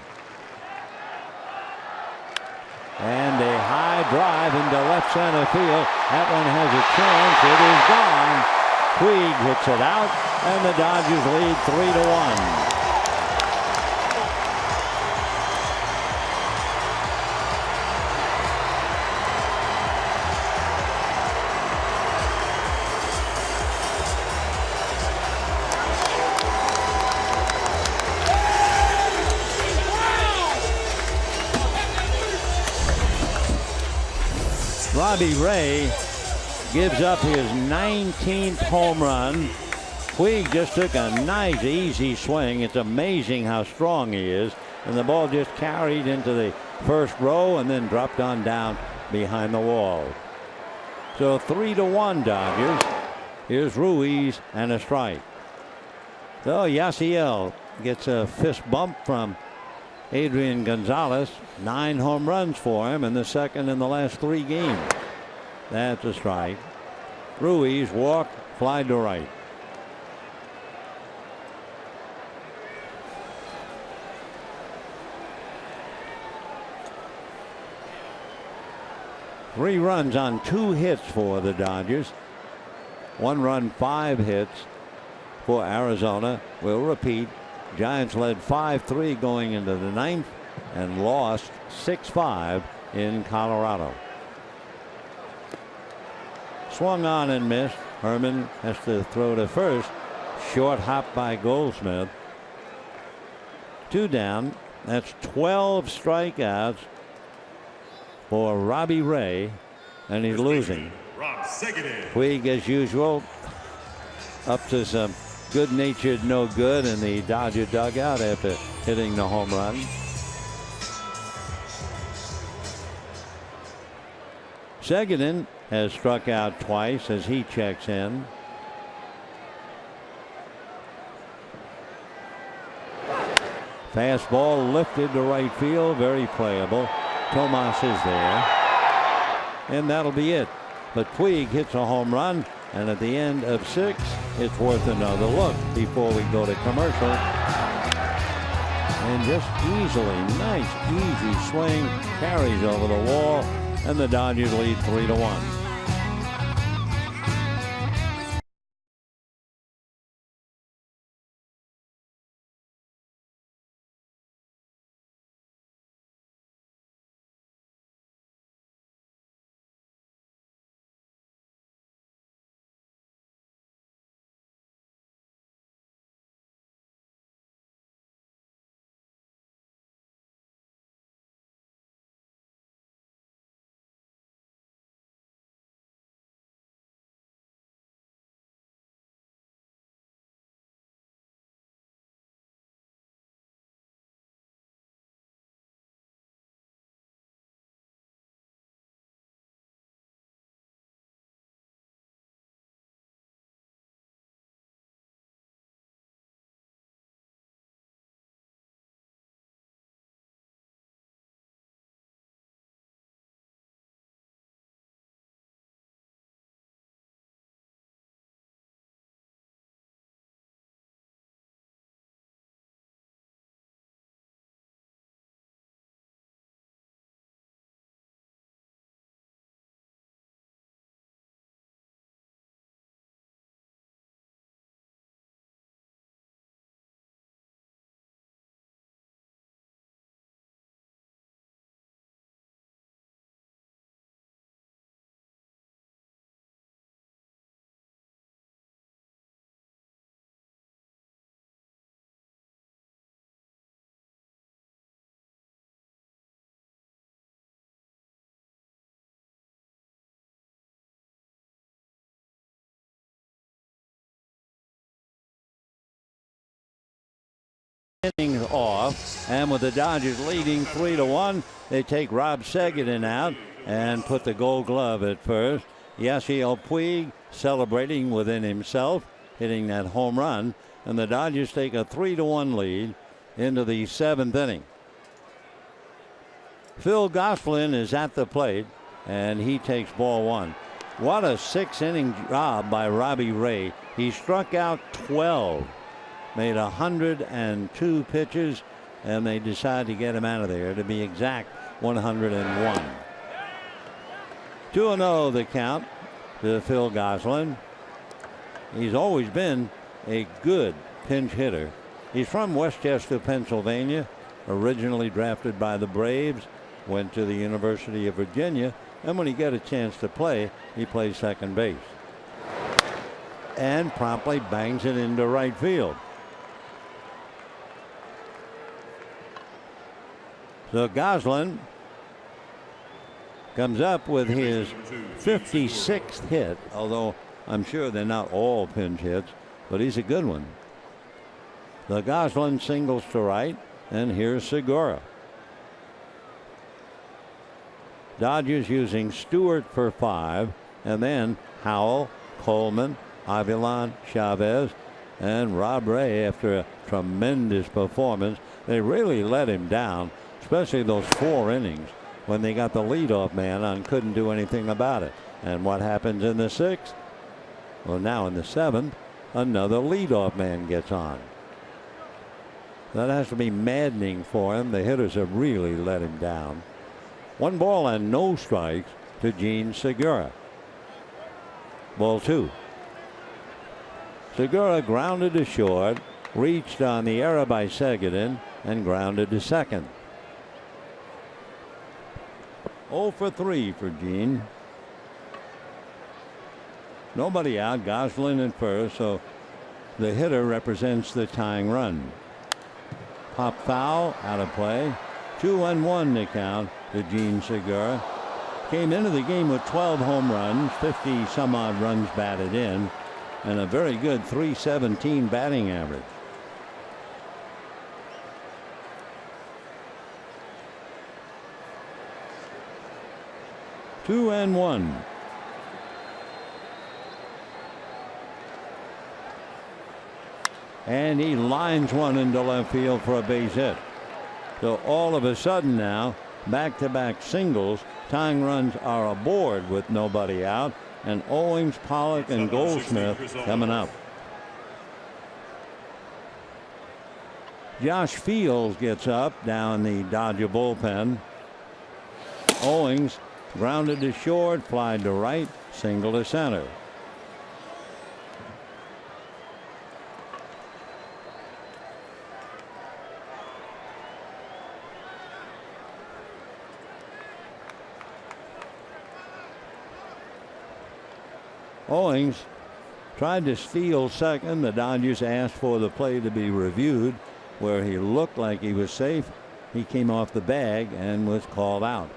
[SPEAKER 1] And a high drive into left center field. That one has a chance. It is gone. Puig hits it out, and the Dodgers lead 3-1. Robbie Ray gives up his 19th home run. Puig just took a nice, easy swing. It's amazing how strong he is. And the ball just carried into the first row and then dropped on down behind the wall. So 3-1 Dodgers. Here's Ruiz and a strike. So Yasiel gets a fist bump from Adrian Gonzalez. 9 home runs for him, and the second in the last 3 games. That's a strike. Ruiz walked, fly to right. Three runs on 2 hits for the Dodgers. 1 run, 5 hits for Arizona. We'll repeat. Giants led 5-3 going into the 9th and lost 6-5 in Colorado. Swung on and missed. Herman has to throw to first. Short hop by Goldschmidt. 2 down. That's 12 strikeouts for Robbie Ray, and he's losing. Puig, as usual, up to some good-natured no good in the Dodger dugout after hitting the home run. Seguin has struck out twice as he checks in. Fastball lifted to right field, very playable. Tomas is there, and that'll be it. But Puig hits a home run, and at the end of 6, it's worth another look before we go to commercial. And just easily, nice, easy swing, carries over the wall, and the Dodgers lead 3-1. inning off, and with the Dodgers leading 3-1, they take Rob Seguin out and put the Gold Glove at first. Yasiel Puig celebrating within himself, hitting that home run, and the Dodgers take a 3-1 lead into the 7th inning. Phil Gosselin is at the plate, and he takes ball 1. What a 6-inning job by Robbie Ray. He struck out 12, made 102 pitches, and they decided to get him out of there. To be exact, 101. 2-0 the count to Phil Gosselin. He's always been a good pinch hitter. He's from Westchester, Pennsylvania, originally drafted by the Braves, went to the University of Virginia, and when he got a chance to play, he plays second base. And promptly bangs it into right field. So Gosselin comes up with his 56th hit, although I'm sure they're not all pinch hits, but he's a good one. The Gosselin singles to right, and here's Segura. Dodgers using Stewart for 5, and then Howell, Coleman, Avilan, Chavez, and Rob Ray. After a tremendous performance, they really let him down, especially those 4 innings when they got the leadoff man on, couldn't do anything about it. And what happens in the 6th? Well, now in the 7th, another leadoff man gets on. That has to be maddening for him. The hitters have really let him down. 1 ball and no strikes to Jean Segura. Ball 2. Segura grounded to short, reached on the error by Seguin, and grounded to second. 0 for 3 for Jean. Nobody out, Gosselin at first, so the hitter represents the tying run. Pop foul, out of play. 2-1 the count to Jean Segura. Came into the game with 12 home runs, 50 some odd runs batted in, and a very good .317 batting average. Two and one. And he lines one into left field for a base hit. So all of a sudden now, back-to-back singles, tying runs are aboard with nobody out, and Owings, Pollock, and Goldschmidt coming up. Josh Fields gets up down the Dodger bullpen. Owings grounded to short, fly to right, single to center. Owings tried to steal second. The Dodgers asked for the play to be reviewed, where he looked like he was safe. He came off the bag and was called out.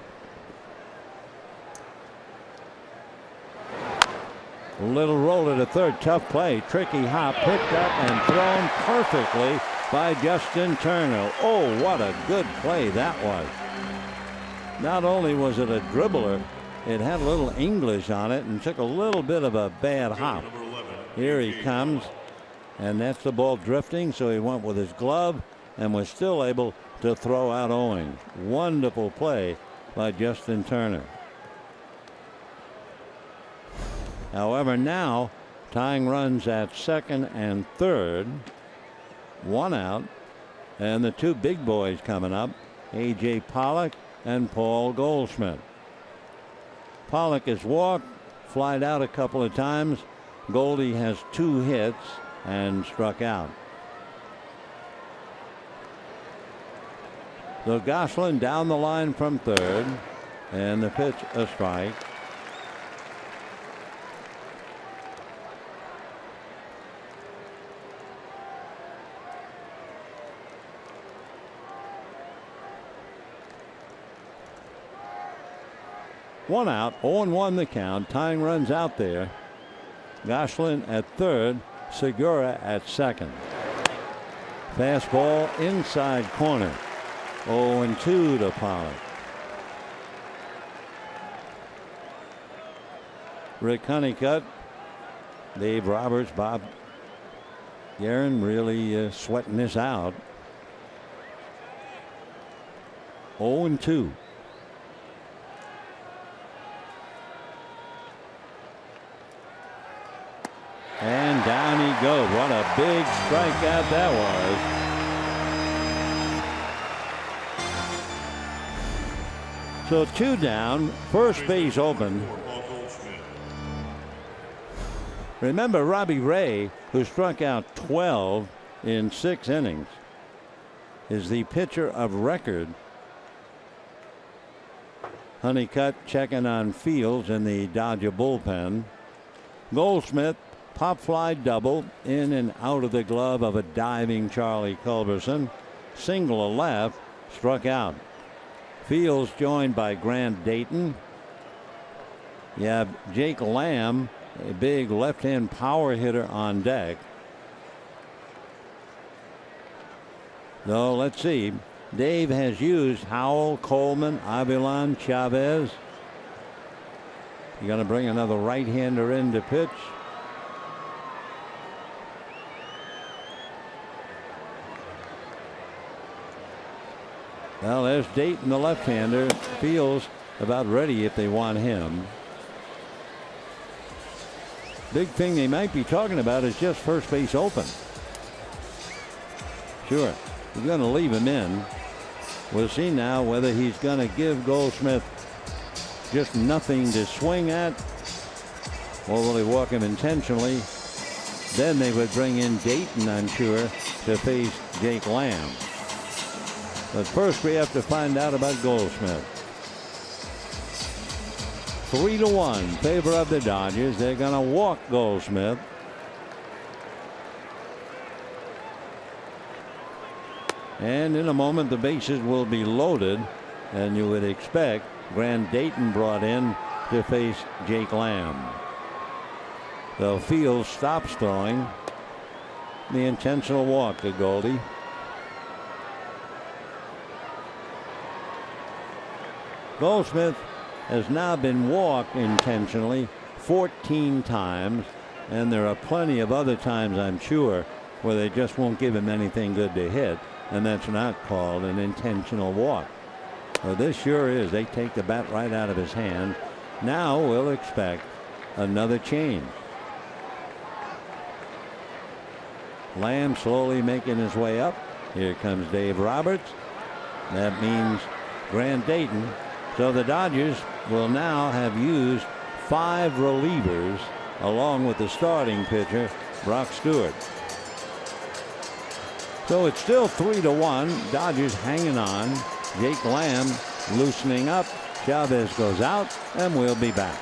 [SPEAKER 1] Little roller to third, tough play. Tricky hop, picked up and thrown perfectly by Justin Turner. Oh, what a good play that was. Not only was it a dribbler, it had a little English on it and took a little bit of a bad hop. Here he comes, and that's the ball drifting, so he went with his glove and was still able to throw out Owings. Wonderful play by Justin Turner. However, now tying runs at second and third. 1 out, and the 2 big boys coming up, A.J. Pollock and Paul Goldschmidt. Pollock has walked, flied out a couple of times. Goldie has 2 hits and struck out. So Gosselin down the line from third, and the pitch a strike. One out, 0-1 the count. Tying runs out there. Gosselin at third, Segura at second. Fastball inside corner. 0-2 to Pollock. Rick Honeycutt, Dave Roberts, Bob Guerin really sweating this out. 0-2. And down he goes. What a big strikeout that was. So 2 down, first base open. Remember, Robbie Ray, who struck out 12 in 6 innings, is the pitcher of record. Honeycutt checking on Fields in the Dodger bullpen. Goldschmidt, pop fly double in and out of the glove of a diving Charlie Culberson. Single left, struck out. Fields joined by Grant Dayton. You have Jake Lamb, a big left-hand power hitter on deck. So let's see. Dave has used Howell, Coleman, Avilan, Chavez. You're going to bring another right-hander in to pitch. Well, there's Dayton, the left-hander. Feels about ready if they want him. Big thing they might be talking about is just first base open. Sure, he's going to leave him in. We'll see now whether he's going to give Goldschmidt just nothing to swing at, or will he walk him intentionally? Then they would bring in Dayton, I'm sure, to face Jake Lamb. But first we have to find out about Goldschmidt. 3-1 favor of the Dodgers. They're going to walk Goldschmidt. And in a moment the bases will be loaded, and you would expect Grant Dayton brought in to face Jake Lamb. So Fields stops throwing. The intentional walk to Goldie. Goldschmidt has now been walked intentionally 14 times, and there are plenty of other times, I'm sure, where they just won't give him anything good to hit, and that's not called an intentional walk. Well, this sure is. They take the bat right out of his hand. Now we'll expect another change. Lamb slowly making his way up. Here comes Dave Roberts. That means Grant Dayton. So the Dodgers will now have used 5 relievers along with the starting pitcher, Brock Stewart. So it's still 3-1. Dodgers hanging on. Jake Lamb loosening up. Chavez goes out, and we'll be back.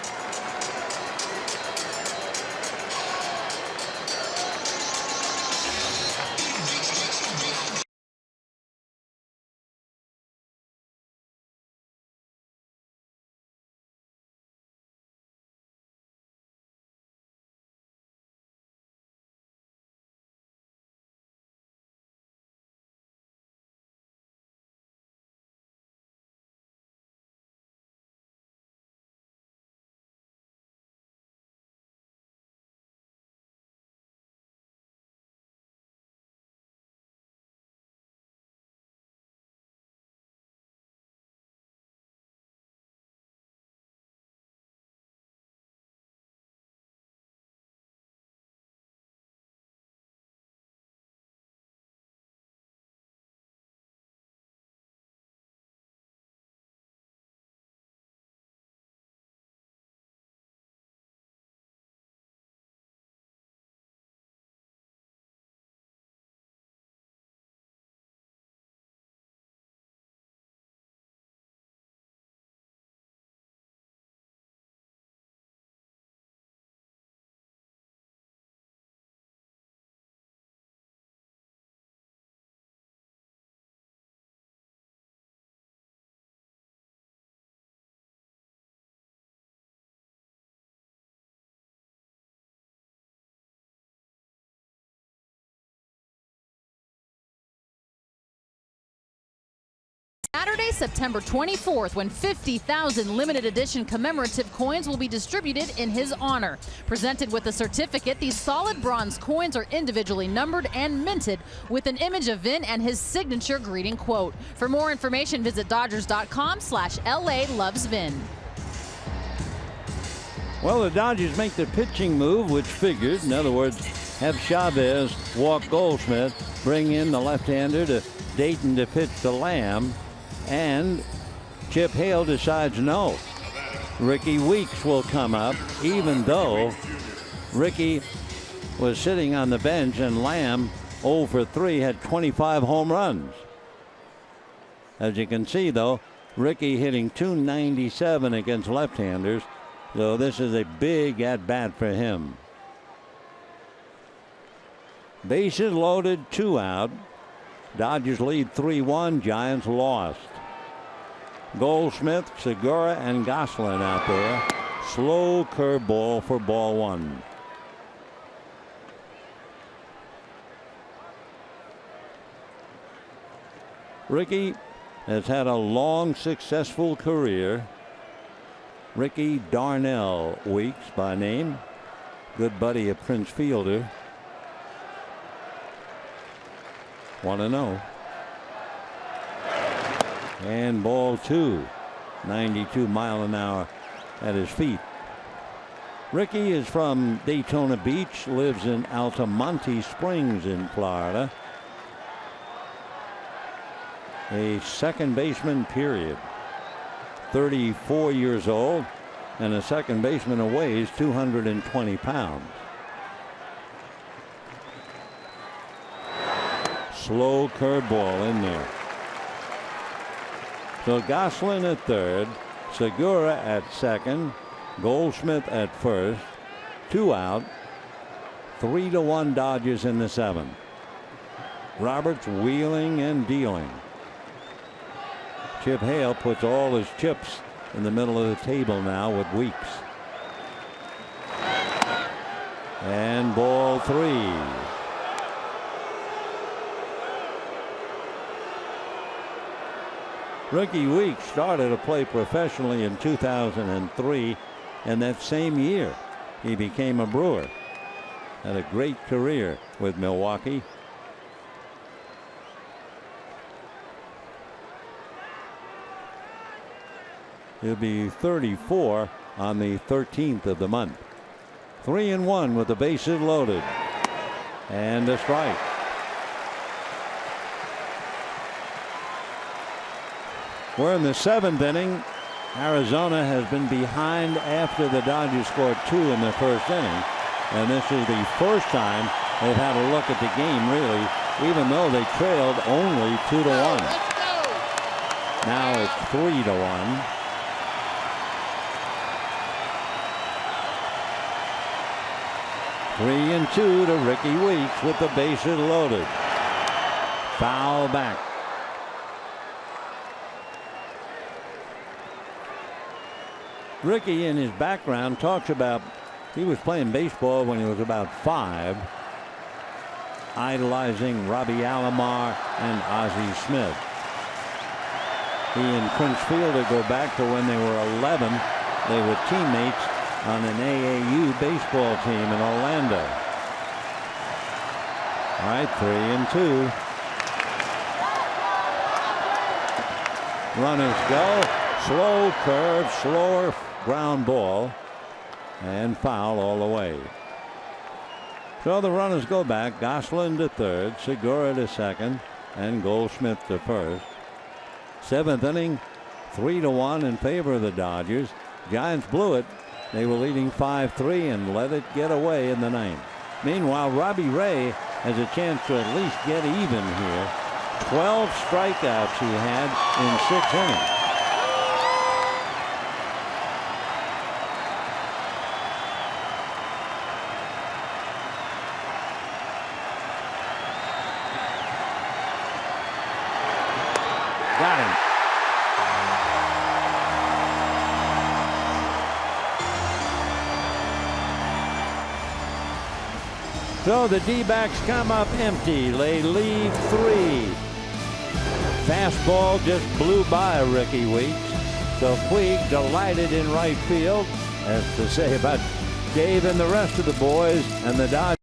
[SPEAKER 3] Friday, September 24th, when 50,000 limited edition commemorative coins will be distributed in his honor. Presented with a certificate, these solid bronze coins are individually numbered and minted with an image of Vin and his signature greeting quote. For more information, visit Dodgers.com/LA-loves-Vin.
[SPEAKER 1] Well, the Dodgers make the pitching move, which figured, in other words, have Chavez walk Goldschmidt, bring in the left-hander to Dayton to pitch to Lamb, and Chip Hale decides no. Ricky Weeks will come up, even though Ricky was sitting on the bench and Lamb 0 for 3 had 25 home runs. As you can see, though, Ricky hitting .297 against left-handers, so this is a big at-bat for him. Bases loaded, 2 out. Dodgers lead 3-1. Giants lost. Goldschmidt, Segura, and Gosselin out there. Slow curveball for ball 1. Ricky has had a long, successful career. Ricky Darnell Weeks by name. Good buddy of Prince Fielder. 1-0. And ball 2. 92 mile an hour at his feet. Ricky is from Daytona Beach, lives in Altamonte Springs in Florida. A second baseman, period. 34 years old, and a second baseman who weighs 220 pounds. Slow curveball in there. So Gosselin at third, Segura at second, Goldschmidt at first, 2 out, 3-1 Dodgers in the 7th. Roberts wheeling and dealing. Chip Hale puts all his chips in the middle of the table now with Weeks. And ball 3. Ricky Weeks started to play professionally in 2003, and that same year he became a Brewer. Had a great career with Milwaukee. He'll be 34 on the 13th of the month. 3-1 with the bases loaded. And a strike. We're in the 7th inning. Arizona has been behind after the Dodgers scored 2 in the first inning. And this is the first time they've had a look at the game, really, even though they trailed only 2-1. Now it's 3-1. Three and 2 to Ricky Weeks with the bases loaded. Foul back. Ricky, in his background, talks about he was playing baseball when he was about 5, idolizing Robbie Alomar and Ozzie Smith. He and Prince Fielder go back to when they were 11. They were teammates on an AAU baseball team in Orlando. All right, 3-2. Runners go. Slow curve, slower ground ball, and foul all the way. So the runners go back. Gosselin to third, Segura to second, and Goldschmidt to first. 7th inning, 3-1 in favor of the Dodgers. Giants blew it. They were leading 5-3 and let it get away in the 9th. Meanwhile, Robbie Ray has a chance to at least get even here. 12 strikeouts he had in 6 innings. Got him. So the D-backs come up empty. They leave 3. Fastball just blew by Ricky Weeks. So Puig delighted in right field, as to say about Dave and the rest of the boys, and the Dodgers.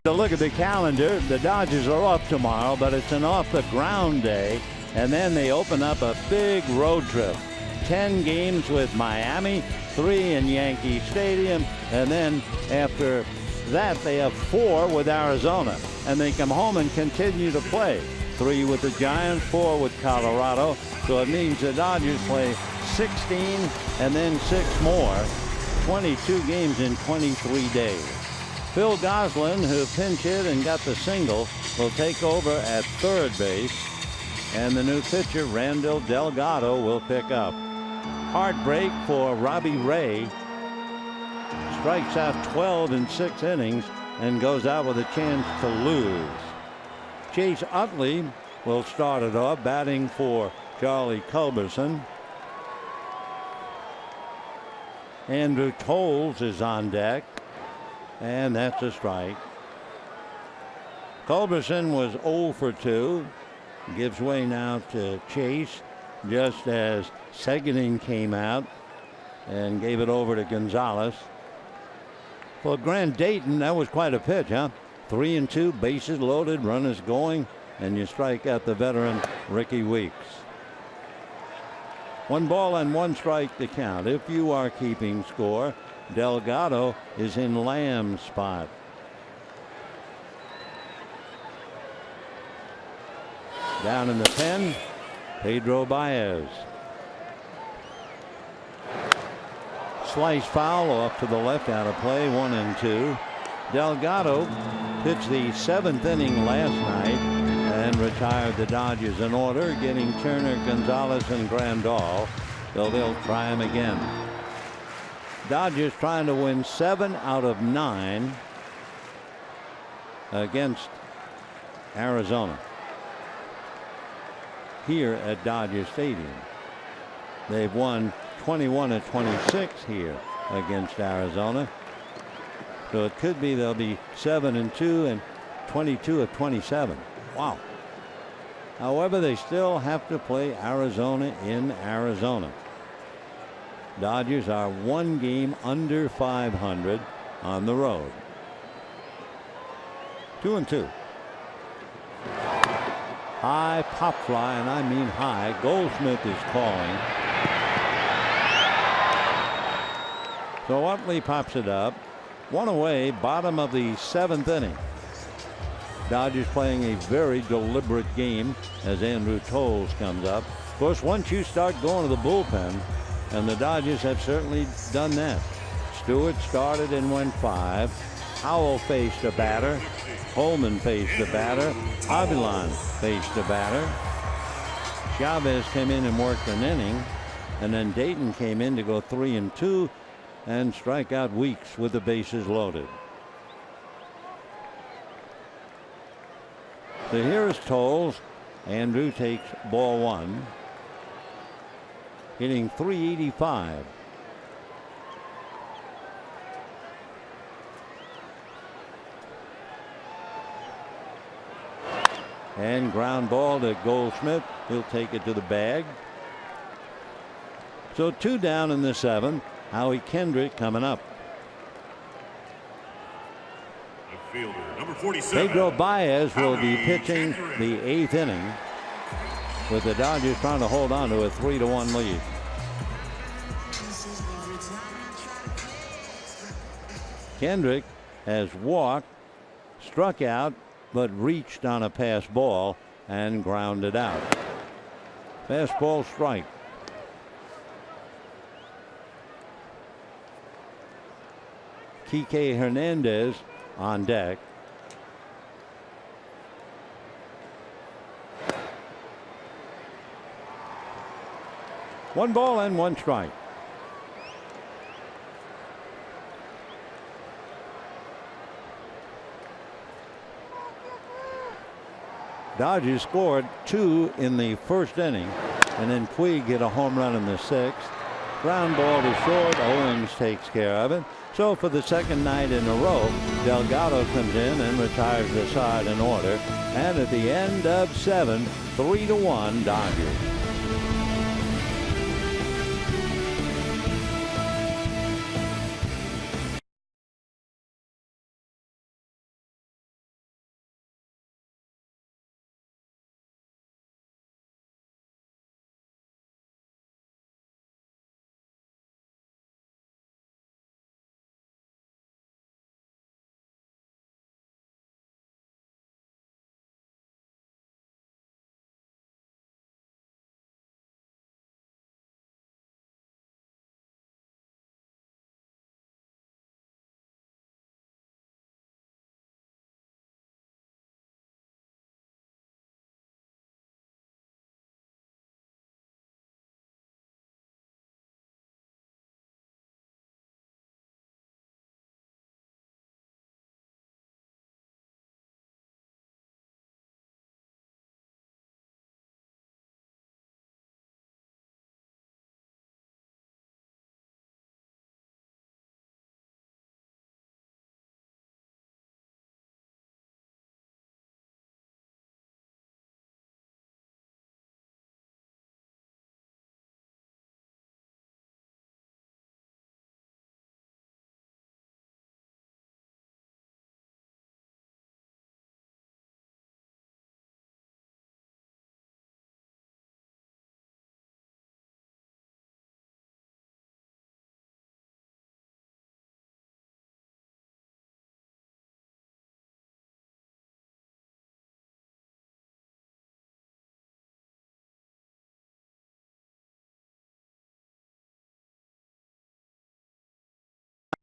[SPEAKER 1] To look at the calendar, the Dodgers are off tomorrow, but it's an off the ground day, and then they open up a big road trip. 10 games with Miami, 3 in Yankee Stadium, and then after that they have 4 with Arizona, and they come home and continue to play. 3 with the Giants, 4 with Colorado, so it means the Dodgers play 16 and then 6 more, 22 games in 23 days. Phil Gosselin, who pinch hit and got the single, will take over at third base, and the new pitcher Randall Delgado will pick up. Heartbreak for Robbie Ray. Strikes out 12 in 6 innings and goes out with a chance to lose. Chase Utley will start it off, batting for Charlie Culberson. Andrew Toles is on deck, and that's a strike. Culberson was 0 for 2. Gives way now to Chase, just as Seguin came out and gave it over to Gonzalez. For Grant Dayton, that was quite a pitch, huh? 3-2, bases loaded, runners going, and you strike out the veteran Ricky Weeks. 1 ball and 1 strike to count. If you are keeping score, Delgado is in Lamb's spot. Down in the pen, Pedro Baez. Slice foul off to the left, out of play, 1-2. Delgado pitched the 7th inning last night and retired the Dodgers in order, getting Turner, Gonzalez, and Grandal. So they'll try him again. Dodgers trying to win 7 out of 9 against Arizona here at Dodger Stadium. They've won 21 of 26 here against Arizona. So it could be they'll be 7-2 and 22 of 27. Wow. However, they still have to play Arizona in Arizona. Dodgers are 1 game under 500 on the road. 2-2. High pop fly, and I mean high. Goldschmidt is calling. So Utley pops it up. 1 away, bottom of the 7th inning. Dodgers playing a very deliberate game as Andrew Toles comes up. Of course, once you start going to the bullpen, And the Dodgers have certainly done that. Stewart started and went 5. Howell faced a batter. Coleman faced a batter. Avilan faced a batter. Chavez came in and worked an inning. And then Dayton came in to go 3-2 and strike out Weeks with the bases loaded. So here is Tolles. Andrew takes ball 1. Hitting .385. And ground ball to Goldschmidt. He'll take it to the bag. So 2 down in the 7th. Howie Kendrick coming up.
[SPEAKER 2] The fielder, number 47.
[SPEAKER 1] Pedro Baez will be pitching the 8th inning, with the Dodgers trying to hold on to a 3-1 lead. Kendrick has walked, struck out, but reached on a pass ball and grounded out. Fastball strike. Kike Hernandez on deck. One ball and 1 strike. Dodgers scored 2 in the 1st inning, and then Puig hit a home run in the 6th. Ground ball to short. Owings takes care of it. So for the 2nd night in a row, Delgado comes in and retires the side in order. And at the end of 7, 3-1 Dodgers.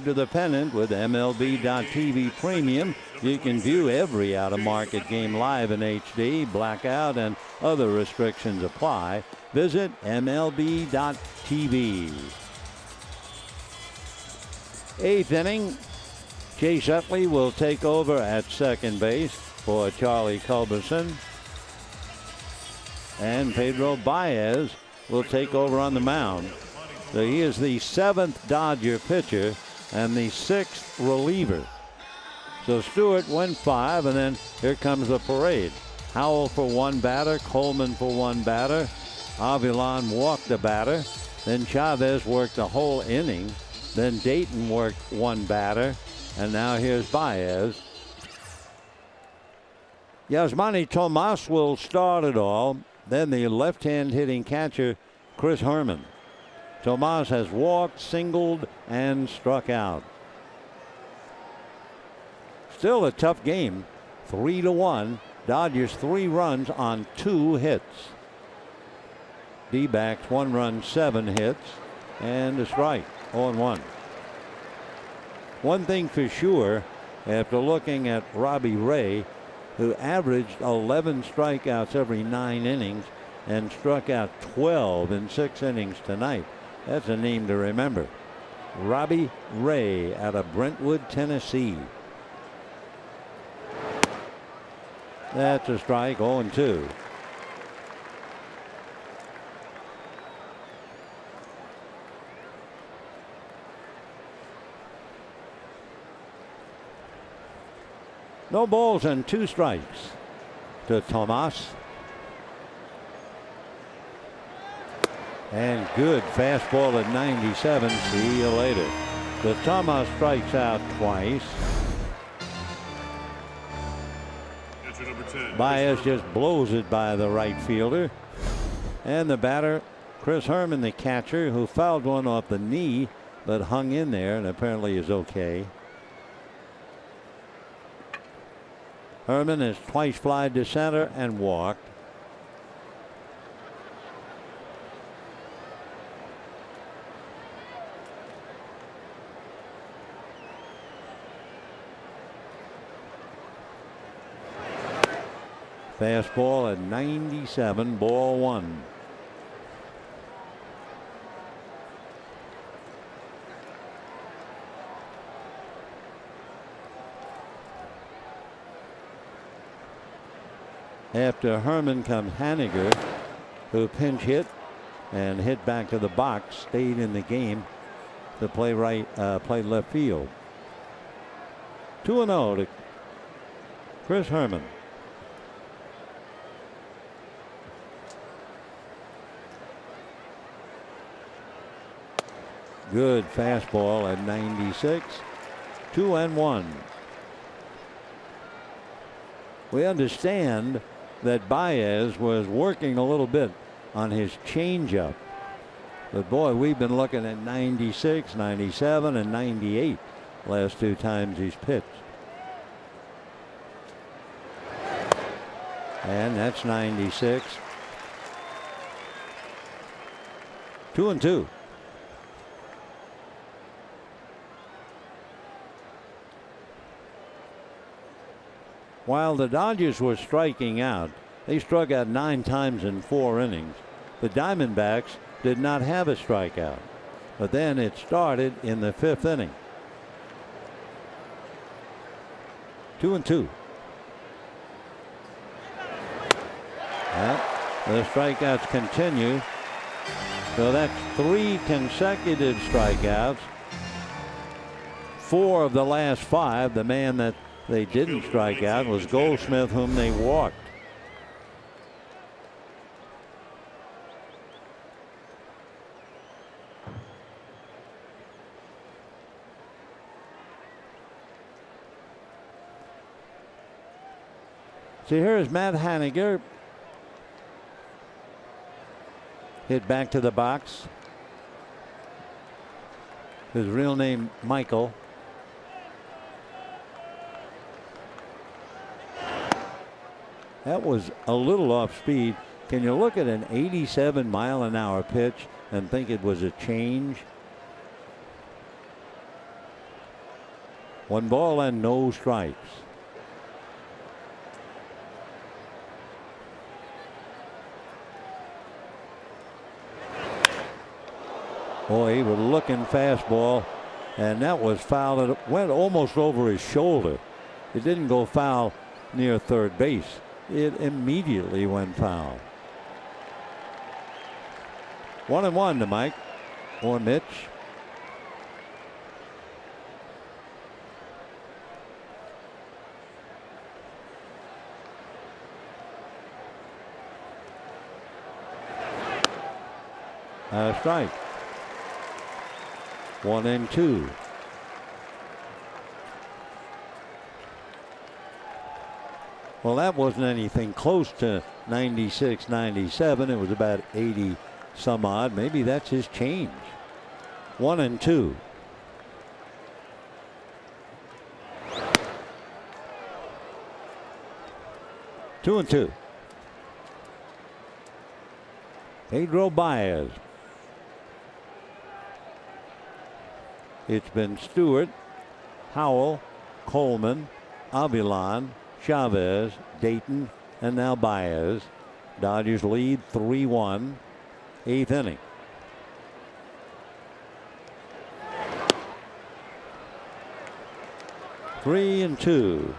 [SPEAKER 1] To the pennant with MLB.TV Premium. You can view every out-of-market game live in HD. Blackout and other restrictions apply. Visit MLB.TV. 8th inning. Chase Utley will take over at second base for Charlie Culberson. And Pedro Baez will take over on the mound. So he is the 7th Dodger pitcher and the 6th reliever. So Stewart went 5, and then here comes the parade. Howell for 1 batter, Coleman for 1 batter. Avilan walked the batter. Then Chavez worked the whole inning. Then Dayton worked 1 batter. And now here's Baez. Yasmani Tomas will start it all. Then the left-hand hitting catcher, Chris Herman. Tomas has walked, singled, and struck out. Still a tough game. 3-1. Dodgers 3 runs on 2 hits. D-backs 1 run, 7 hits. and a strike. 0-1. One thing for sure, after looking at Robbie Ray, who averaged 11 strikeouts every 9 innings and struck out 12 in 6 innings tonight, that's a name to remember. Robbie Ray out of Brentwood, Tennessee. That's a strike. 0-2. No balls and 2 strikes to Tomas. And good fastball at 97. See you later. The Tomas strikes out twice. Baez just blows it by the right fielder. And the batter, Chris Herman, the catcher, who fouled one off the knee but hung in there and apparently is okay. Herman has twice flied to center and walked. Fastball at 97, ball 1. After Herman comes Haniger, who pinch hit and hit back to the box, stayed in the game to play left field. 2-0 to Chris Herman. Good fastball at 96. 2-1. We understand that Baez was working a little bit on his changeup. But boy, we've been looking at 96, 97, and 98 last 2 times he's pitched. And that's 96. 2-2. While the Dodgers were striking out, they struck out 9 times in 4 innings. The Diamondbacks did not have a strikeout, but then it started in the 5th inning. 2-2. The strikeouts continue. So that's 3 consecutive strikeouts. 4 of the last 5. The man that they didn't strike out was Goldschmidt, whom they walked. So here is Matt Haniger. Hit back to the box. His real name, Michael. That was a little off speed. Can you look at an 87-mile-an-hour pitch and think it was a change? 1 ball and no strikes. Boy, he was looking fastball, and that was foul. It went almost over his shoulder. It didn't go foul near third base. It immediately went foul. 1-1 to Mike or Mitch. Strike. 1-2. Well, that wasn't anything close to 96, 97. It was about 80 some odd. Maybe that's his change. 1-2. Two and two. Pedro Baez. It's been Stewart, Howell, Coleman, Avilan, Chavez, Dayton, and now Baez. Dodgers lead 3-1, 8th inning. Three and two.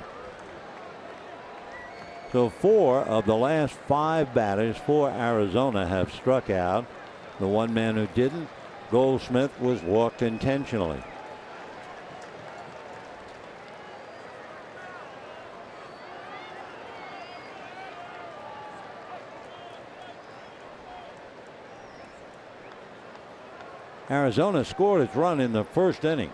[SPEAKER 1] So 4 of the last 5 batters for Arizona have struck out. The one man who didn't, Goldschmidt, was walked intentionally. Arizona scored its run in the first inning.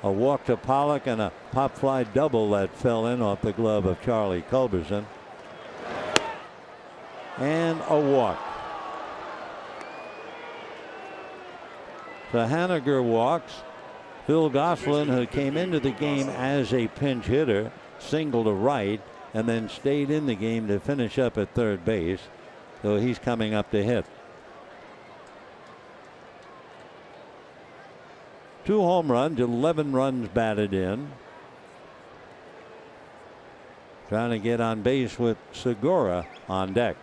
[SPEAKER 1] A walk to Pollock and a pop fly double that fell in off the glove of Charlie Culberson. And a walk. So Haniger walks. Phil Gosselin, who came into the game as a pinch hitter, singled to right and then stayed in the game to finish up at third base. So he's coming up to hit. 2 home runs, 11 runs batted in. Trying to get on base with Segura on deck.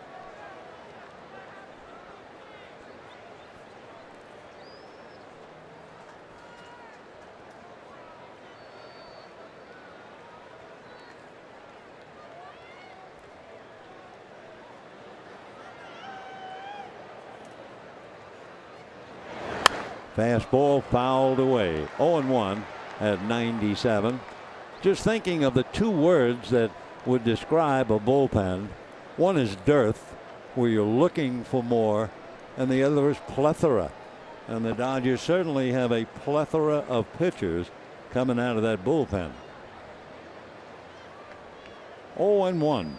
[SPEAKER 1] Fastball fouled away. 0-1 at 97. Just thinking of the 2 words that would describe a bullpen. One is dearth, where you're looking for more, and the other is plethora. And the Dodgers certainly have a plethora of pitchers coming out of that bullpen. 0-1.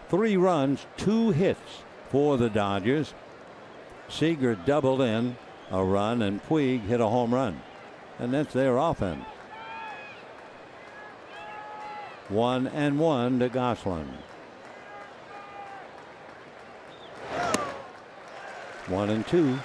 [SPEAKER 1] Three runs, 2 hits for the Dodgers. Seager doubled in a run and Puig hit a home run. And that's their offense. 1-1 to Gosselin. 1-2.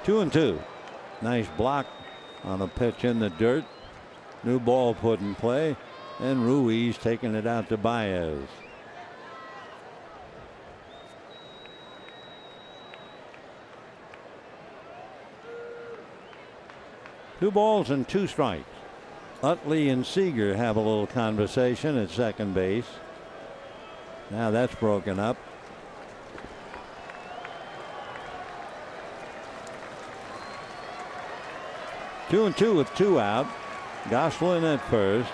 [SPEAKER 1] Two and two. Nice block on a pitch in the dirt. New ball put in play, and Ruiz taking it out to Baez. Two balls and 2 strikes. Utley and Seager have a little conversation at second base. Now that's broken up. 2-2 with 2 out. Gosselin at first.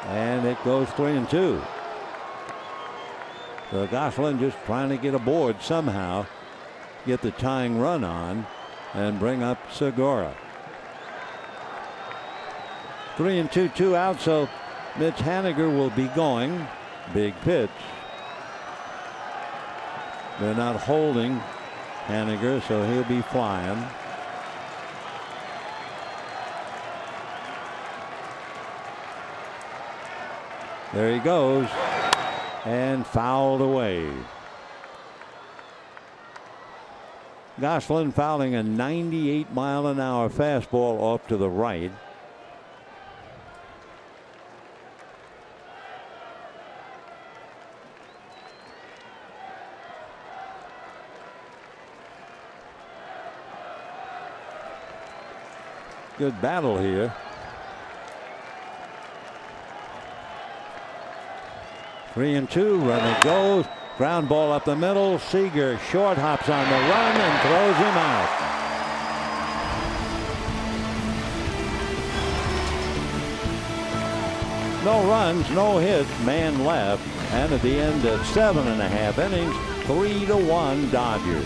[SPEAKER 1] And it goes 3-2. So Gosselin just trying to get aboard somehow, get the tying run on, and bring up Segura. 3-2, 2 out. So Mitch Haniger will be going. Big pitch. They're not holding Haniger, so he'll be flying. There he goes, and fouled away. Gosselin fouling a 98-mile-an-hour fastball off to the right. Good battle here. 3-2. Runner goes. Ground ball up the middle. Seager short hops on the run and throws him out. no runs, no hits, man left, and at the end of 7.5 innings, 3-1 Dodgers.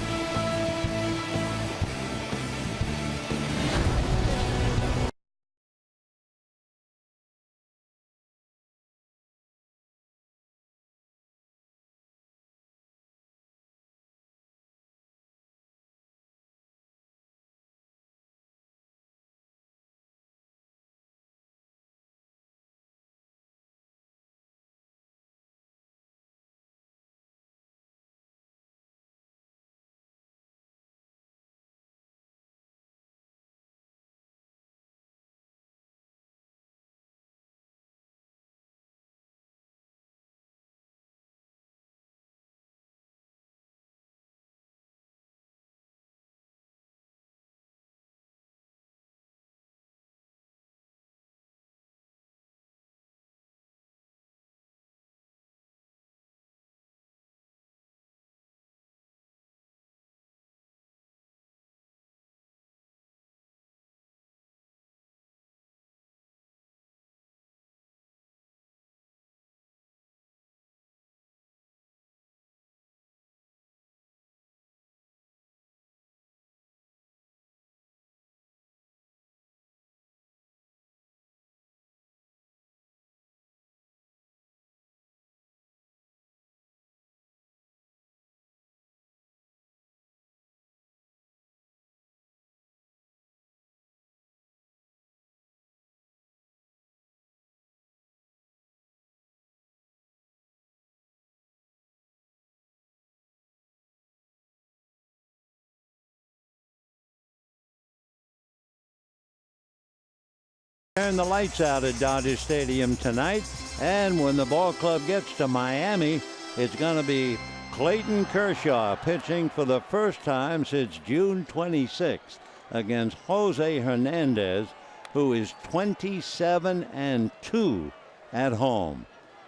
[SPEAKER 1] Turn the lights out at Dodger Stadium tonight, and when the ball club gets to Miami, it's going to be Clayton Kershaw pitching for the first time since June 26th against Jose Hernandez, who is 27-2 at home.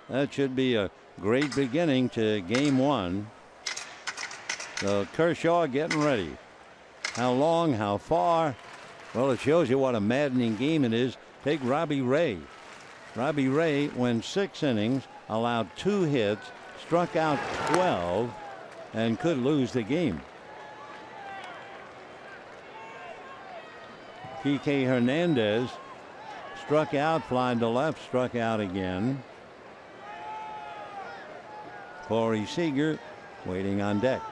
[SPEAKER 1] That should be a great beginning to game one. So Kershaw getting ready. How long, how far? Well, it shows you what a maddening game it is. Take Robbie Ray. Robbie Ray went 6 innings, allowed 2 hits, struck out 12, and could lose the game. Kike Hernandez struck out, flying to left, struck out again. Corey Seager waiting on deck.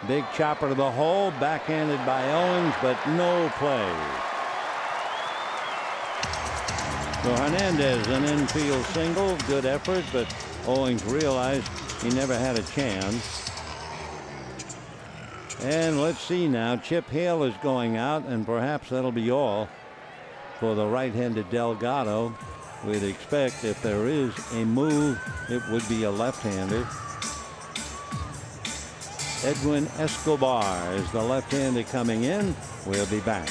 [SPEAKER 1] Big chopper to the hole, backhanded by Owens, but no play. So Hernandez, an infield single, good effort, but Owens realized he never had a chance. And let's see now, Chip Hale is going out, and perhaps that'll be all for the right-handed Delgado. We'd expect if there is a move, it would be a left-hander. Edwin Escobar is the left-hander coming in. We'll be back.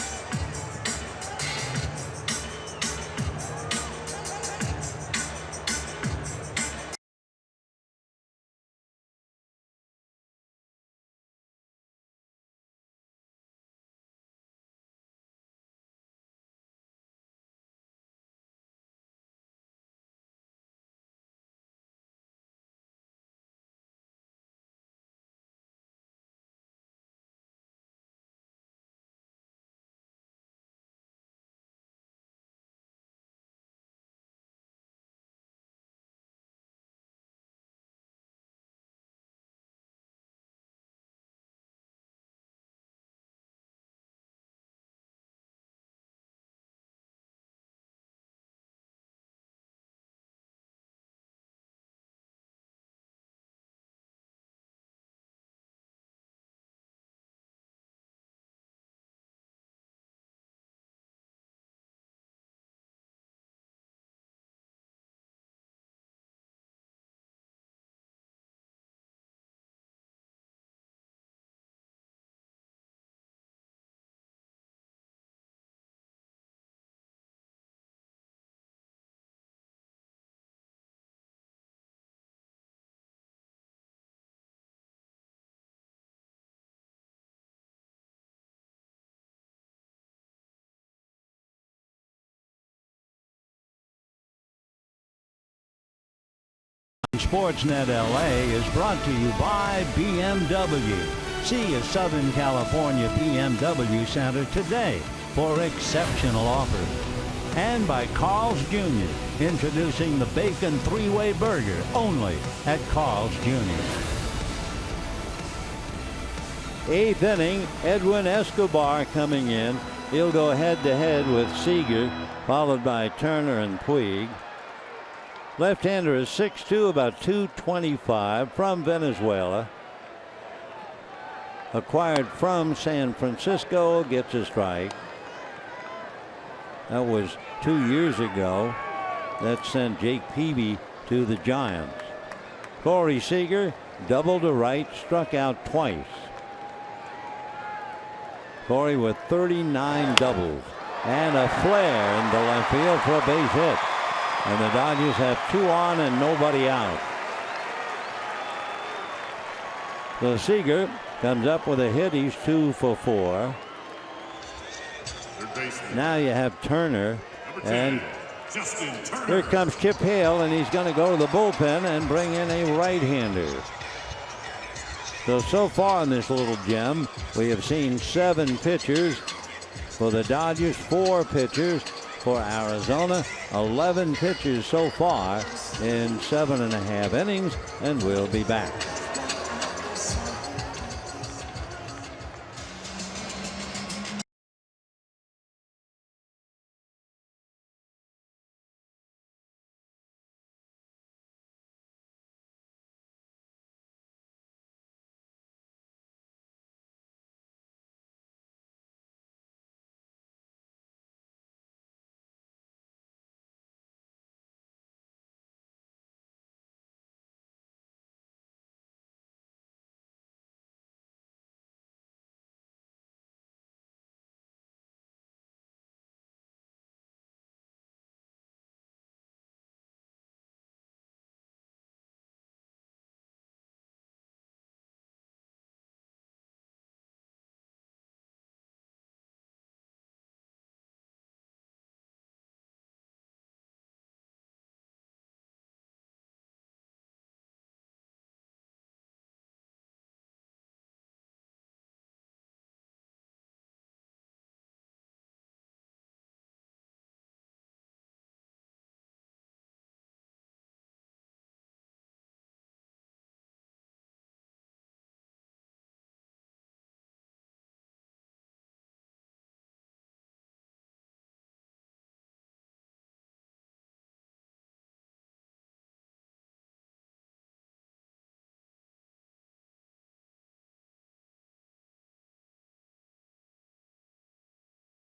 [SPEAKER 1] Sportsnet LA is brought to you by BMW. See a Southern California BMW Center today for exceptional offers. And by Carl's Jr., introducing the Bacon 3-Way Burger only at Carl's Jr. 8th inning, Edwin Escobar coming in. He'll go head-to-head with Seager, followed by Turner and Puig. Left-hander is 6'2", about 225, from Venezuela. Acquired from San Francisco, gets a strike. That was 2 years ago. That sent Jake Peavy to the Giants. Corey Seager, double to right, struck out twice. Corey with 39 doubles and a flare into left field for a base hit. And the Dodgers have 2 on and nobody out. So Seager comes up with a hit. He's 2 for 4. Now you have Turner, and here comes Chip Hale, and he's going to go to the bullpen and bring in a right-hander. So far in this little gem, we have seen 7 pitchers for the Dodgers, 4 pitchers for Arizona, 11 pitchers so far in 7.5 innings, and we'll be back.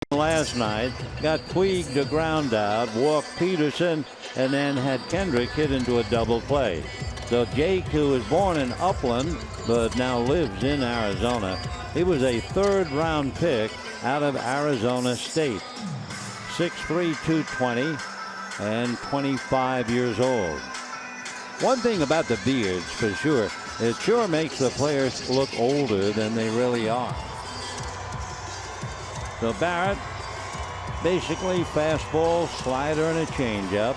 [SPEAKER 1] Last night, got Puig to ground out, walked Peterson, and then had Kendrick hit into a double play. So Jake, who was born in Upland but now lives in Arizona, he was a 3rd-round pick out of Arizona State. 6'3", 220, and 25 years old. One thing about the beards, for sure, it sure makes the players look older than they really are. So Barrett, basically fastball, slider, and a changeup.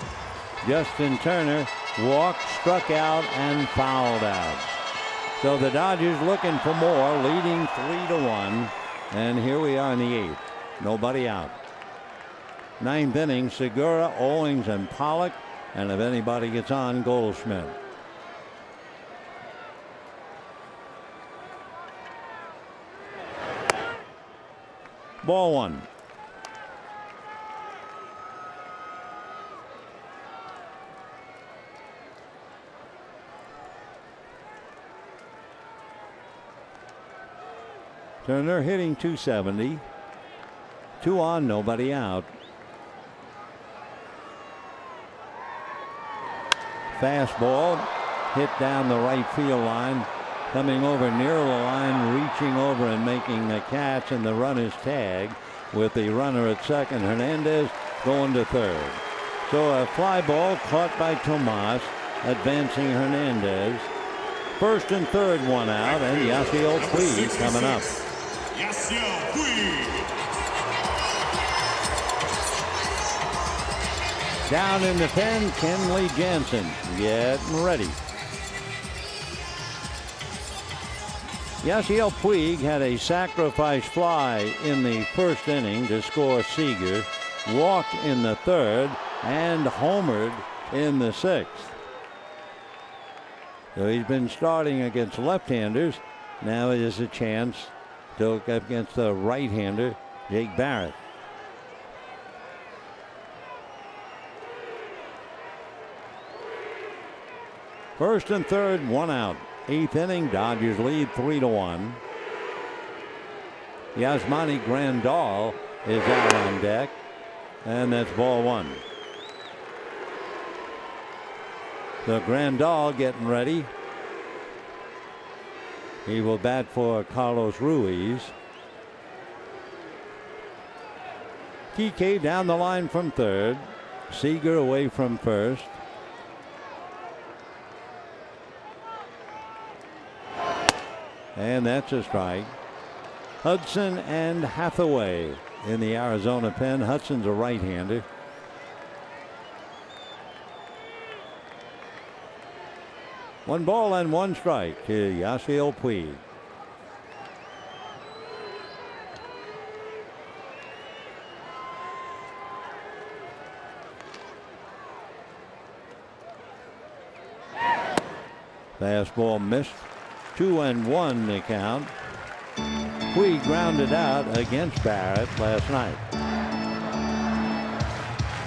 [SPEAKER 1] Justin Turner walked, struck out, and fouled out. So the Dodgers looking for more, leading 3-1. And here we are in the 8th. Nobody out. 9th inning, Segura, Owings, and Pollock. And if anybody gets on, Goldschmidt. Ball 1. Turner hitting .270. 2 on, nobody out. Fastball hit down the right field line, coming over near the line, reaching over and making the catch, and the run is tagged with the runner at second. Hernandez going to third. So a fly ball caught by Tomas, advancing Hernandez. First and third, 1 out, and Yasiel Puig coming up.
[SPEAKER 2] Yasiel Puig.
[SPEAKER 1] Down in the pen, Kenley Jansen getting ready. Yasiel Puig had a sacrifice fly in the first inning to score Seager, walked in the third, and homered in the sixth. So he's been starting against left-handers. Now it is a chance to look up against the right-hander, Jake Barrett. First and third, one out. Eighth inning, Dodgers lead 3-1. Yasmani Grandal is out on deck, and that's ball one. So Grandal getting ready. He will bat for Carlos Ruiz. Kike down the line from third. Seager away from first. And that's a strike. Hudson and Hathaway in the Arizona pen. Hudson's a right-hander. One ball and one strike to Yasiel Puig. Fastball missed. 2-1 the count. Puig grounded out against Barrett last night.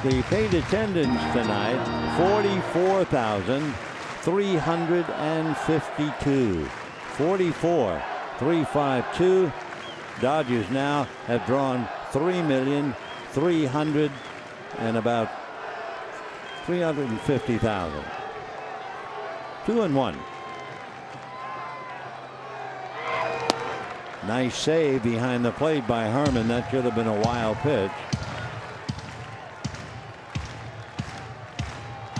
[SPEAKER 1] The paid attendance tonight, 44,352. 44,352. Dodgers now have drawn 3,300,000 and about 350,000. 2-1. Nice save behind the plate by Herman. That should have been a wild pitch.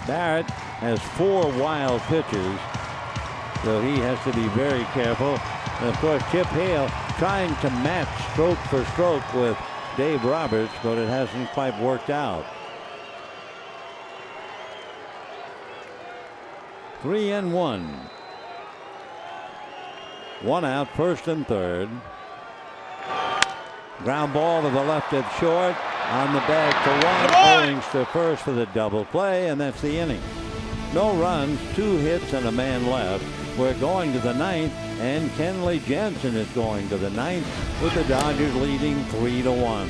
[SPEAKER 1] Barrett has 4 wild pitches, so he has to be very careful. And of course, Chip Hale trying to match stroke for stroke with Dave Roberts, but it hasn't quite worked out. 3-1. One out, first and third. Ground ball to the left at short. On the bag for one. Owings to first for the double play, and that's the inning. No runs, 2 hits, and a man left. We're going to the ninth, and Kenley Jansen is going to the ninth with the Dodgers leading 3-1.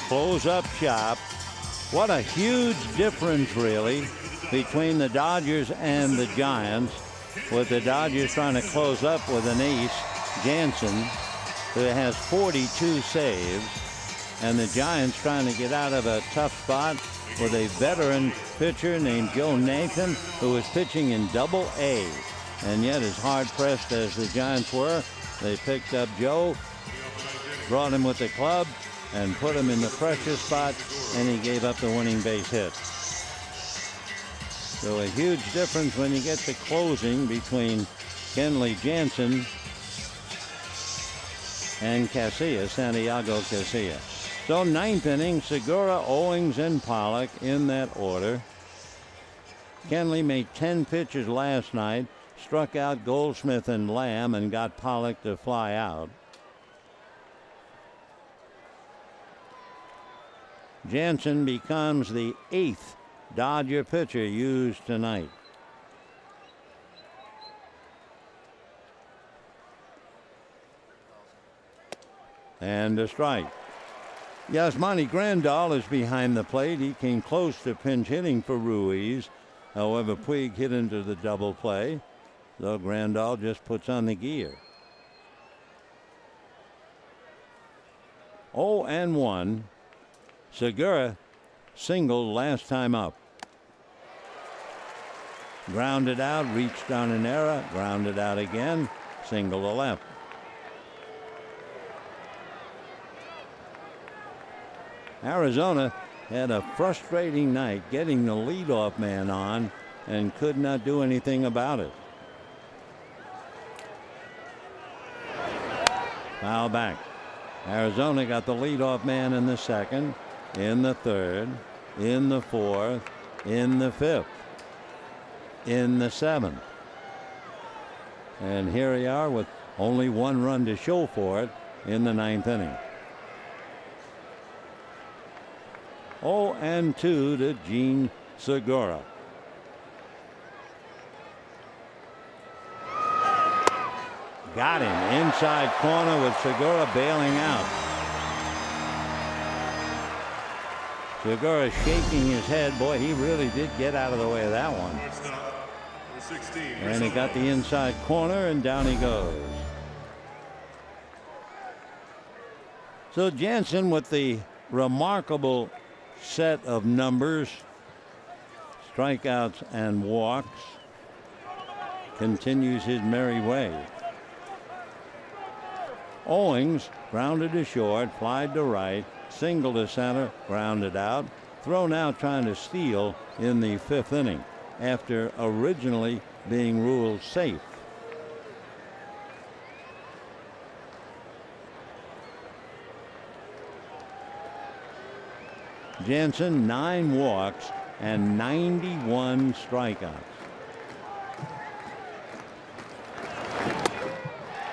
[SPEAKER 1] Close up shop. What a huge difference, really, between the Dodgers and the Giants, with the Dodgers trying to close up with an ace, Jansen, who has 42 saves, and the Giants trying to get out of a tough spot with a veteran pitcher named Joe Nathan, who is pitching in Double-A. And yet, as hard-pressed as the Giants were, They picked up Joe, brought him with the club, and put him in the pressure spot, and he gave up the winning base hit. So a huge difference when you get the closing between Kenley Jansen and Casilla, Santiago Casilla. So ninth inning, Segura, Owings, and Pollock in that order. Kenley made 10 pitches last night, struck out Goldschmidt and Lamb, and got Pollock to fly out. Jansen becomes the 8th Dodger pitcher used tonight. And a strike. Yasmani Grandal is behind the plate. He came close to pinch hitting for Ruiz. However, Puig hit into the double play, so Grandal just puts on the gear. 0-1. Segura singled last time up. Grounded out, reached on an error, grounded out again, single to left. Arizona had a frustrating night getting the leadoff man on and could not do anything about it. Foul back. Arizona got the leadoff man in the second, in the third, in the fourth, in the fifth, in the seventh. And here we are with only one run to show for it in the ninth inning. 0-2 to Jean Segura. Got him inside corner with Segura bailing out. Segura shaking his head. Boy, he really did get out of the way of that one. And he got the inside corner, and down he goes. So Jansen with the remarkable set of numbers, strikeouts and walks, continues his merry way. Owings grounded to short, flied to right, single to center, grounded out, thrown out trying to steal in the fifth inning after originally being ruled safe. Jansen 9 walks and 91 strikeouts.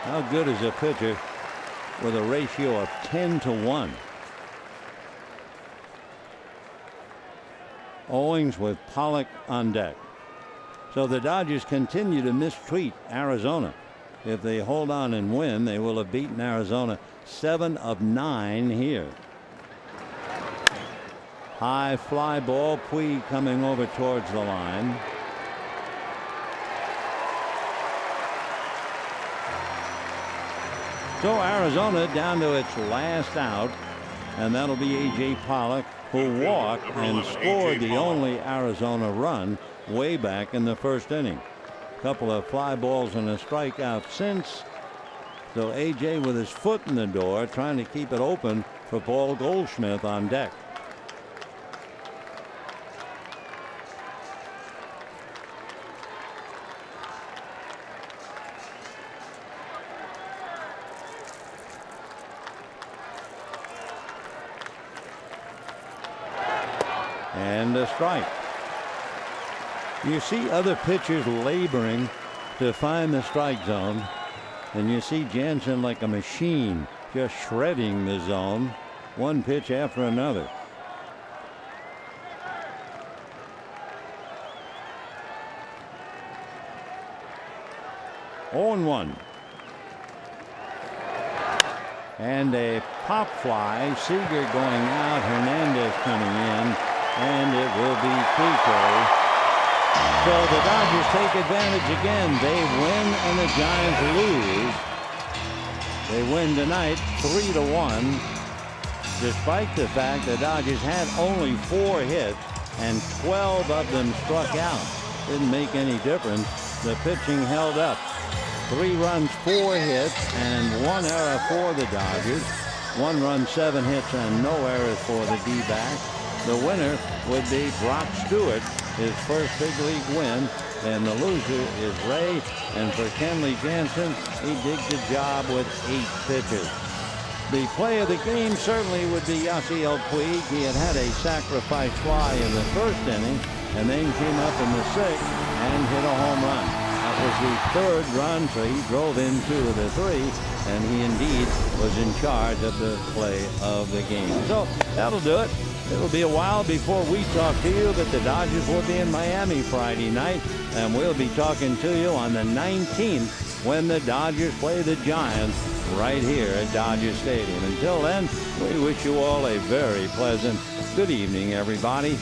[SPEAKER 1] How good is a pitcher with a ratio of 10-1? Owings with Pollock on deck. So the Dodgers continue to mistreat Arizona. If they hold on and win, they will have beaten Arizona 7 of 9 here. High fly ball. Puig coming over towards the line. So Arizona down to its last out, and that'll be A.J. Pollock, who walked and scored the only Arizona run way back in the first inning. A couple of fly balls and a strikeout since. So A.J. with his foot in the door, trying to keep it open for Paul Goldschmidt on deck. And a strike. You see other pitchers laboring to find the strike zone, and you see Jansen like a machine just shredding the zone, one pitch after another. On 1. And a pop fly. Seager going out. Hernandez coming in. And it will be Pico. So the Dodgers take advantage again. They win and the Giants lose. They win tonight 3-1. Despite the fact the Dodgers had only 4 hits and 12 of them struck out. Didn't make any difference. The pitching held up. 3 runs, 4 hits, and 1 error for the Dodgers. 1 run, 7 hits, and no errors for the D-backs. The winner would be Brock Stewart, his first big league win, and the loser is Ray. And for Kenley Jansen, he did the job with 8 pitches. The play of the game certainly would be Yasiel Puig. He had a sacrifice fly in the first inning and then came up in the 6th and hit a home run. That was the 3rd run, so he drove in 2 of the 3, and he indeed was in charge of the play of the game. So that'll do it. It'll be a while before we talk to you, but the Dodgers will be in Miami Friday night, and we'll be talking to you on the 19th when the Dodgers play the Giants right here at Dodger Stadium. Until then, we wish you all a very pleasant good evening, everybody.